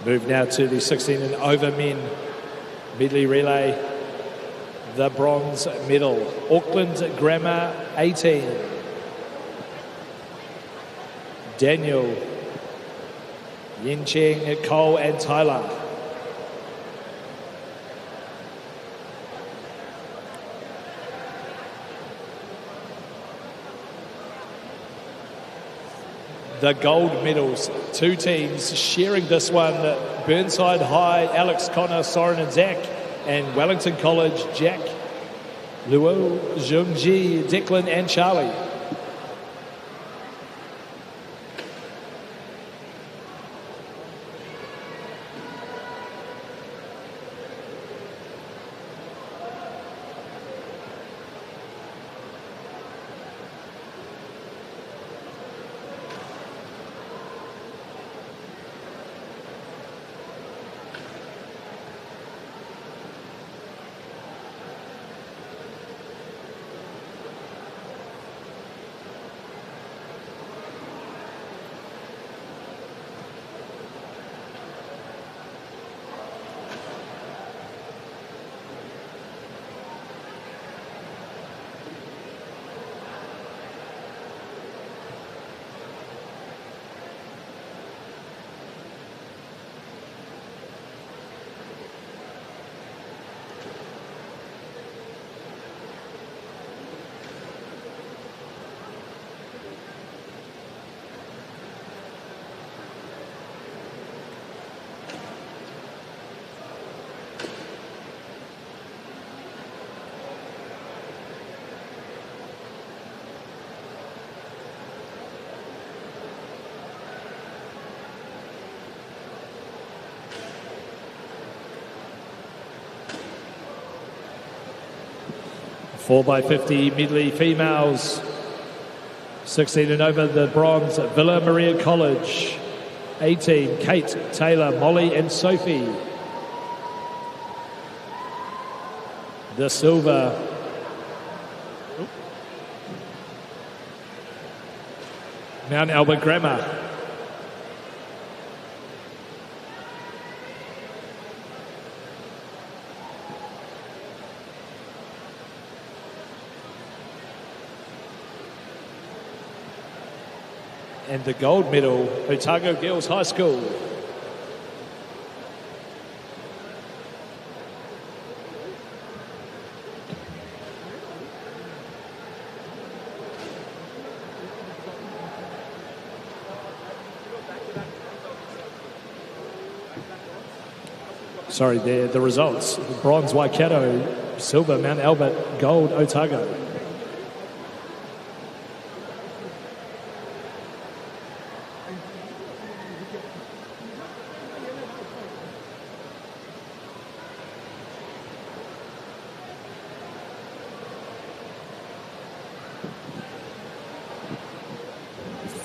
Move now to the 16 and over men medley relay. The bronze medal, Auckland Grammar 18. Daniel, Yin Cheng, Cole and Tyler. The gold medals, two teams sharing this one, Burnside High, Alex, Connor, Soren and Zach, and Wellington College, Jack, Luo, Jungji, Declan and Charlie. Four by 50 medley females, 16 and over the bronze, Villa Maria College, 18, Kate, Taylor, Molly and Sophie. The silver, Mount Albert Grammar. And the gold medal, Otago Girls High School. Sorry, the results. Bronze, Waikato. Silver, Mount Albert. Gold, Otago.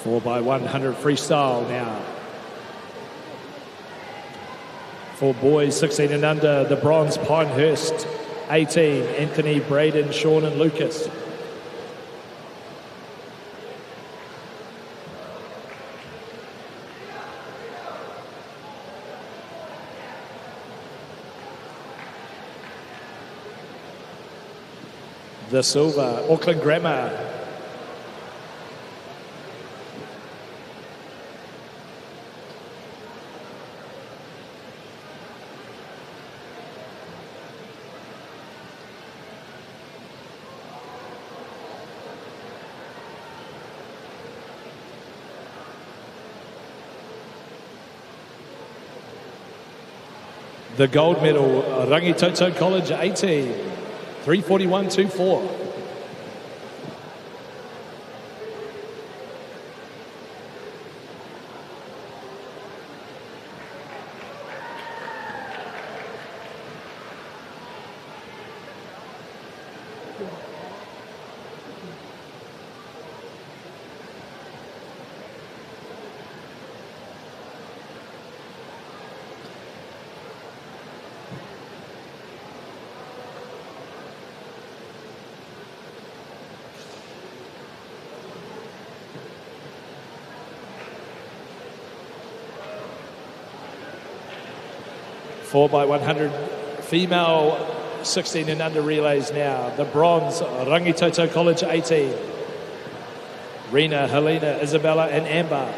4x100 freestyle now. For boys 16 and under, the bronze Pinehurst 18, Anthony, Braden, Sean and Lucas. The silver, Auckland Grammar. The gold medal, Rangitoto College 18, 341.24. Four by 100 female 16 and under relays now. The bronze, Rangitoto College 18. Rena, Helena, Isabella and Amber.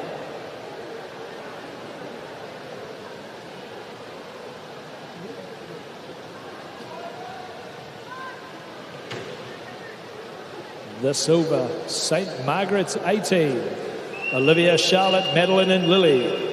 The silver, St. Margaret's 18. Olivia, Charlotte, Madeline and Lily.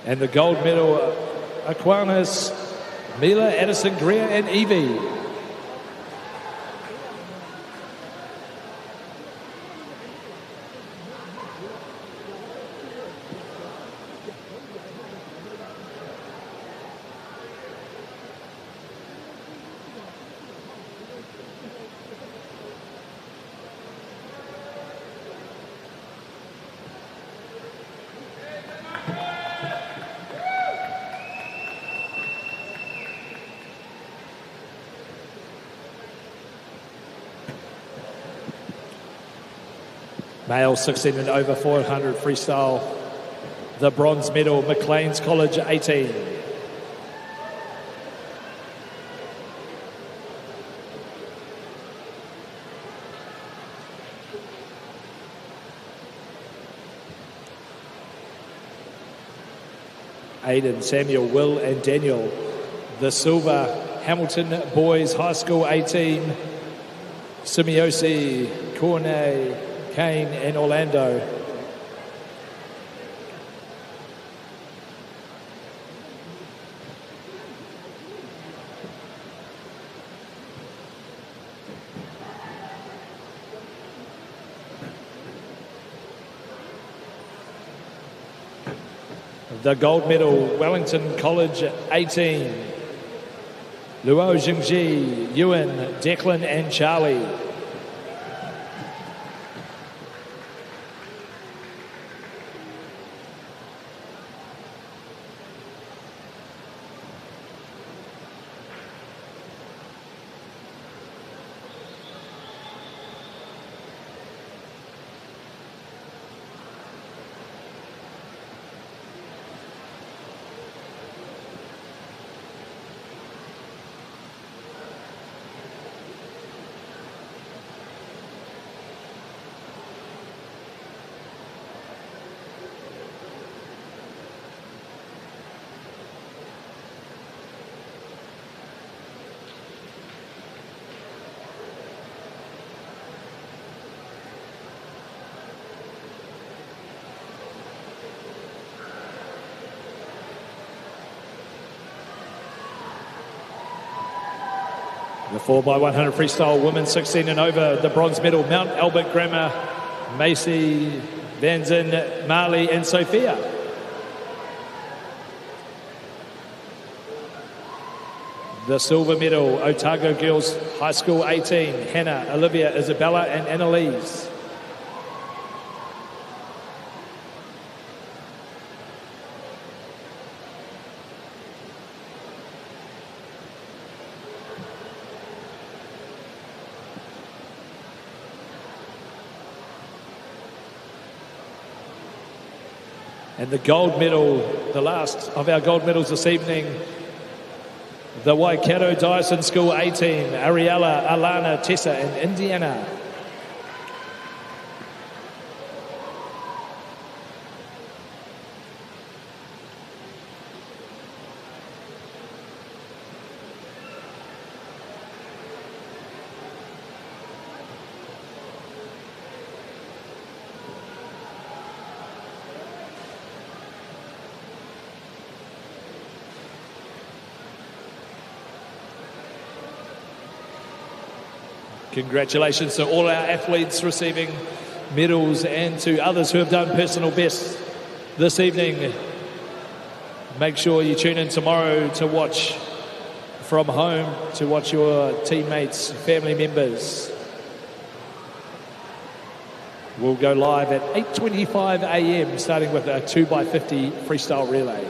And the gold medal, Aquinas, Mila, Addison, Greer and Evie. Male 16 and over 400 freestyle. The bronze medal, Maclean's College 18. Aiden, Samuel, Will and Daniel. The silver, Hamilton Boys High School 18. Simiosi, Cornet, Kane and Orlando. The gold medal, Wellington College 18. Luo Jingji, Ewan, Declan and Charlie. The 4x100 freestyle women 16 and over, the bronze medal, Mount Albert Grammar Macy, Vanzin, Marley and Sophia. The silver medal, Otago Girls High School 18, Hannah, Olivia, Isabella and Annalise. And the gold medal, the last of our gold medals this evening, the Waikato Dyson School 18, Ariella, Alana, Tessa and Indiana. Congratulations to all our athletes receiving medals and to others who have done personal best this evening. Make sure you tune in tomorrow to watch from home, to watch your teammates, family members. We'll go live at 8:25 a.m. starting with a 2x50 freestyle relay.